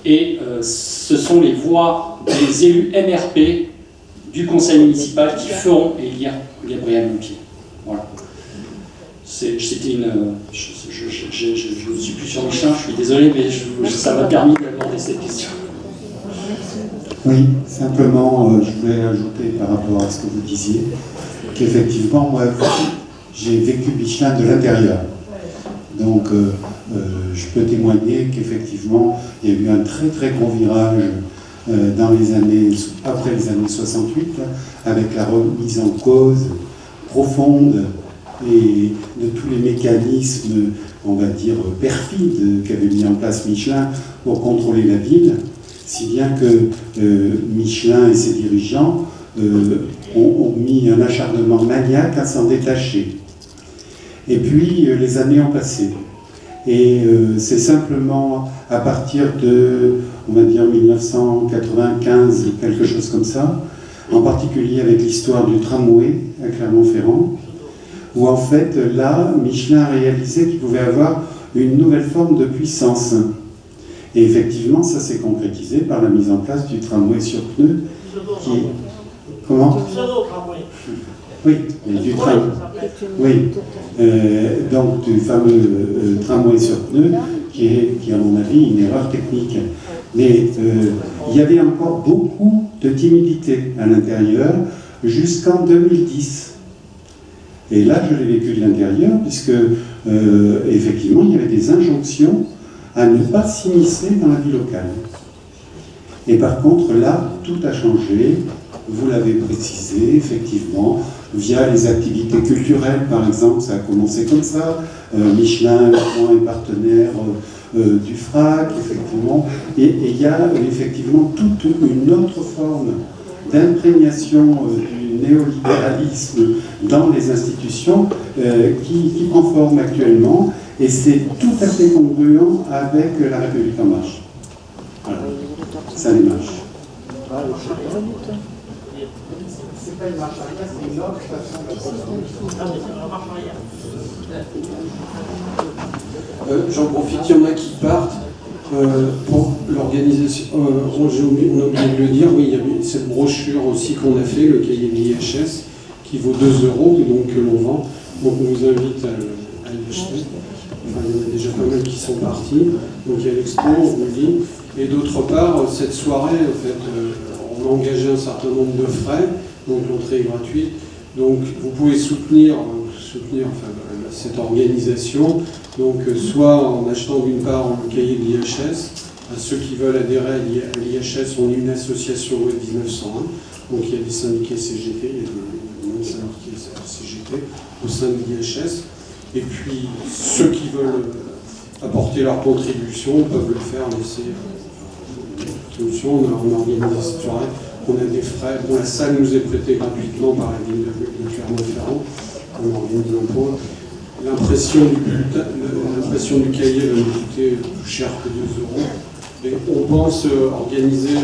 Et ce sont les voix des élus MRP du conseil municipal qui feront élire Gabriel Montpied. Voilà. C'était une... Je ne suis plus sur Michelin, je suis désolé, mais ça m'a permis d'aborder cette question. Oui, simplement, je voulais ajouter par rapport à ce que vous disiez, qu'effectivement, moi, j'ai vécu Michelin de l'intérieur. Donc, je peux témoigner qu'effectivement, il y a eu un très très gros virage après les années 68, avec la remise en cause profonde et de tous les mécanismes, on va dire, perfides qu'avait mis en place Michelin pour contrôler la ville, si bien que Michelin et ses dirigeants ont mis un acharnement maniaque à s'en détacher. Et puis, les années ont passé. Et c'est simplement à partir de, on va dire, 1995, quelque chose comme ça, en particulier avec l'histoire du tramway à Clermont-Ferrand, où en fait, là, Michelin a réalisé qu'il pouvait avoir une nouvelle forme de puissance. Et effectivement, ça s'est concrétisé par la mise en place du tramway sur pneus, qui... Comment ? Oui, du tramway. Oui, donc du fameux tramway sur pneus, qui est, à mon avis, une erreur technique. Mais il y avait encore beaucoup de timidité à l'intérieur jusqu'en 2010. Et là, je l'ai vécu de l'intérieur, puisque effectivement, il y avait des injonctions à ne pas s'immiscer dans la vie locale. Et par contre, là, tout a changé. Vous l'avez précisé, effectivement, via les activités culturelles, par exemple, ça a commencé comme ça. Michelin est partenaire du FRAC, effectivement. Et il y a effectivement toute une autre forme d'imprégnation du néolibéralisme dans les institutions qui prend forme actuellement. Et c'est tout à fait congruent avec la République en marche. Voilà. Ça démarche. C'est pas une marche arrière, c'est une autre façon de J'en profite, il y en a qui partent pour l'organisation. On a oublié de le dire, oui, il y a cette brochure aussi qu'on a fait, le cahier de l'IHS, qui vaut 2 €, donc que l'on vend. Donc on vous invite à l'acheter. Enfin, il y en a déjà pas mal qui sont partis. Donc il y a l'expo, on vous le dit. Et d'autre part, cette soirée, en fait, on a engagé un certain nombre de frais, donc l'entrée est gratuite. Donc vous pouvez soutenir cette organisation, donc soit en achetant d'une part le cahier de l'IHS. À ceux qui veulent adhérer à l'IHS, on est une association loi 1901, donc il y a des syndiqués CGT, il y a des syndiqués CGT au sein de l'IHS. Et puis ceux qui veulent apporter leur contribution peuvent le faire, laisser contribution. On a organisé cette soirée. On a des frais. Bon, la salle nous est prêtée gratuitement par la ville de Clermont-Ferrand. On organise l'impôt. L'impression du cahier va nous coûter plus cher que 2 €. Et on pense organiser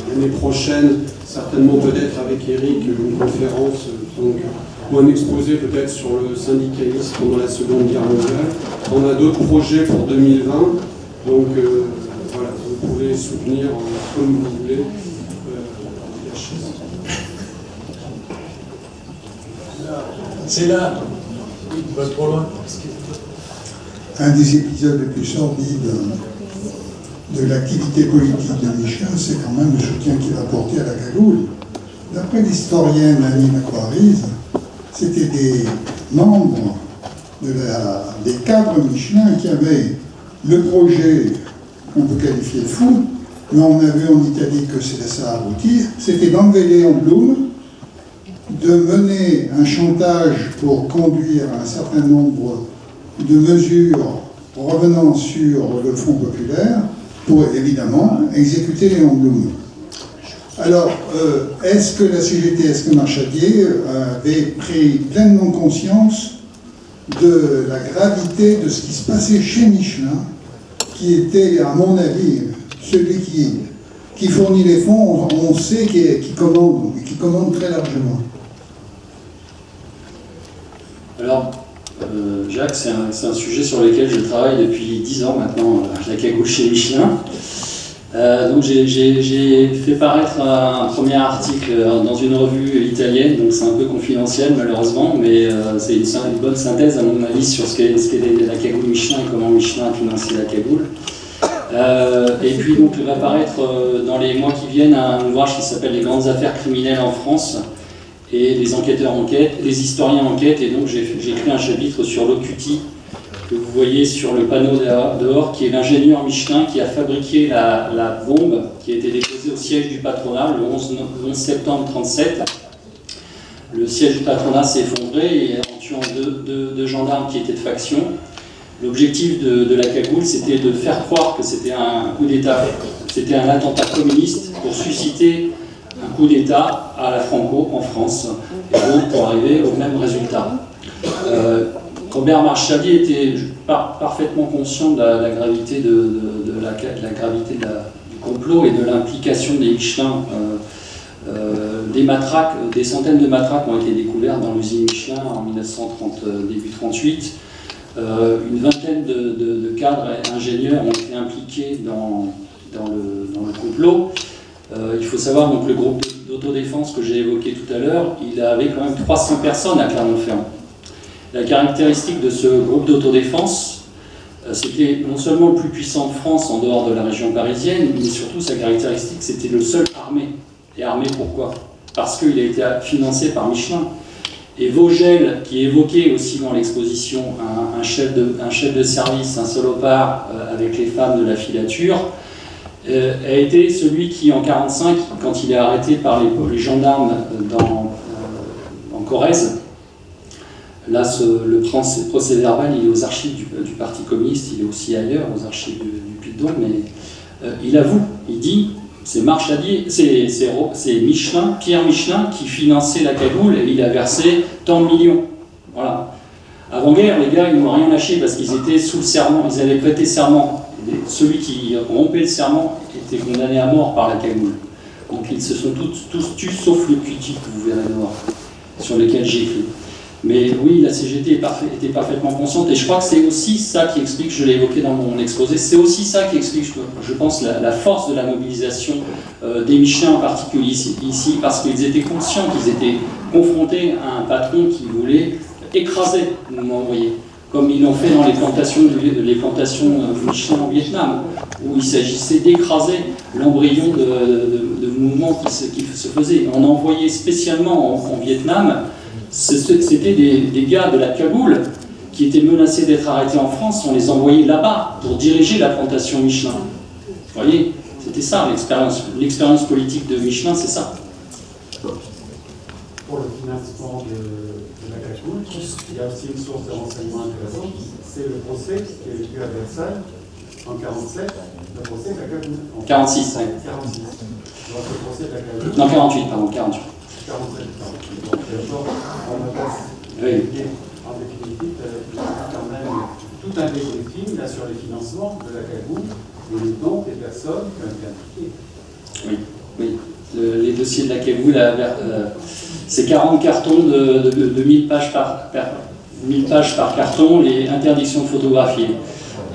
l'année prochaine, certainement peut-être avec Eric, une conférence ou un exposé peut-être sur le syndicalisme pendant la Seconde Guerre mondiale. On a d'autres projets pour 2020. Donc voilà, vous pouvez soutenir comme vous voulez. C'est là, pas trop loin. Un des épisodes les plus sordides de l'activité politique de Michelin, c'est quand même le soutien qu'il a apporté à la cagoule. D'après l'historienne Annie Macquarise, c'était des membres des cadres Michelin qui avaient le projet qu'on peut qualifier de fou, mais on a vu en Italie que ça a abouti, c'était d'enlever Léon Blum, de mener un chantage pour conduire un certain nombre de mesures revenant sur le Front populaire, pour évidemment exécuter Léon Blum. Alors, est-ce que la CGT, est-ce que Marchadier avait pris pleinement conscience de la gravité de ce qui se passait chez Michelin, qui était, à mon avis, celui qui fournit les fonds, on sait qui commande très largement. Alors, Jacques, c'est un sujet sur lequel je travaille depuis 10 ans maintenant, la cagoule chez Michelin. Donc j'ai fait paraître un premier article dans une revue italienne, donc c'est un peu confidentiel malheureusement, mais c'est une bonne synthèse à mon avis sur ce qu'est la cagoule Michelin et comment Michelin a financé la cagoule. Et puis donc va paraître dans les mois qui viennent un ouvrage qui s'appelle Les grandes affaires criminelles en France, et les enquêteurs enquêtent, les historiens enquêtent, et donc j'ai écrit un chapitre sur l'OQTI que vous voyez sur le panneau dehors, qui est l'ingénieur Michelin qui a fabriqué la bombe qui a été déposée au siège du patronat le 11 septembre 1937. Le siège du patronat s'est effondré et en tuant deux gendarmes qui étaient de faction. L'objectif de la cagoule, c'était de faire croire que c'était un coup d'État, c'était un attentat communiste pour susciter un coup d'État à la Franco en France, et donc pour arriver au même résultat. Robert Marchalier était parfaitement conscient de la gravité du complot et de l'implication des Michelin. Des matraques, des centaines de matraques ont été découvertes dans l'usine Michelin en 1930, début 1938. Une vingtaine de cadres et ingénieurs ont été impliqués dans le complot. Il faut savoir donc le groupe d'autodéfense que j'ai évoqué tout à l'heure, il avait quand même 300 personnes à Clermont-Ferrand. La caractéristique de ce groupe d'autodéfense, c'était non seulement le plus puissant de France en dehors de la région parisienne, mais surtout sa caractéristique, c'était le seul armé. Et armé pourquoi? Parce qu'il a été financé par Michelin. Et Vogel, qui évoquait aussi dans l'exposition un chef de service, un salopard avec les femmes de la filature, a été celui qui, en 1945, quand il est arrêté par les gendarmes en Corrèze, là, le procès verbal, il est aux archives du Parti communiste, il est aussi ailleurs, aux archives du Puy-de-Dôme, mais il avoue, il dit, c'est Michelin, Pierre Michelin, qui finançait la cagoule et il a versé tant de millions. Voilà. Avant-guerre, les gars, ils n'ont rien lâché parce qu'ils étaient sous le serment, ils avaient prêté serment. Celui qui rompait le serment était condamné à mort par la cagoule. Donc ils se sont tous tus, sauf le petit que vous verrez dehors, sur lequel j'ai écrit. Mais oui, la CGT était parfaitement consciente, et je crois que c'est aussi ça qui explique, je l'ai évoqué dans mon exposé, c'est aussi ça qui explique, je pense, la force de la mobilisation des Michelin en particulier ici, parce qu'ils étaient conscients qu'ils étaient confrontés à un patron qui voulait écraser le mouvement ouvrier, comme ils l'ont fait dans les plantations Michelin en Vietnam, où il s'agissait d'écraser l'embryon de mouvements qui se faisaient. On envoyait spécialement en Vietnam. C'était des gars de la cagoule qui étaient menacés d'être arrêtés en France, on les envoyait là-bas pour diriger la plantation Michelin. Vous voyez, c'était ça l'expérience politique de Michelin, c'est ça. Pour le financement de la cagoule, il y a aussi une source de renseignement intéressante, c'est le procès qui a eu lieu à Versailles en 1947, le procès de la cagoule. En 1946, oui. 1946. Donc le procès de la cagoule. Non, 48, pardon, 48. 47, donc on a passé. Oui. En définitive, il y a quand même tout un débriefing là sur les financements de la cagoule et les dons des personnes qui ont été impliquées. Oui. Les dossiers de la cagoule, c'est 40 cartons de 1000 pages par carton, les interdictions de photographier.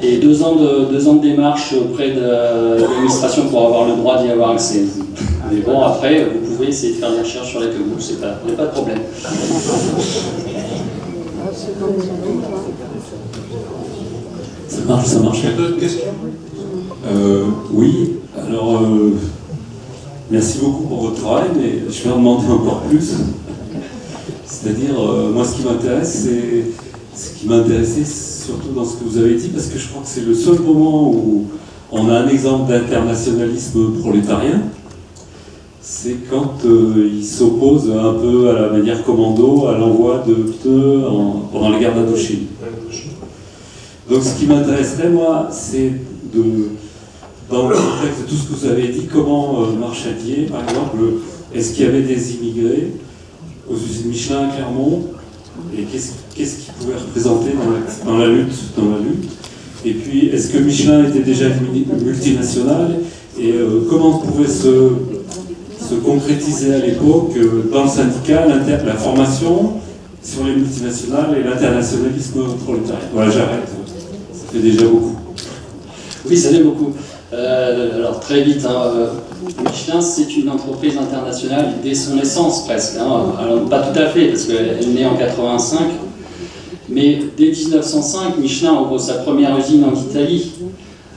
Et 2 ans de démarche auprès de l'administration pour avoir le droit d'y avoir accès. Mais bon, après, vous pouvez essayer de faire des recherches sur la cagoule, il n'y a pas de problème. Ça marche. Il y a d'autres questions? Oui, alors merci beaucoup pour votre travail, mais je vais en demander encore plus. C'est-à-dire, moi ce qui m'intéresse, c'est ce qui m'a intéressé surtout dans ce que vous avez dit, parce que je crois que c'est le seul moment où on a un exemple d'internationalisme prolétarien. C'est quand il s'oppose un peu à la manière commando à l'envoi de pneus pendant la guerre d'Indochine. Donc ce qui m'intéresserait, moi, c'est dans le contexte de tout ce que vous avez dit, comment Marchalier, par exemple, est-ce qu'il y avait des immigrés aux usines Michelin à Clermont, et qu'est-ce qu'ils pouvaient représenter dans la lutte. Et puis, est-ce que Michelin était déjà une multinationale, et comment pouvait se concrétiser à l'époque dans le syndicat la formation sur les multinationales et l'internationalisme prolétaire. Voilà, j'arrête. Ça fait déjà beaucoup. Oui, ça fait beaucoup. Alors très vite, Michelin, c'est une entreprise internationale dès son essence presque. Alors pas tout à fait, parce qu'elle est née en 85, mais dès 1905, Michelin ouvre sa première usine en Italie,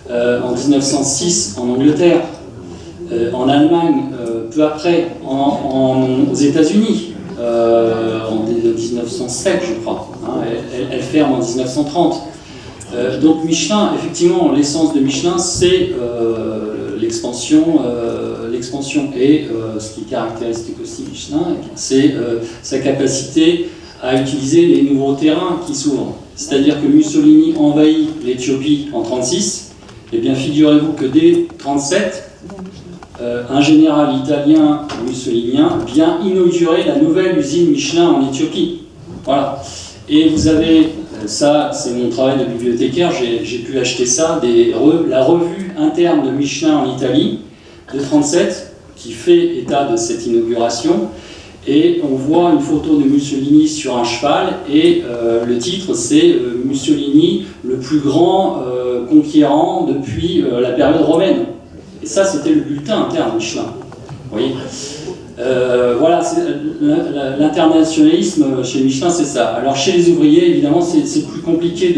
en 1906 en Angleterre, en Allemagne, peu après, aux États-Unis, en 1907 je crois. Elle ferme en 1930. Donc Michelin, effectivement, l'essence de Michelin, c'est l'expansion. Et ce qui est caractéristique aussi Michelin, c'est sa capacité à utiliser les nouveaux terrains qui s'ouvrent. C'est-à-dire que Mussolini envahit l'Éthiopie en 1936. Eh bien, figurez-vous que dès 1937, un général italien mussolinien vient inaugurer la nouvelle usine Michelin en Éthiopie. Voilà. Et vous avez, ça c'est mon travail de bibliothécaire, j'ai pu acheter ça, la revue interne de Michelin en Italie de 1937, qui fait état de cette inauguration. Et on voit une photo de Mussolini sur un cheval, et le titre c'est Mussolini, le plus grand conquérant depuis la période romaine. Et ça, c'était le bulletin interne Michelin. Vous voyez, voilà, l'internationalisme chez Michelin, c'est ça. Alors chez les ouvriers, évidemment, c'est plus compliqué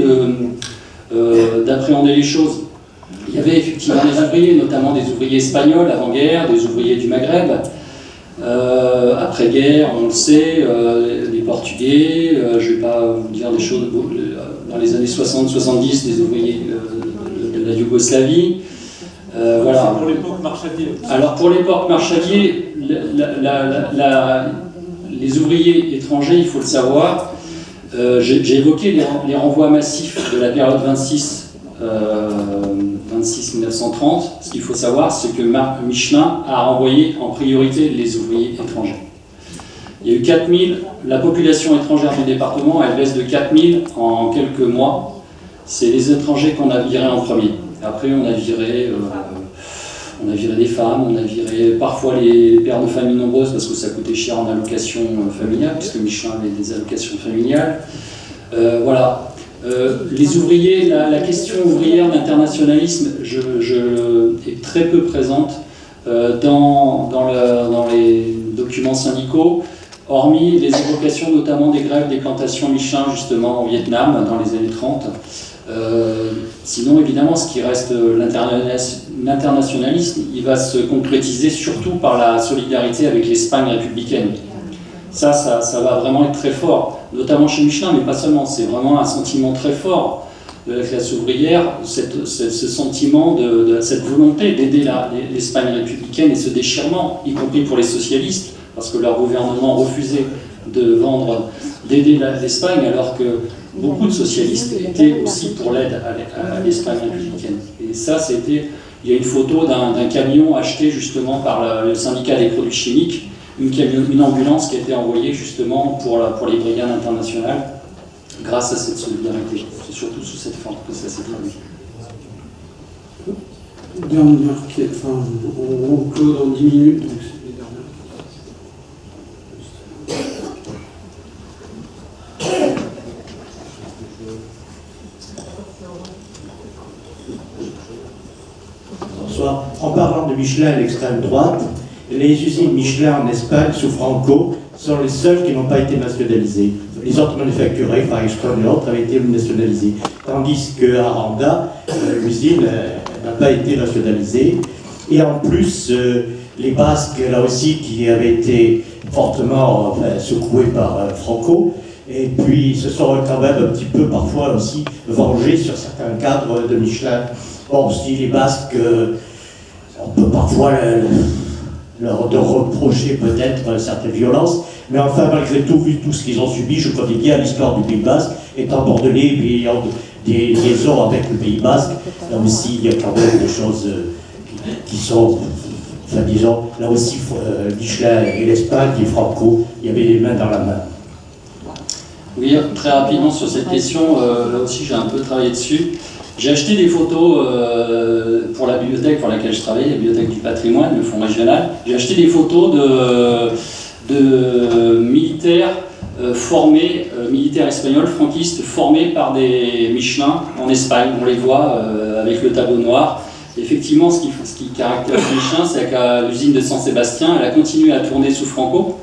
d'appréhender les choses. Il y avait effectivement des ouvriers, notamment des ouvriers espagnols avant-guerre, des ouvriers du Maghreb. Après-guerre, on le sait, les Portugais, je ne vais pas vous dire des choses, dans les années 60-70, des ouvriers de la Yougoslavie. Voilà. Pour l'époque Marchadier. Alors pour l'époque Marchadier, les ouvriers étrangers, il faut le savoir, j'ai évoqué les renvois massifs de la période 26-1930. Ce qu'il faut savoir, c'est que Michelin a renvoyé en priorité les ouvriers étrangers. Il y a eu 4000, la population étrangère du département, elle baisse de 4000 en quelques mois. C'est les étrangers qu'on a virés en premier. Après, on a viré des femmes, on a viré parfois les pères de familles nombreuses parce que ça coûtait cher en allocation familiale, puisque Michelin avait des allocations familiales. Voilà. Les ouvriers, la question ouvrière d'internationalisme est très peu présente dans les documents syndicaux, hormis les évocations notamment des grèves des plantations Michelin justement au Vietnam dans les années 30. Sinon, évidemment, ce qui reste l'internationalisme, il va se concrétiser surtout par la solidarité avec l'Espagne républicaine. Ça va vraiment être très fort, notamment chez Michelin, mais pas seulement. C'est vraiment un sentiment très fort de la classe ouvrière, ce sentiment cette volonté d'aider l'Espagne républicaine et ce déchirement, y compris pour les socialistes, parce que leur gouvernement refusait d'aider l'Espagne, alors que beaucoup de socialistes étaient aussi pour l'aide à l'Espagne républicaine. Et ça, il y a une photo d'un camion acheté justement par le syndicat des produits chimiques, une ambulance qui a été envoyée justement pour les brigades internationales grâce à cette solidarité. C'est surtout sous cette forme que ça s'est traduit. On clôt dans 10 minutes, donc c'est les dernières. Bonsoir. En parlant de Michelin à l'extrême droite, les usines Michelin en Espagne, sous Franco, sont les seules qui n'ont pas été nationalisées. Les autres manufacturés, Firestone et autres, avaient été nationalisées. Tandis qu'à Aranda, l'usine n'a pas été nationalisée. Et en plus, les Basques, là aussi, qui avaient été fortement secoués par Franco, et puis se sont quand même un petit peu parfois aussi vengés sur certains cadres de Michelin. Or, si les Basques, on peut parfois leur reprocher peut-être certaines violences, mais enfin, malgré tout, vu tout ce qu'ils ont subi, je connais bien l'histoire du Pays Basque, étant bordelais et ayant des liaisons avec le Pays Basque. Là aussi, il y a quand même des choses qui sont, enfin disons, là aussi, Michelin et l'Espagne et Franco, il y avait les mains dans la main. Oui, très rapidement sur cette question, là aussi j'ai un peu travaillé dessus. J'ai acheté des photos pour la bibliothèque pour laquelle je travaille, la bibliothèque du patrimoine, le fonds régional. J'ai acheté des photos de militaires formés, militaires espagnols, franquistes, formés par des Michelin en Espagne. On les voit avec le tableau noir. Effectivement, ce qui caractérise Michelin, c'est qu'à l'usine de San Sébastien, elle a continué à tourner sous Franco.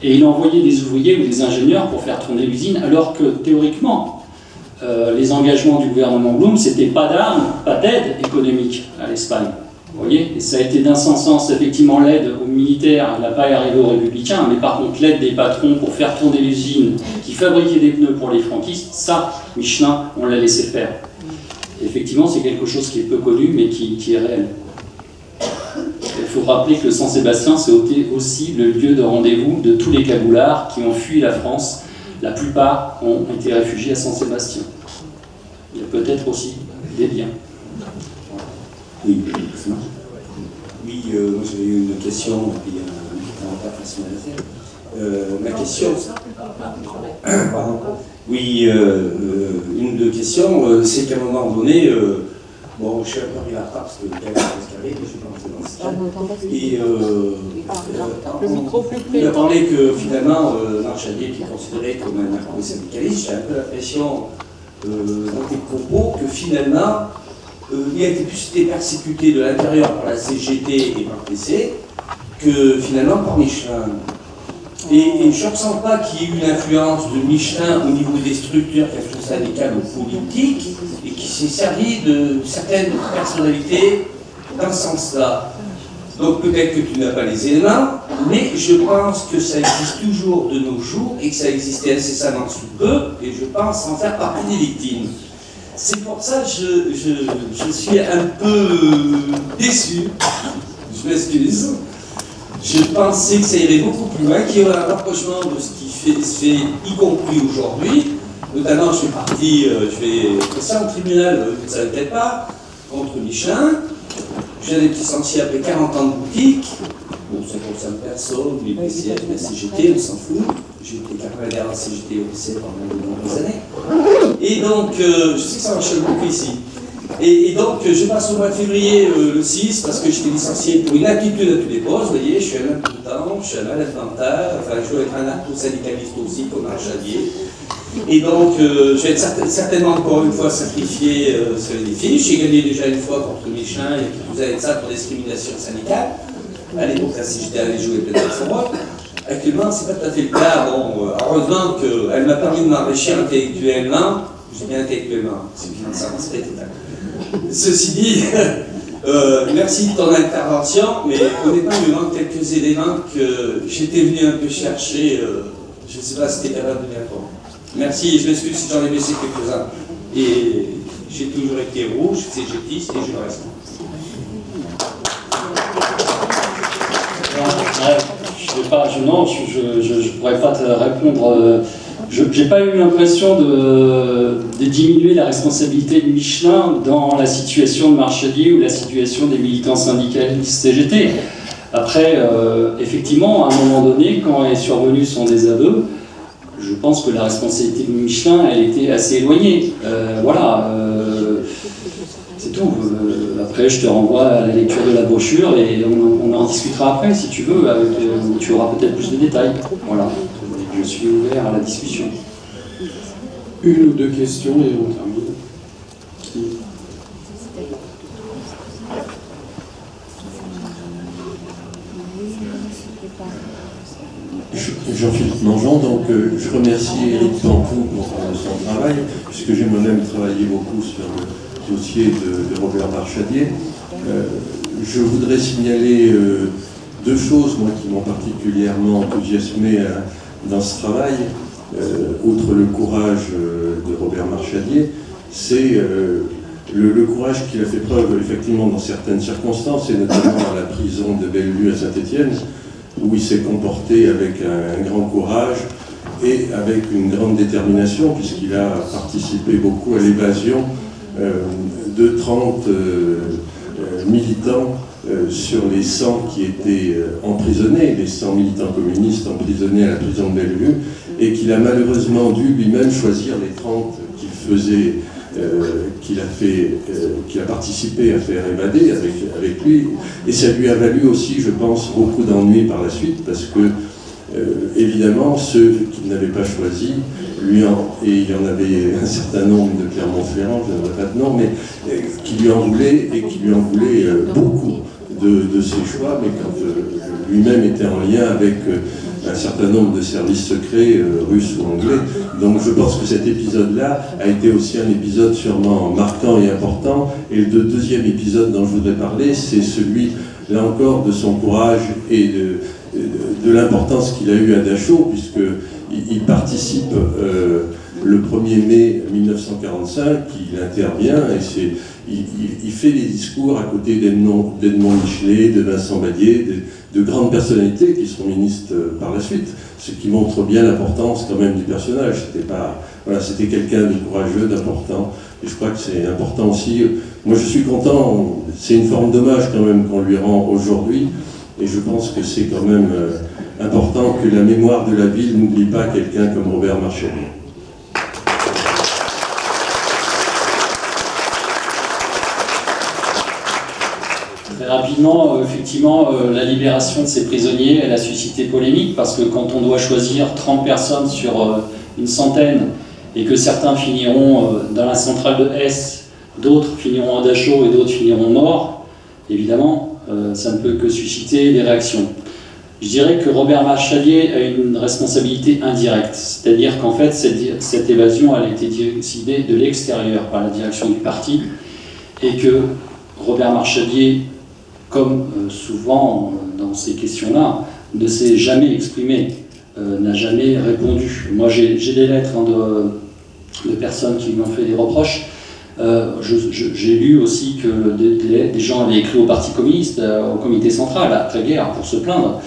Et il a envoyé des ouvriers ou des ingénieurs pour faire tourner l'usine, alors que théoriquement, les engagements du gouvernement Blum, c'était pas d'armes, pas d'aide économique à l'Espagne. Vous voyez, et ça a été d'un sens, effectivement, l'aide aux militaires, elle n'a pas arrivé aux républicains, mais par contre, l'aide des patrons pour faire tourner l'usine qui fabriquait des pneus pour les franquistes, ça, Michelin, on l'a laissé faire. effectivement, c'est quelque chose qui est peu connu, mais qui est réel. Il faut rappeler que le Saint-Sébastien, c'est aussi le lieu de rendez-vous de tous les cagoulards qui ont fui la France. La plupart ont été réfugiés à Saint-Sébastien. Il y a peut-être aussi des liens. Oui, oui, moi j'avais eu une question, et puis un petit commentaire personnalisé. Ma question, pardon. Oui, une de questions, c'est qu'à un moment donné, bon, je suis un peu arrivé en retard parce que le gars est carré, je suis pas rentré dans ce cas. Et on a parlé que finalement, Marchadier qui est considéré comme un narco-syndicaliste, j'ai un peu l'impression dans tes propos que finalement, il a été plus persécuté de l'intérieur par la CGT et par le PC que finalement par Michelin. Et je ne ressens pas qu'il y ait eu l'influence de Michelin au niveau des structures, qu'elles soient syndicales ou politiques, et qui s'est servi de certaines personnalités dans ce sens-là. Donc peut-être que tu n'as pas les éléments, mais je pense que ça existe toujours de nos jours et que ça existait incessamment sous peu, et je pense en faire partie des victimes. C'est pour ça que je suis un peu déçu, je m'excuse. Je pensais que ça irait beaucoup plus loin, qu'il y aurait un rapprochement de ce qui se fait, y compris aujourd'hui. Notamment, je vais passer en tribunal, vous ne savez peut-être pas, contre Michelin. Je viens d'être licencié après 40 ans de boutique. Bon, ça concerne personne, les PCF, la CGT, on s'en fout. J'ai été caractère à la CGT au lycée pendant de nombreuses années. Et donc, je sais que ça marche beaucoup ici. Et donc, je passe au mois de février le 6 parce que j'étais licencié pour inaptitude à tous les postes. Vous voyez, je suis un imputant, je suis un malade mental, enfin, je dois être un narco-syndicaliste aussi, comme Marchadier. Et donc, je vais être certainement encore une fois sacrifié sur les défis. J'ai gagné déjà une fois contre Michelin et qui vous avez ça pour discrimination syndicale. À l'époque, la CGT allait jouer peut-être son rôle. Actuellement, c'est pas tout à fait le cas. Bon, heureusement qu'elle m'a permis de m'enrichir intellectuellement. Je dis bien intellectuellement, c'est financièrement, c'est pas total. Ceci dit, merci de ton intervention, mais honnêtement, il me manque quelques éléments que j'étais venu un peu chercher. Je ne sais pas si tu es capable de me répondre. Merci, je m'excuse si j'en ai baissé quelques-uns. Et j'ai toujours été rouge, CGTiste et je le reste. Je ne pourrais pas te répondre. Je n'ai pas eu l'impression de diminuer la responsabilité de Michelin dans la situation de Marchadier ou la situation des militants syndicalistes CGT. Après, effectivement, à un moment donné, quand est survenu son désaveu, je pense que la responsabilité de Michelin, elle était assez éloignée. Voilà, c'est tout. Après, je te renvoie à la lecture de la brochure et on en discutera après, si tu veux, où tu auras peut-être plus de détails. Voilà. Je suis ouvert à la discussion. Une ou deux questions et on termine. Jean-Philippe Mangeon, donc je remercie Éric Pampou pour son travail, puisque j'ai moi-même travaillé beaucoup sur le dossier de Robert Marchadier. Je voudrais signaler deux choses, moi, qui m'ont particulièrement enthousiasmé dans ce travail, outre le courage de Robert Marchadier, c'est le courage qu'il a fait preuve effectivement dans certaines circonstances, et notamment à la prison de Bellevue à Saint-Étienne, où il s'est comporté avec un grand courage et avec une grande détermination, puisqu'il a participé beaucoup à l'évasion de 30 militants sur les 100 qui étaient emprisonnés, les 100 militants communistes emprisonnés à la prison de Bellevue, et qu'il a malheureusement dû lui-même choisir les 30 qu'il a participé à faire évader avec lui, et ça lui a valu aussi, je pense, beaucoup d'ennuis par la suite, parce que évidemment ceux qu'il n'avait pas choisis, et il y en avait un certain nombre de Clermont-Ferrand, je n'en ai pas de nom, mais qui lui en voulaient, et qui lui en voulaient beaucoup de ses choix, mais quand lui-même était en lien avec un certain nombre de services secrets russes ou anglais. Donc je pense que cet épisode-là a été aussi un épisode sûrement marquant et important. Et le deuxième épisode dont je voudrais parler, c'est celui, là encore, de son courage et de l'importance qu'il a eu à Dachau, puisqu'il participe le 1er mai 1945, il intervient et il fait des discours à côté d'Edmond Michelet, de Vincent Badier, de grandes personnalités qui seront ministres par la suite, ce qui montre bien l'importance quand même du personnage. C'était quelqu'un de courageux, d'important, et je crois que c'est important aussi. Moi je suis content, c'est une forme d'hommage quand même qu'on lui rend aujourd'hui, et je pense que c'est quand même important que la mémoire de la ville n'oublie pas quelqu'un comme Robert Marchadier. Rapidement, effectivement, la libération de ces prisonniers, elle a suscité polémique parce que quand on doit choisir 30 personnes sur une centaine et que certains finiront dans la centrale de Hesse, d'autres finiront à Dachau et d'autres finiront morts, évidemment, ça ne peut que susciter des réactions. Je dirais que Robert Marchadier a une responsabilité indirecte, c'est-à-dire qu'en fait, cette évasion, elle a été décidée de l'extérieur par la direction du parti et que Robert Marchadier, comme souvent dans ces questions-là, ne s'est jamais exprimé, n'a jamais répondu. Moi, j'ai des lettres de personnes qui lui ont fait des reproches. J'ai lu aussi que des gens avaient écrit au Parti communiste, au comité central, après-guerre, pour se plaindre.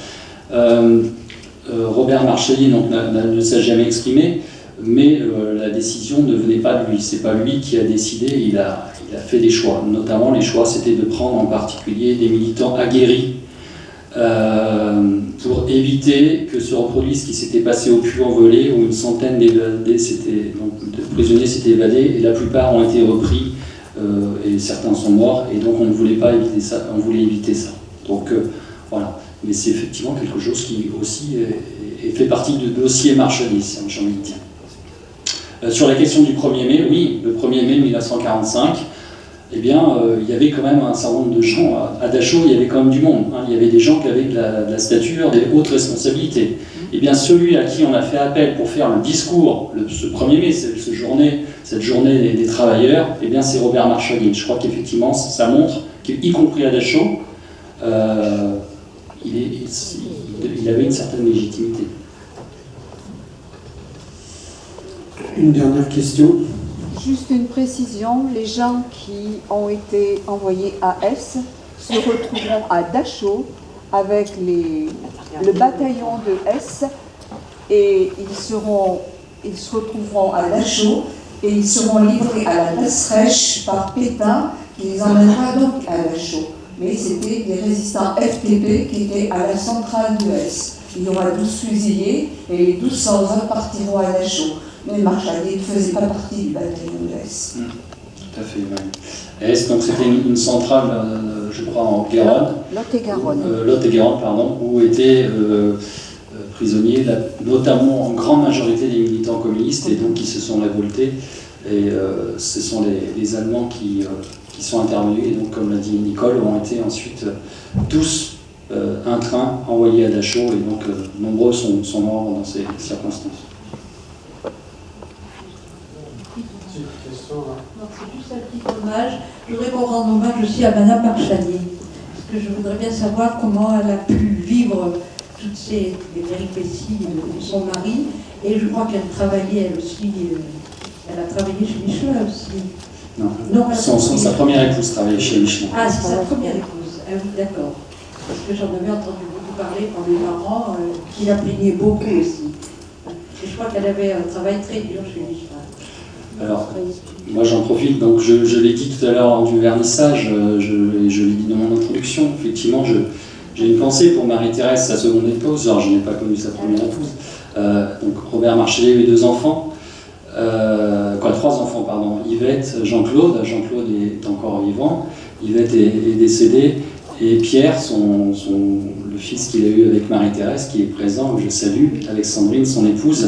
Robert Marchadier ne s'est jamais exprimé, mais la décision ne venait pas de lui. C'est pas lui qui a décidé, il a fait des choix. Notamment, les choix, c'était de prendre en particulier des militants aguerris pour éviter que se reproduise ce qui s'était passé au Puy-en-Velay, où une centaine de prisonniers s'étaient évadés, et la plupart ont été repris, et certains sont morts, et donc on ne voulait pas éviter ça, on voulait éviter ça. Donc voilà. Mais c'est effectivement quelque chose qui aussi fait partie du dossier marchadiste, j'ai envie de dire. Sur la question du 1er mai, oui, le 1er mai 1945, eh bien, il y avait quand même un certain nombre de gens. À Dachau, il y avait quand même du monde. Hein. Il y avait des gens qui avaient de la stature, des hautes responsabilités. Eh bien, celui à qui on a fait appel pour faire le discours, ce 1er mai, cette journée des travailleurs, eh bien, c'est Robert Marchadier. Je crois qu'effectivement, ça montre qu'y compris à Dachau, il avait une certaine légitimité. Une dernière question. Juste une précision, les gens qui ont été envoyés à Hesse se retrouveront à Dachau avec le bataillon de Hesse et ils se retrouveront à Dachau et ils seront livrés à la Dasreich par Pétain qui les emmènera donc à Dachau. Mais c'était des résistants FTP qui étaient à la centrale de Hesse. Il y aura 12 fusillés et les 1200 autres partiront à Dachau. Mais Marchadier ne faisait pas partie du bataillon de Hesse. Tout à fait, oui. Hesse, donc c'était une centrale, je crois, en Garonne. Lot-et-Garonne. Lot-et-Garonne, pardon, où étaient prisonniers, notamment en grande majorité des militants communistes, et donc qui se sont révoltés. Et ce sont les Allemands qui sont intervenus, et donc, comme l'a dit Nicole, ont été ensuite tous un train envoyés à Dachau, et donc nombreux sont morts dans ces circonstances. C'est juste un petit hommage. Je voudrais qu'on rende hommage aussi à Madame Marchadier. Parce que je voudrais bien savoir comment elle a pu vivre toutes ces péripéties de son mari. Et je crois qu'elle travaillait elle aussi. Elle a travaillé chez Michelin aussi. Non, sa première épouse travaillait chez Michelin. Ah, c'est sa première épouse. Ah oui, d'accord. Parce que j'en avais entendu beaucoup parler par mes parents, qui la plaignaient beaucoup aussi. Et je crois qu'elle avait un travail très dur chez Michelin. Alors, moi j'en profite, donc je l'ai dit tout à l'heure du vernissage, je l'ai dit dans mon introduction, effectivement j'ai une pensée pour Marie-Thérèse, sa seconde épouse, alors je n'ai pas connu sa première épouse. Donc Robert Marchadier avait 2 enfants, 3 enfants, pardon, Yvette, Jean-Claude est encore vivant, Yvette est décédée, et Pierre, le fils qu'il a eu avec Marie-Thérèse, qui est présent, que je salue, avec Sandrine, son épouse.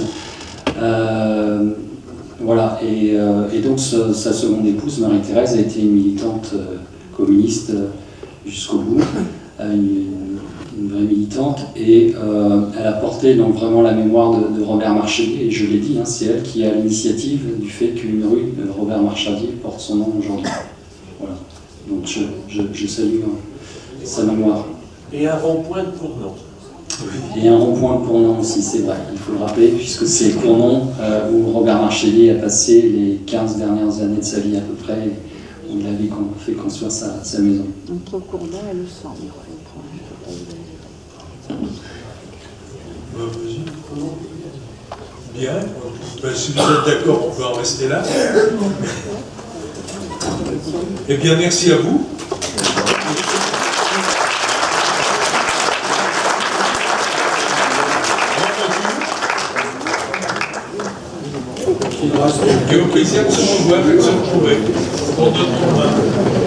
Voilà, et donc sa seconde épouse, Marie-Thérèse, a été une militante communiste jusqu'au bout, une vraie militante, et elle a porté donc vraiment la mémoire de Robert Marchadier, et je l'ai dit, hein, c'est elle qui a l'initiative du fait qu'une rue de Robert Marchadier porte son nom aujourd'hui. Voilà, donc je salue sa mémoire. Et un rond-point de Cournant. Et un rond-point de Cournon aussi, c'est vrai, il faut le rappeler, puisque c'est Cournon où Robert Marchelier a passé les 15 dernières années de sa vie à peu près, où il avait fait construire sa maison. Entre Cournon et le centre. Bien. Ben, si vous êtes d'accord, on peut en rester là. Eh bien, merci à vous. Et au plaisir de se revoir et de se retrouver pour d'autres moments.